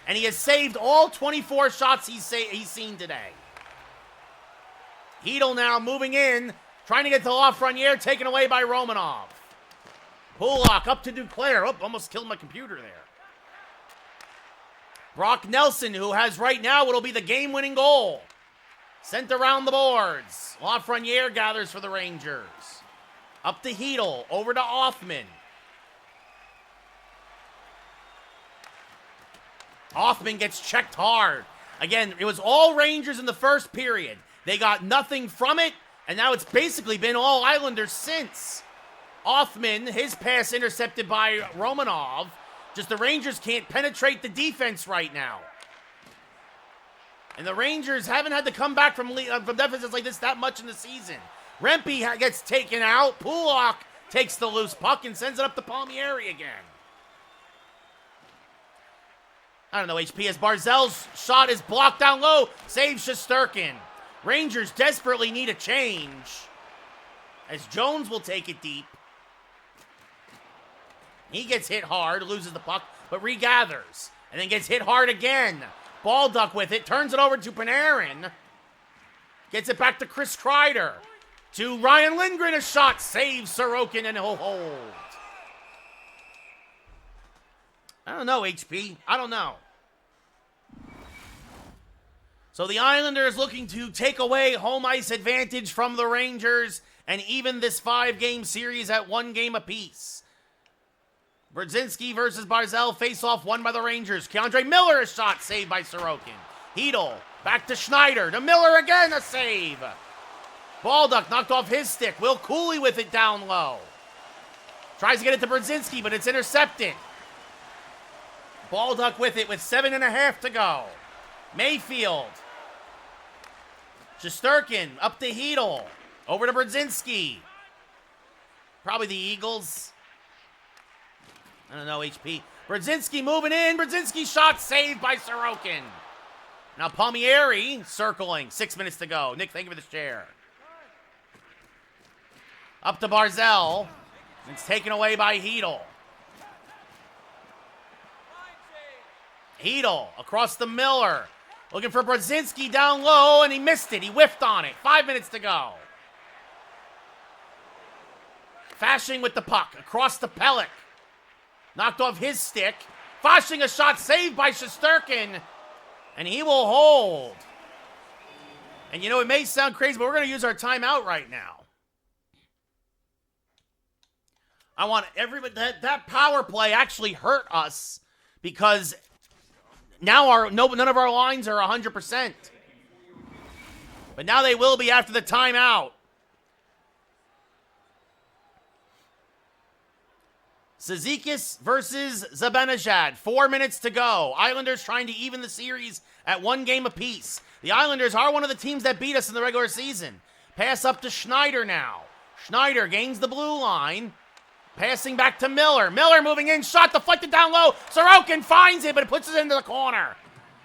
Speaker 1: And he has saved all 24 shots he's seen today. Hedl now moving in, trying to get to Lafreniere, taken away by Romanov. Pulock up to Duclair. Oh, almost killed my computer there. Brock Nelson, who has right now what'll be the game-winning goal. Sent around the boards. Lafreniere gathers for the Rangers. Up to Hedl, over to Hoffman. Hoffman gets checked hard. Again, it was all Rangers in the first period. They got nothing from it, and now it's basically been all Islanders since. Hoffman, his pass intercepted by Romanov. Just the Rangers can't penetrate the defense right now. And the Rangers haven't had to come back from deficits like this that much in the season. Rempe gets taken out. Pulock takes the loose puck and sends it up to Palmieri again. I don't know, HP, as Barzal's shot is blocked down low. Saves Shesterkin. Rangers desperately need a change, as Jones will take it deep. He gets hit hard, loses the puck, but regathers, and then gets hit hard again. Balduck with it, turns it over to Panarin. Gets it back to Chris Kreider. To Ryan Lindgren, a shot, saves Sorokin, and he'll hold. I don't know, HP. I don't know. So the Islanders looking to take away home ice advantage from the Rangers and even this 5-game series at 1 game apiece. Brzezinski versus Barzal, face-off won by the Rangers. Keandre Miller, a shot, saved by Sorokin. Hedl, back to Schneider. To Miller again, a save. Balduck knocked off his stick. Will Cooley with it down low. Tries to get it to Brzezinski, but it's intercepted. Balduck with it with 7.5 to go. Mayfield. Shesterkin up to Hedl. Over to Brzezinski. Probably the Eagles. I don't know, HP. Brzezinski moving in. Brzezinski shot saved by Sorokin. Now Palmieri circling. 6 minutes to go. Nick, thank you for this chair. Up to Barzal. It's taken away by Hedl. Hedl across the Miller. Looking for Brzezinski down low, and he missed it. He whiffed on it. 5 minutes to go. Fasching with the puck. Across the Pelech. Knocked off his stick. Fasching a shot saved by Shesterkin. And he will hold. And you know, it may sound crazy, but we're going to use our timeout right now. I want everybody, that power play actually hurt us because now none of our lines are 100%. But now they will be after the timeout. Cizikas versus Zibanejad. 4 minutes to go. Islanders trying to even the series at 1 game apiece. The Islanders are one of the teams that beat us in the regular season. Pass up to Schneider now. Schneider gains the blue line. Passing back to Miller. Miller moving in. Shot deflected down low. Sorokin finds it, but it puts it into the corner.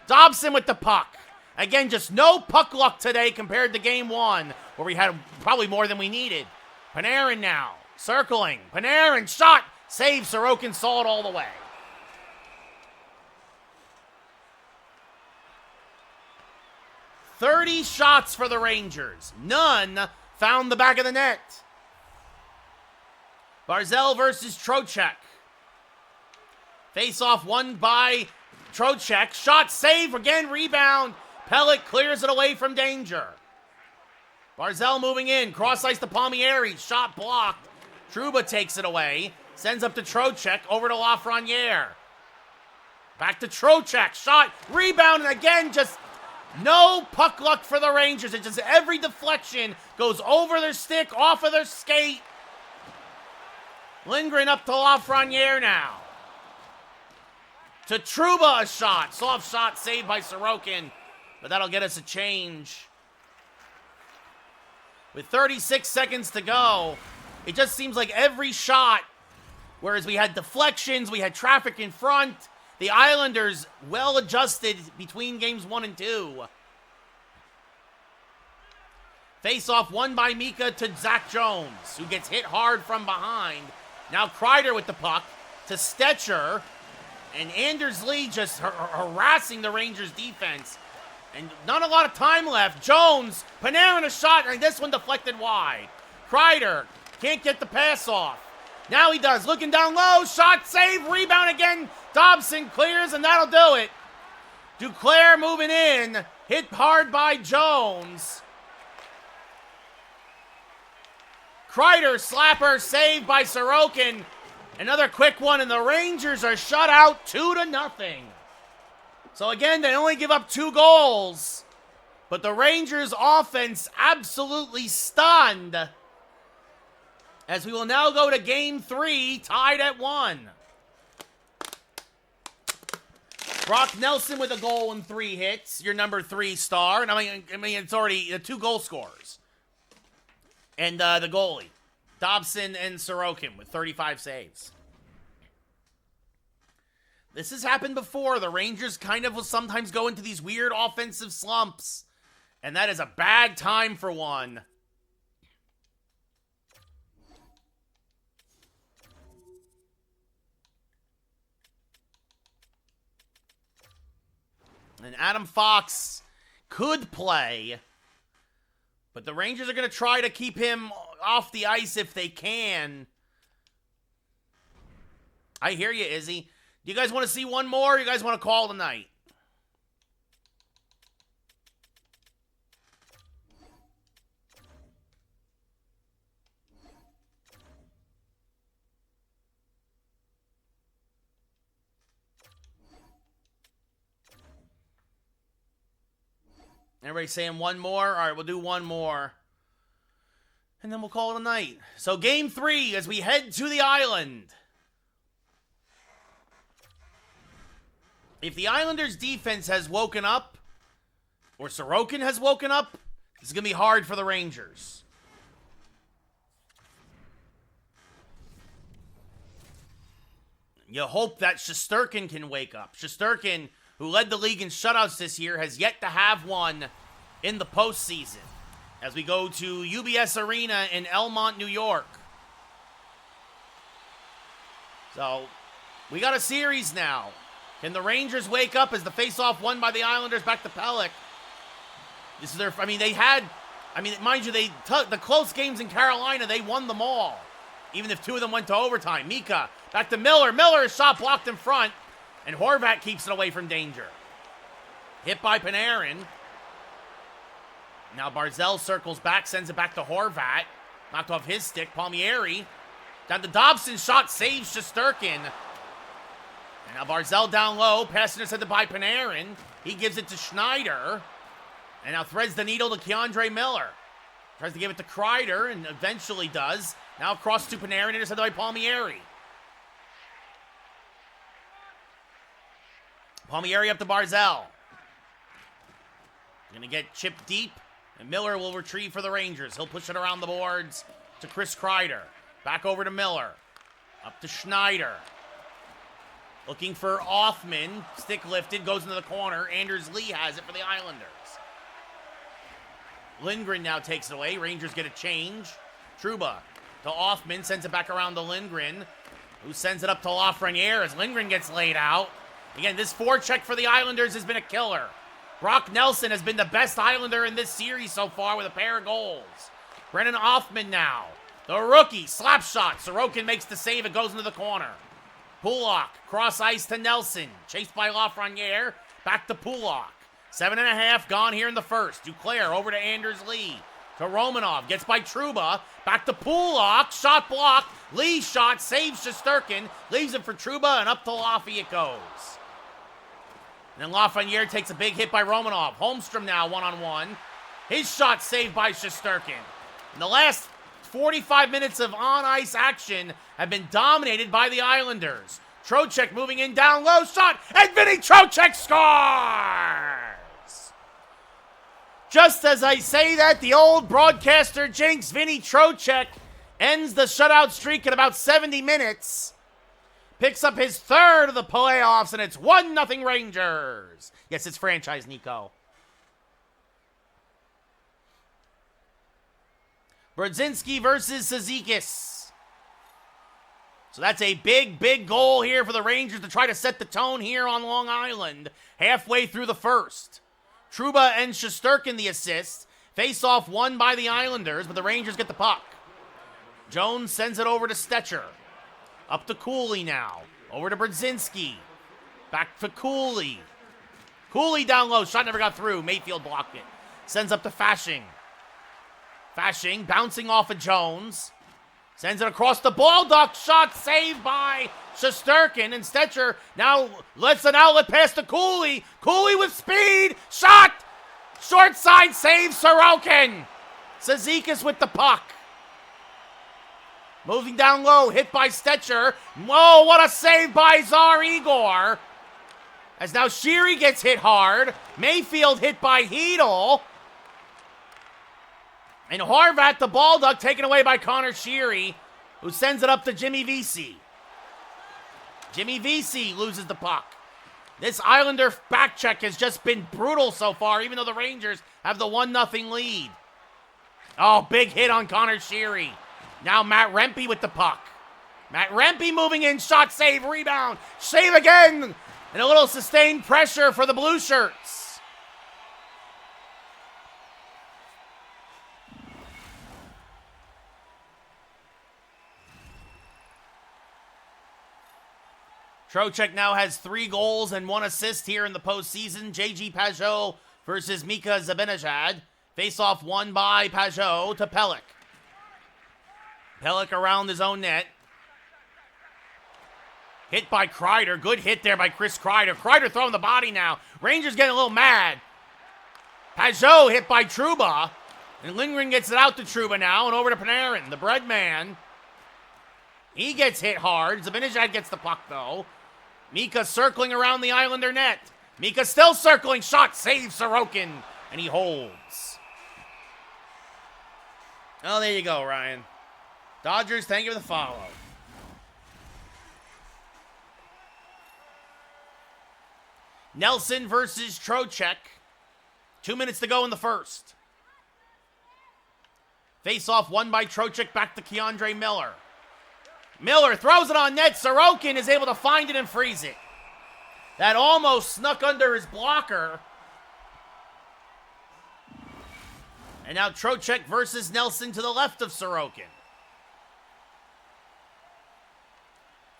Speaker 1: Dobson with the puck. Again, just no puck luck today compared to game 1, where we had probably more than we needed. Panarin now. Circling. Panarin shot. Save. Sorokin saw it all the way. "30 shots for the Rangers. None found the back of the net. Barzal versus Trocheck. Face-off won by Trocheck. Shot, save, again, rebound. Pellet clears it away from danger. Barzal moving in. Cross-ice to Palmieri. Shot blocked. Trouba takes it away. Sends up to Trocheck. Over to Lafreniere. Back to Trocheck. Shot, rebound, and again, just no puck luck for the Rangers. It's just every deflection goes over their stick, off of their skate. Lindgren up to Lafreniere now. To Trouba, a shot. Soft shot saved by Sorokin, but that'll get us a change. With 36 seconds to go, it just seems like every shot, whereas we had deflections, we had traffic in front, the Islanders well adjusted between games 1 and 2. Face-off won by Mika to Zach Jones, who gets hit hard from behind. Now Kreider with the puck to Stetcher, and Anders Lee just harassing the Rangers defense. And not a lot of time left. Jones, Panarin a shot, and this one deflected wide. Kreider can't get the pass off. Now he does. Looking down low. Shot, save, rebound again. Dobson clears, and that'll do it. Duclair moving in. Hit hard by Jones. Kreider slapper saved by Sorokin. Another quick one, and the Rangers are shut out 2-0. So again, they only give up 2 goals. But the Rangers offense absolutely stunned. As we will now go to game 3, tied at 1. Brock Nelson with a goal and 3 hits, your number 3 star. And I mean, it's already the 2 goal scorers. And the goalie, Dobson and Sorokin with 35 saves. This has happened before. The Rangers kind of will sometimes go into these weird offensive slumps. And that is a bad time for one. And Adam Fox could play, but the Rangers are going to try to keep him off the ice if they can. I hear you, Izzy. Do you guys want to see one more, or you guys want to call tonight? Everybody saying one more? All right, we'll do one more. And then we'll call it a night. So game 3 as we head to the island. If the Islanders defense has woken up, or Sorokin has woken up, this is going to be hard for the Rangers. You hope that Shesterkin can wake up. Shesterkin, who led the league in shutouts this year, has yet to have one in the postseason. As we go to UBS Arena in Elmont, New York. So, we got a series now. Can the Rangers wake up as the faceoff won by the Islanders back to Pelech? This is their, mind you, the close games in Carolina, they won them all. Even if 2 of them went to overtime. Mika, back to Miller. Miller's shot blocked in front. And Horvat keeps it away from danger. Hit by Panarin. Now Barzal circles back, sends it back to Horvat. Knocked off his stick. Palmieri Down to Dobson, shot saves Shesterkin. And now Barzal down low, passing it to by Panarin. He gives it to Schneider. And now threads the needle to Keandre Miller. Tries to give it to Kreider, and eventually does. Now across to Panarin, intercepted by Palmieri. Palmieri up to Barzal. Gonna get chipped deep, and Miller will retrieve for the Rangers. He'll push it around the boards to Chris Kreider. Back over to Miller. Up to Schneider. Looking for Othman. Stick lifted, goes into the corner. Anders Lee has it for the Islanders. Lindgren now takes it away. Rangers get a change. Trouba to Othman, sends it back around to Lindgren, who sends it up to Lafreniere as Lindgren gets laid out. Again, this forecheck for the Islanders has been a killer. Brock Nelson has been the best Islander in this series so far with a pair of goals. Brennan Othman now. The rookie, slap shot. Sorokin makes the save. It goes into the corner. Pulock, cross ice to Nelson. Chased by Lafreniere. Back to Pulock. 7.5 gone here in the first. Duclair over to Anders Lee. To Romanov. Gets by Trouba. Back to Pulock. Shot blocked. Lee shot. Saves Shesterkin. Leaves it for Trouba. And up to Laffy it goes. And then Lafreniere takes a big hit by Romanov. Holmstrom now one-on-one. His shot saved by Shesterkin. In the last 45 minutes of on-ice action have been dominated by the Islanders. Trocheck moving in down low. Shot. And Vinny Trocheck scores! Just as I say that, the old broadcaster jinx, Vinny Trocheck, ends the shutout streak at about 70 minutes. Picks up his third of the playoffs, and it's 1-0 Rangers. Yes, it's franchise, Nico. Brodzinski versus Cizikas. So that's a big, big goal here for the Rangers to try to set the tone here on Long Island halfway through the first. Trouba and Shesterkin the assists. Face-off won by the Islanders, but the Rangers get the puck. Jones sends it over to Stetcher. Up to Cooley now. Over to Brodzinski. Back to Cooley. Cooley down low. Shot never got through. Mayfield blocked it. Sends up to Fasching. Fasching bouncing off of Jones. Sends it across the ball duck. Shot saved by Shesterkin. And Stetcher now lets an outlet pass to Cooley. Cooley with speed. Shot. Short side save Sorokin. Cizikas with the puck. Moving down low, hit by Stetcher. Whoa, what a save by Tsar Igor. As now Sheary gets hit hard. Mayfield hit by Hedel. And Horvat, the ball duck, taken away by Connor Sheary, who sends it up to Jimmy Vesey. Jimmy Vesey loses the puck. This Islander back check has just been brutal so far, even though the Rangers have the 1-0 lead. Oh, big hit on Connor Sheary. Now Matt Rempe with the puck. Matt Rempe moving in, shot, save, rebound, save again, and a little sustained pressure for the Blue Shirts. Trocheck now has 3 goals and 1 assist here in the postseason. J.G. Pajot versus Mika Zibanejad. Face-off won by Pajot to Pelech. Pelech around his own net. Hit by Kreider. Good hit there by Chris Kreider. Kreider throwing the body now. Rangers getting a little mad. Pajot hit by Trouba. And Lindgren gets it out to Trouba now and over to Panarin, the bread man. He gets hit hard. Zibanejad gets the puck though. Mika circling around the Islander net. Mika still circling. Shot, save Sorokin. And he holds. Oh, there you go, Ryan. Dodgers, thank you for the follow. Nelson versus Trocheck. 2 minutes to go in the first. Face-off won by Trocheck, back to Keandre Miller. Miller throws it on net. Sorokin is able to find it and freeze it. That almost snuck under his blocker. And now Trocheck versus Nelson to the left of Sorokin.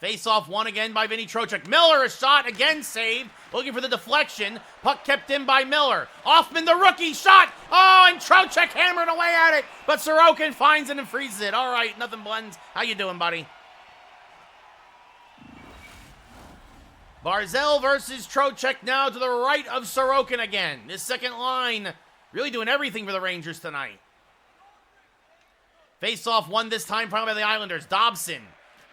Speaker 1: Face-off won again by Vinny Trocheck. Miller, a shot, again saved. Looking for the deflection. Puck kept in by Miller. Othman, the rookie, shot. Oh, and Trocheck hammering away at it. But Sorokin finds it and freezes it. All right, nothing blends. How you doing, buddy? Barzal versus Trocheck now to the right of Sorokin again. This second line really doing everything for the Rangers tonight. Face-off won this time probably by the Islanders. Dobson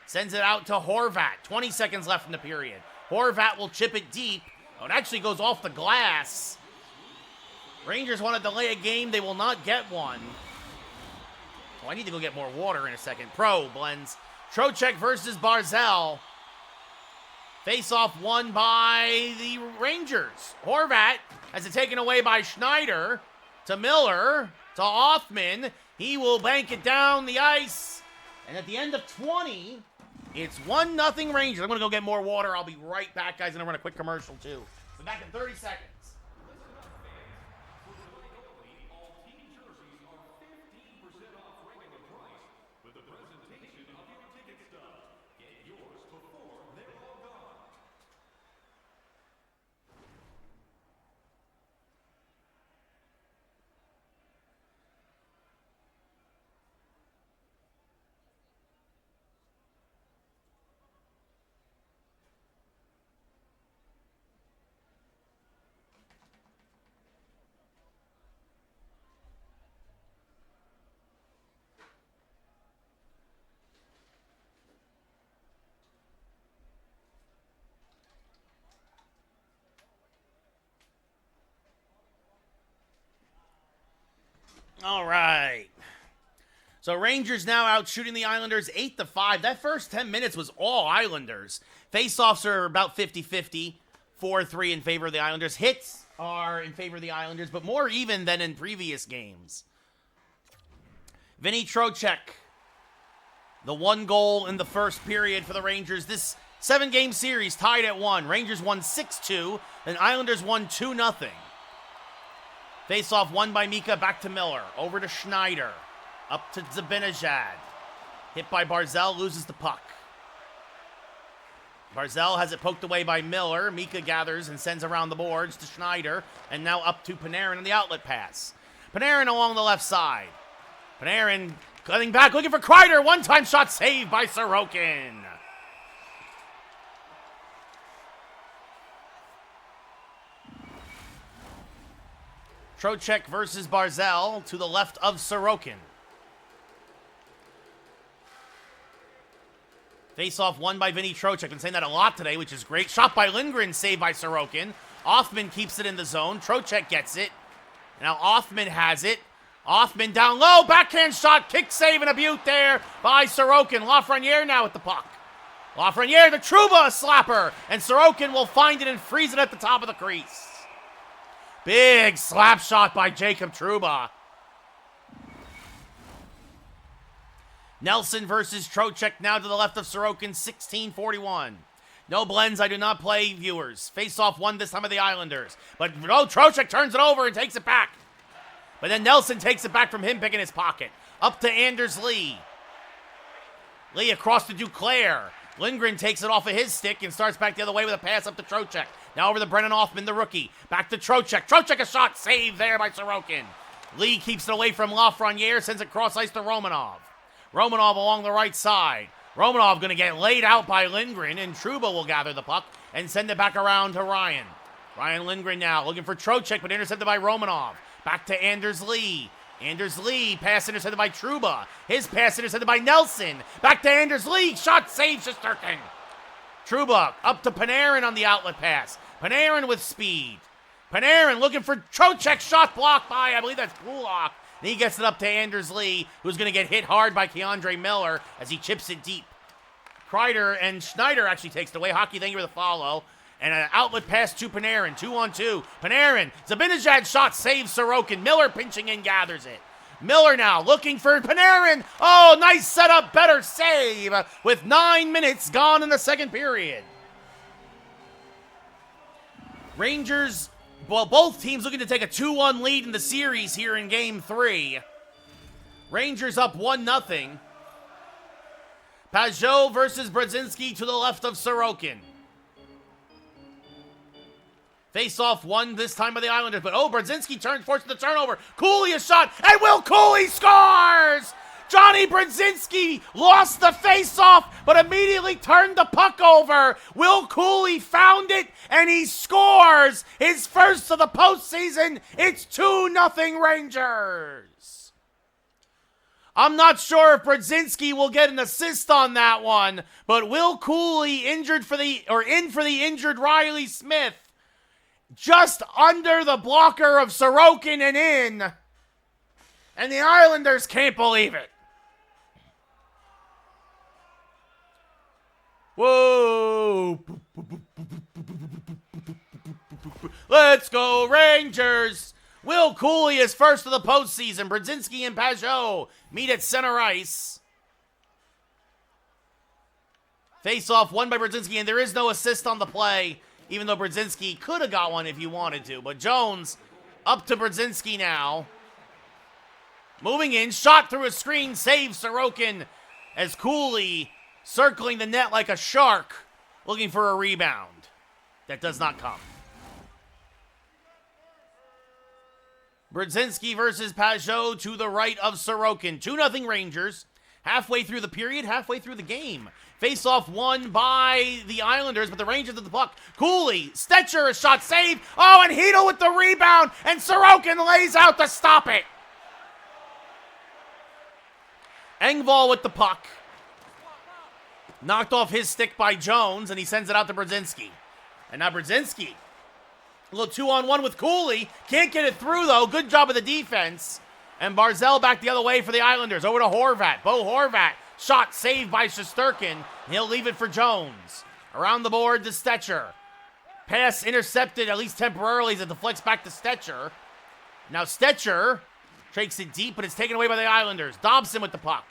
Speaker 1: sends it out to Horvat. 20 seconds left in the period. Horvat will chip it deep. Oh, it actually goes off the glass. Rangers want to delay a game. They will not get one. Oh, I need to go get more water in a second. Pro blends. Trocheck versus Barzal. Face-off won by the Rangers. Horvat has it taken away by Schneider to Miller to Othman. He will bank it down the ice. And at the end of 20, it's 1-0 Rangers. I'm going to go get more water. I'll be right back, guys. I'm going to run a quick commercial, too. So back in 30 seconds. All right. So Rangers now out shooting the Islanders 8-5. That first 10 minutes was all Islanders. Faceoffs are about 50-50, 4-3 in favor of the Islanders. Hits are in favor of the Islanders, but more even than in previous games. Vinny Trocheck, the one goal in the first period for the Rangers. This 7-game series tied at 1. Rangers won 6-2, and Islanders won 2-0. Face-off won by Mika, back to Miller. Over to Schneider. Up to Zibanejad. Hit by Barzal, loses the puck. Barzal has it poked away by Miller. Mika gathers and sends around the boards to Schneider. And now up to Panarin on the outlet pass. Panarin along the left side. Panarin cutting back, looking for Kreider. One-time shot saved by Sorokin. Trocheck versus Barzal to the left of Sorokin. Face-off won by Vinny Trocheck. I've been saying that a lot today, which is great. Shot by Lindgren, saved by Sorokin. Othman keeps it in the zone. Trocheck gets it. Now Othman has it. Othman down low. Backhand shot. Kick save and a beaut there by Sorokin. Lafreniere now with the puck. Lafreniere, the Trouba slapper. And Sorokin will find it and freeze it at the top of the crease. Big slap shot by Jacob Trouba. Nelson versus Trocheck now to the left of Sorokin, 16:41. No blends, I do not play, viewers. Face-off won this time by the Islanders. But no, Trocheck turns it over and takes it back. But then Nelson takes it back from him, picking his pocket. Up to Anders Lee. Lee across to Duclair. Lindgren takes it off of his stick and starts back the other way with a pass up to Trocheck. Now over to Brennan Othman, the rookie. Back to Trocheck. Trocheck a shot saved there by Sorokin. Lee keeps it away from Lafreniere, sends it cross ice to Romanov. Romanov along the right side. Romanov going to get laid out by Lindgren, and Trouba will gather the puck and send it back around to Ryan. Ryan Lindgren now looking for Trocheck, but intercepted by Romanov. Back to Anders Lee. Anders Lee, pass intercepted by Trouba. His pass intercepted by Nelson. Back to Anders Lee. Shot saved Shesterkin. Trouba up to Panarin on the outlet pass. Panarin with speed. Panarin looking for Trocheck. Shot blocked by, I believe that's Kulak. And he gets it up to Anders Lee, who's going to get hit hard by Keandre Miller as he chips it deep. Kreider and Schneider actually takes it away. Hockey, thank you for the follow. And an outlet pass to Panarin. 2-on-2. Panarin. Zibanejad shot saves Sorokin. Miller pinching in, gathers it. Miller now looking for Panarin. Oh, nice setup. Better save with 9 minutes gone in the second period. Rangers, well, both teams looking to take a 2-1 lead in the series here in Game 3. Rangers up 1-0. Pajot versus Brodzinski to the left of Sorokin. Face-off won this time by the Islanders, but Brodzinski forces the turnover. Cooley a shot, and Will Cooley scores! Johnny Brodzinski lost the face-off, but immediately turned the puck over. Will Cooley found it, and he scores his first of the postseason. It's 2-0 Rangers. I'm not sure if Brodzinski will get an assist on that one, but Will Cooley in for the injured Riley Smith. Just under the blocker of Sorokin and in. And the Islanders can't believe it. Whoa. Let's go Rangers. Will Cooley is first of the postseason. Brodzinski and Pajot meet at center ice. Face-off won by Brodzinski, and there is no assist on the play, even though Brodzinski could have got one if you wanted to. But Jones up to Brodzinski now. Moving in, shot through a screen, saves Sorokin as Cooley circling the net like a shark, looking for a rebound. That does not come. Brodzinski versus Pajot to the right of Sorokin. 2-0 Rangers. Halfway through the period, halfway through the game. Face-off won by the Islanders, but the Rangers with the puck. Cooley, Stetcher, a shot save. Oh, and Hedel with the rebound, and Sorokin lays out to stop it. Engvall with the puck. Knocked off his stick by Jones, and he sends it out to Brodzinski. And now Brodzinski, a little 2-on-1 with Cooley. Can't get it through, though. Good job of the defense. And Barzal back the other way for the Islanders. Over to Horvat. Bo Horvat. Shot saved by Shesterkin. He'll leave it for Jones. Around the board to Stetcher. Pass intercepted, at least temporarily, as it deflects back to Stetcher. Now Stetcher takes it deep, but it's taken away by the Islanders. Dobson with the puck.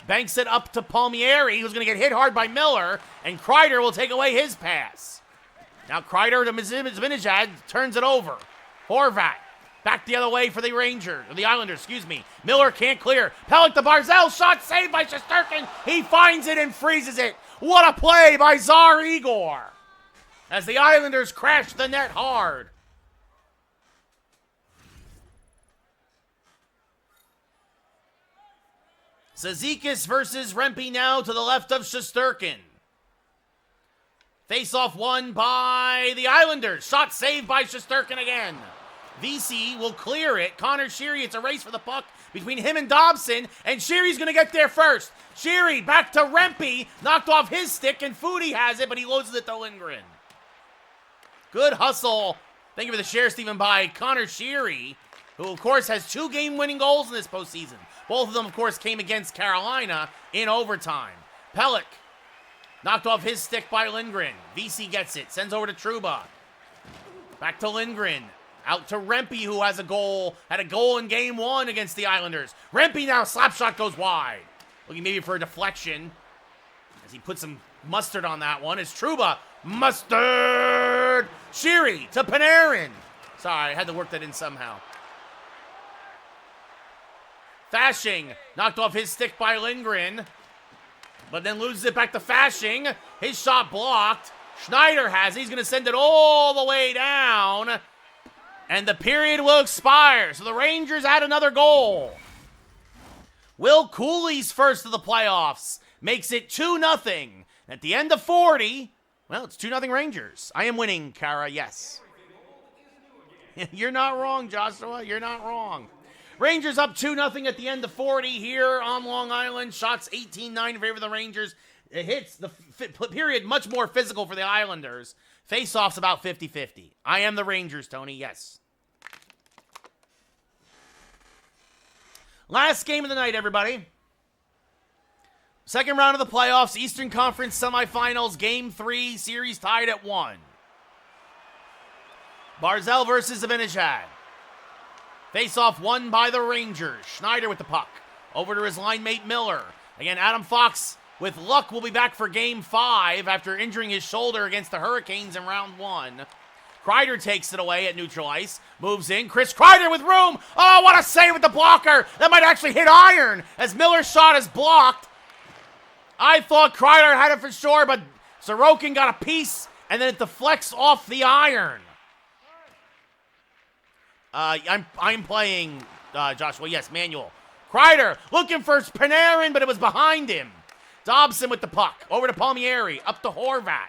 Speaker 1: Banks it up to Palmieri, who's going to get hit hard by Miller, and Kreider will take away his pass. Now Kreider to Zibanejad turns it over. Horvat back the other way for the Rangers, or the Islanders, excuse me. Miller can't clear. Pellick to Barzal, shot saved by Shesterkin. He finds it and freezes it. What a play by Tsar Igor, as the Islanders crash the net hard. Cizikas versus Rempe now to the left of Shesterkin. Face-off won by the Islanders. Shot saved by Shesterkin again. VC will clear it. Connor Sheary, it's a race for the puck between him and Dobson, and Sheary's going to get there first. Sheary back to Rempe, knocked off his stick, and Foodie has it, but he loads it to Lindgren. Good hustle. Thank you for the share, Stephen, by Connor Sheary, who, of course, has 2 game-winning goals in this postseason. Both of them, of course, came against Carolina in overtime. Pellick knocked off his stick by Lindgren. VC gets it, sends over to Trouba. Back to Lindgren. Out to Rempe, who has a goal, had a goal in game 1 against the Islanders. Rempe now, slap shot goes wide. Looking maybe for a deflection, as he put some mustard on that one. It's Trouba. Mustard! Sheary to Panarin. Sorry, I had to work that in somehow. Fashing knocked off his stick by Lindgren, but then loses it back to Fashing. His shot blocked. Schneider has it. He's going to send it all the way down, and the period will expire. So the Rangers add another goal. Will Cooley's first of the playoffs makes it 2-0. At the end of 40, well, it's 2-0 Rangers. I am winning, Kara, yes. You're not wrong, Joshua. You're not wrong. Rangers up 2-0 at the end of 40 here on Long Island. Shots 18-9 in favor of the Rangers. It hits the period much more physical for the Islanders. Face-offs about 50-50. I am the Rangers, Tony, yes. Last game of the night, everybody. Second round of the playoffs, Eastern Conference semifinals, Game 3, series tied at 1. Barzal versus Zibanejad. Face-off won by the Rangers. Schneider with the puck. Over to his line mate Miller. Again, Adam Fox, with luck, will be back for Game 5 after injuring his shoulder against the Hurricanes in Round 1. Kreider takes it away at neutral ice. Moves in. Chris Kreider with room. Oh, what a save with the blocker. That might actually hit iron as Miller's shot is blocked. I thought Kreider had it for sure, but Sorokin got a piece, and then it deflects off the iron. I'm playing, Joshua. Yes, manual. Kreider looking for Panarin, but it was behind him. Dobson with the puck. Over to Palmieri. Up to Horvat.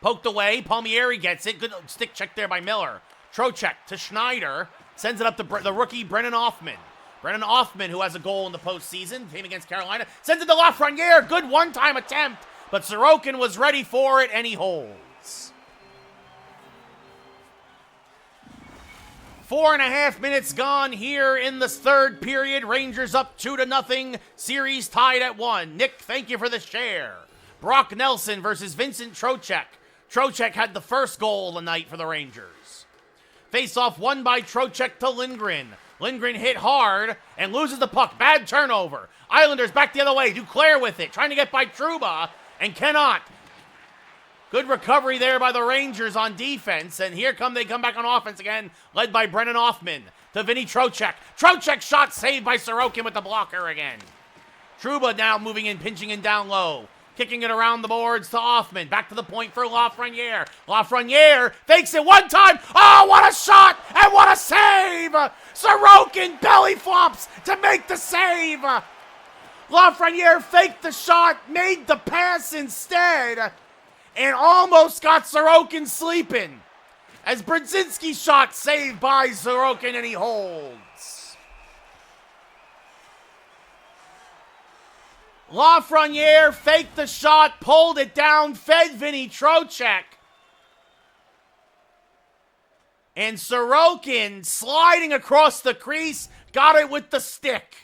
Speaker 1: Poked away. Palmieri gets it. Good stick check there by Miller. Trocheck to Schneider. Sends it up to the rookie Brennan Othmann. Brennan Othmann, who has a goal in the postseason, came against Carolina. Sends it to Lafreniere. Good one-time attempt. But Sorokin was ready for it, and he holds. 4.5 minutes gone here in the third period. Rangers up 2-0. Series tied at 1. Nick, thank you for the share. Brock Nelson versus Vincent Trocheck. Trocheck had the first goal of the night for the Rangers. Face-off won by Trocheck to Lindgren. Lindgren hit hard and loses the puck. Bad turnover. Islanders back the other way. Duclair with it. Trying to get by Trouba and cannot. Good recovery there by the Rangers on defense. And here they come back on offense again, led by Brennan Othmann to Vinny Trocheck. Trocheck shot saved by Sorokin with the blocker again. Trouba now moving in, pinching in down low. Kicking it around the boards to Othmann. Back to the point for Lafreniere. Lafreniere fakes it one time. Oh, what a shot and what a save! Sorokin belly flops to make the save. Lafreniere faked the shot, made the pass instead, and almost got Sorokin sleeping. As Brzezinski's shot saved by Sorokin, and he holds. Lafreniere faked the shot, pulled it down, fed Vinny Trocheck. And Sorokin, sliding across the crease, got it with the stick.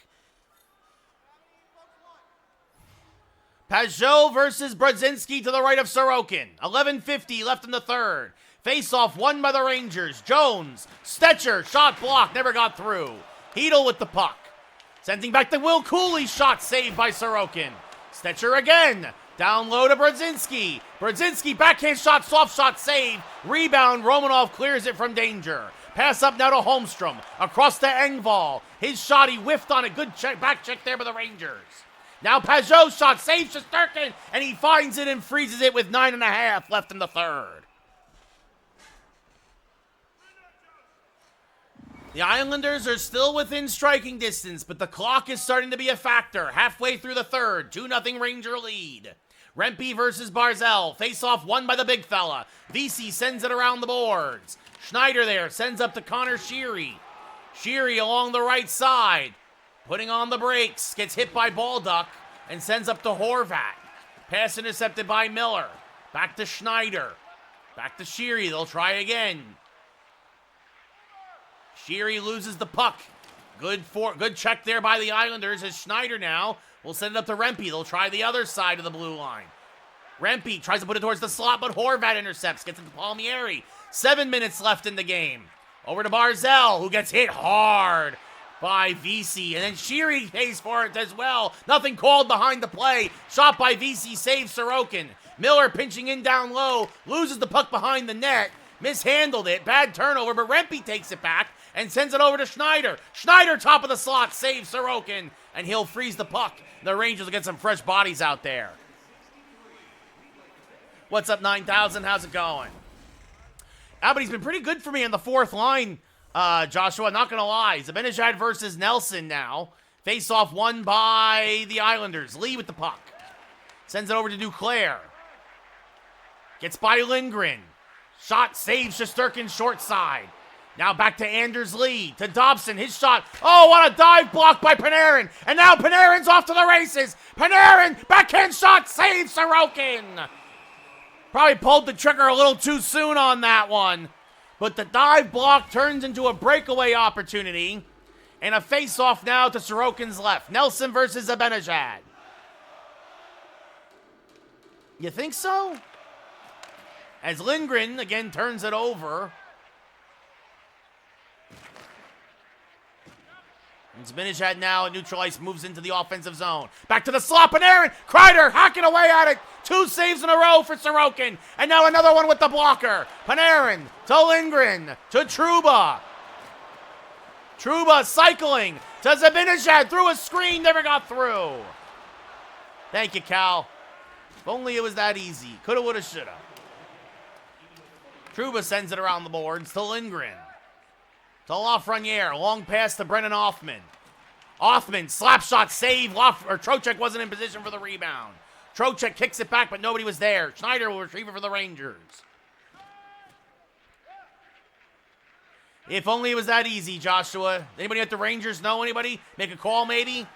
Speaker 1: Pajot versus Brzezinski to the right of Sorokin. 11:50 left in the third. Face-off won by the Rangers. Jones, Stetcher, shot blocked, never got through. Hedel with the puck. Sending back to Will Cooley, shot saved by Sorokin. Stetcher again. Down low to Brzezinski. Brzezinski, backhand shot, soft shot save. Rebound, Romanov clears it from danger. Pass up now to Holmstrom. Across to Engvall. His shot, he whiffed on a good back check there by the Rangers. Now Pajot shot, saves Shesterkin, and he finds it and freezes it with 9.5 left in the third. The Islanders are still within striking distance, but the clock is starting to be a factor. Halfway through the third, 2-0 Ranger lead. Rempe versus Barzell. Face-off won by the big fella. Vesey sends it around the boards. Schneider there sends up to Connor Sheary. Sheary along the right side. Putting on the brakes. Gets hit by Baldock and sends up to Horvat. Pass intercepted by Miller. Back to Schneider. Back to Sheary. They'll try again. Sheary loses the puck. Good check there by the Islanders as Schneider now will send it up to Rempe. They'll try the other side of the blue line. Rempe tries to put it towards the slot, but Horvat intercepts. Gets it to Palmieri. 7 minutes left in the game. Over to Barzell, who gets hit hard by Vesey. And then Sheary pays for it as well. Nothing called behind the play. Shot by Vesey saves Sorokin. Miller pinching in down low. Loses the puck behind the net. Mishandled it. Bad turnover, but Rempe takes it back and sends it over to Schneider. Schneider, top of the slot, saves Sorokin, and he'll freeze the puck. The Rangers will get some fresh bodies out there. What's up, 9000? How's it going? But he's been pretty good for me on the fourth line, Joshua, not going to lie. Zibanejad versus Nelson now. Face-off won by the Islanders. Lee with the puck. Sends it over to Duclair. Gets by Lindgren. Shot saves Shesterkin short side. Now back to Anders Lee, to Dobson, his shot. Oh, what a dive block by Panarin. And now Panarin's off to the races. Panarin, backhand shot, saves Sorokin. Probably pulled the trigger a little too soon on that one. But the dive block turns into a breakaway opportunity. And a face-off now to Sorokin's left. Nelson versus Zibanejad. You think so? As Lindgren, again, turns it over. And Zibanejad now at neutral ice moves into the offensive zone. Back to the slot, Panarin. Kreider hacking away at it. 2 saves in a row for Sorokin. And now another one with the blocker. Panarin to Lindgren to Trouba. Trouba cycling to Zibanejad through a screen. Never got through. Thank you, Cal. If only it was that easy. Coulda, woulda, shoulda. Trouba sends it around the boards to Lindgren. To Lafreniere. Long pass to Brennan Othmann. Offman, slap shot, save. Trocheck wasn't in position for the rebound. Trocheck kicks it back, but nobody was there. Schneider will retrieve it for the Rangers. If only it was that easy, Joshua. Anybody at the Rangers know anybody? Make a call, maybe?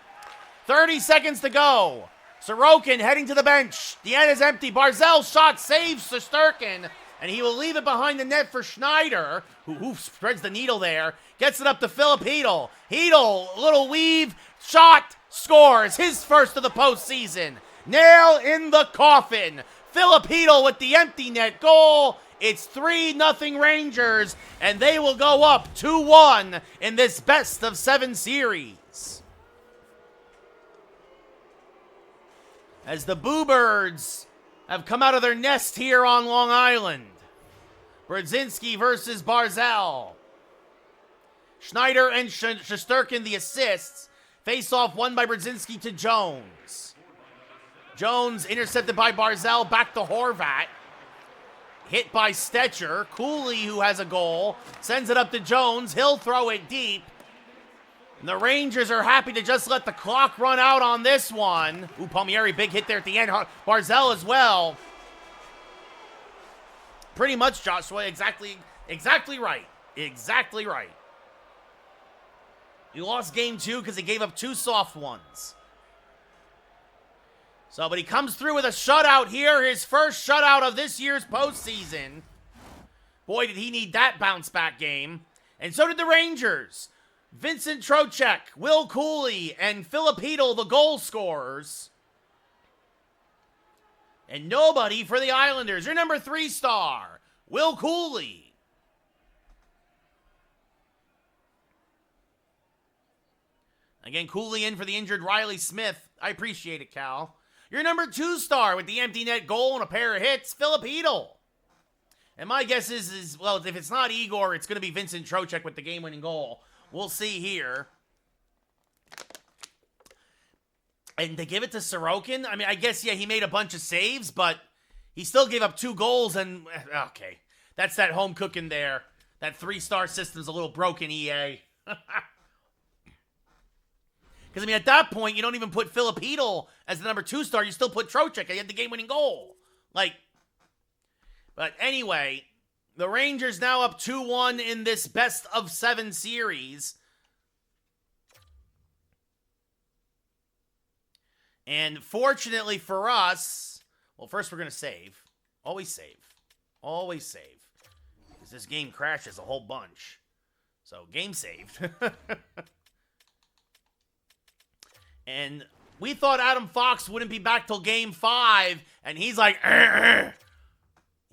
Speaker 1: 30 seconds to go. Sorokin heading to the bench. The end is empty. Barzal shot saves Shesterkin, and he will leave it behind the net for Schneider, who spreads the needle there. Gets it up to Philip Hedl. Hedl, little weave, shot, scores. His first of the postseason. Nail in the coffin. Philip Hedl with the empty net goal. It's 3-0 Rangers, and they will go up 2-1 in this best-of-7 series. As the Boo Birds have come out of their nest here on Long Island. Brodzinski versus Barzal. Schneider and Shesterkin the assists. Face-off won by Brodzinski to Jones. Jones intercepted by Barzal, back to Horvat. Hit by Stetcher. Cooley, who has a goal, sends it up to Jones. He'll throw it deep. And the Rangers are happy to just let the clock run out on this one. Ooh, Palmieri, big hit there at the end. Barzal as well. Pretty much, Joshua. Exactly right. Exactly right. He lost game 2 because he gave up 2 soft ones. So, but he comes through with a shutout here. His first shutout of this year's postseason. Boy, did he need that bounce-back game. And so did the Rangers. Vincent Trocheck, Will Cooley, and Philip Hedl, the goal scorers. And nobody for the Islanders. Your number 3 star, Will Cooley. Again, Cooley in for the injured Riley Smith. I appreciate it, Cal. Your number 2 star with the empty net goal and a pair of hits, Philip Hedl. And my guess is, well, if it's not Igor, it's going to be Vincent Trocheck with the game-winning goal. We'll see here. And to give it to Sorokin, I mean, I guess, yeah, he made a bunch of saves, but he still gave up 2 goals, and, okay. That's that home cooking there. That 3-star system's a little broken, EA. Because, I mean, at that point, you don't even put Philip Hedl as the number 2 star. You still put Trocheck. He had the game-winning goal. But anyway, the Rangers now up 2-1 in this best-of-7 series. And fortunately for us, well, first we're going to save. Always save. Always save. Because this game crashes a whole bunch. So, game saved. And we thought Adam Fox wouldn't be back till game 5, and he's like,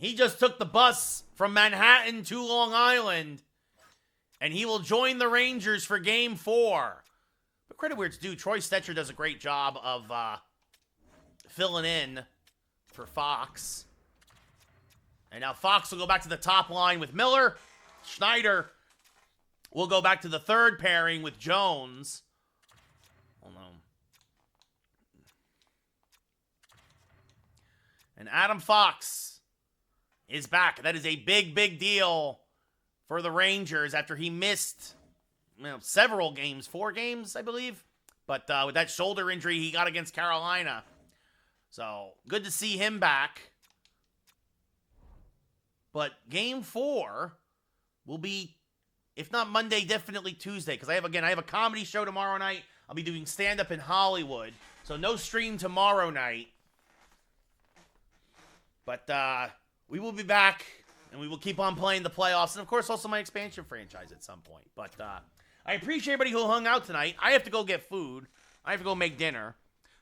Speaker 1: He just took the bus from Manhattan to Long Island, and he will join the Rangers for game 4. But credit where it's due, Troy Stetcher does a great job of filling in for Fox. And now Fox will go back to the top line with Miller. Schneider will go back to the third pairing with Jones. Hold on. And Adam Fox is back. That is a big, big deal for the Rangers after he missed several games. 4 games, I believe. But with that shoulder injury he got against Carolina. So, good to see him back. But game 4 will be, if not Monday, definitely Tuesday. Because I have a comedy show tomorrow night. I'll be doing stand-up in Hollywood. So no stream tomorrow night. But we will be back, and we will keep on playing the playoffs. And, of course, also my expansion franchise at some point. But I appreciate everybody who hung out tonight. I have to go get food. I have to go make dinner.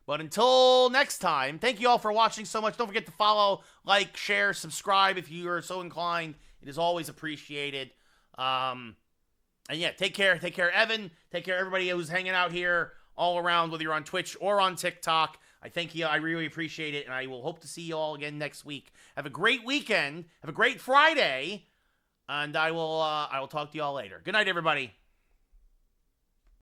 Speaker 1: But until next time, thank you all for watching so much. Don't forget to follow, like, share, subscribe if you are so inclined. It is always appreciated. And yeah, take care. Take care, Evan. Take care, everybody who's hanging out here all around, whether you're on Twitch or on TikTok. I thank you. I really appreciate it. And I will hope to see you all again next week. Have a great weekend. Have a great Friday. And I will talk to you all later. Good night, everybody.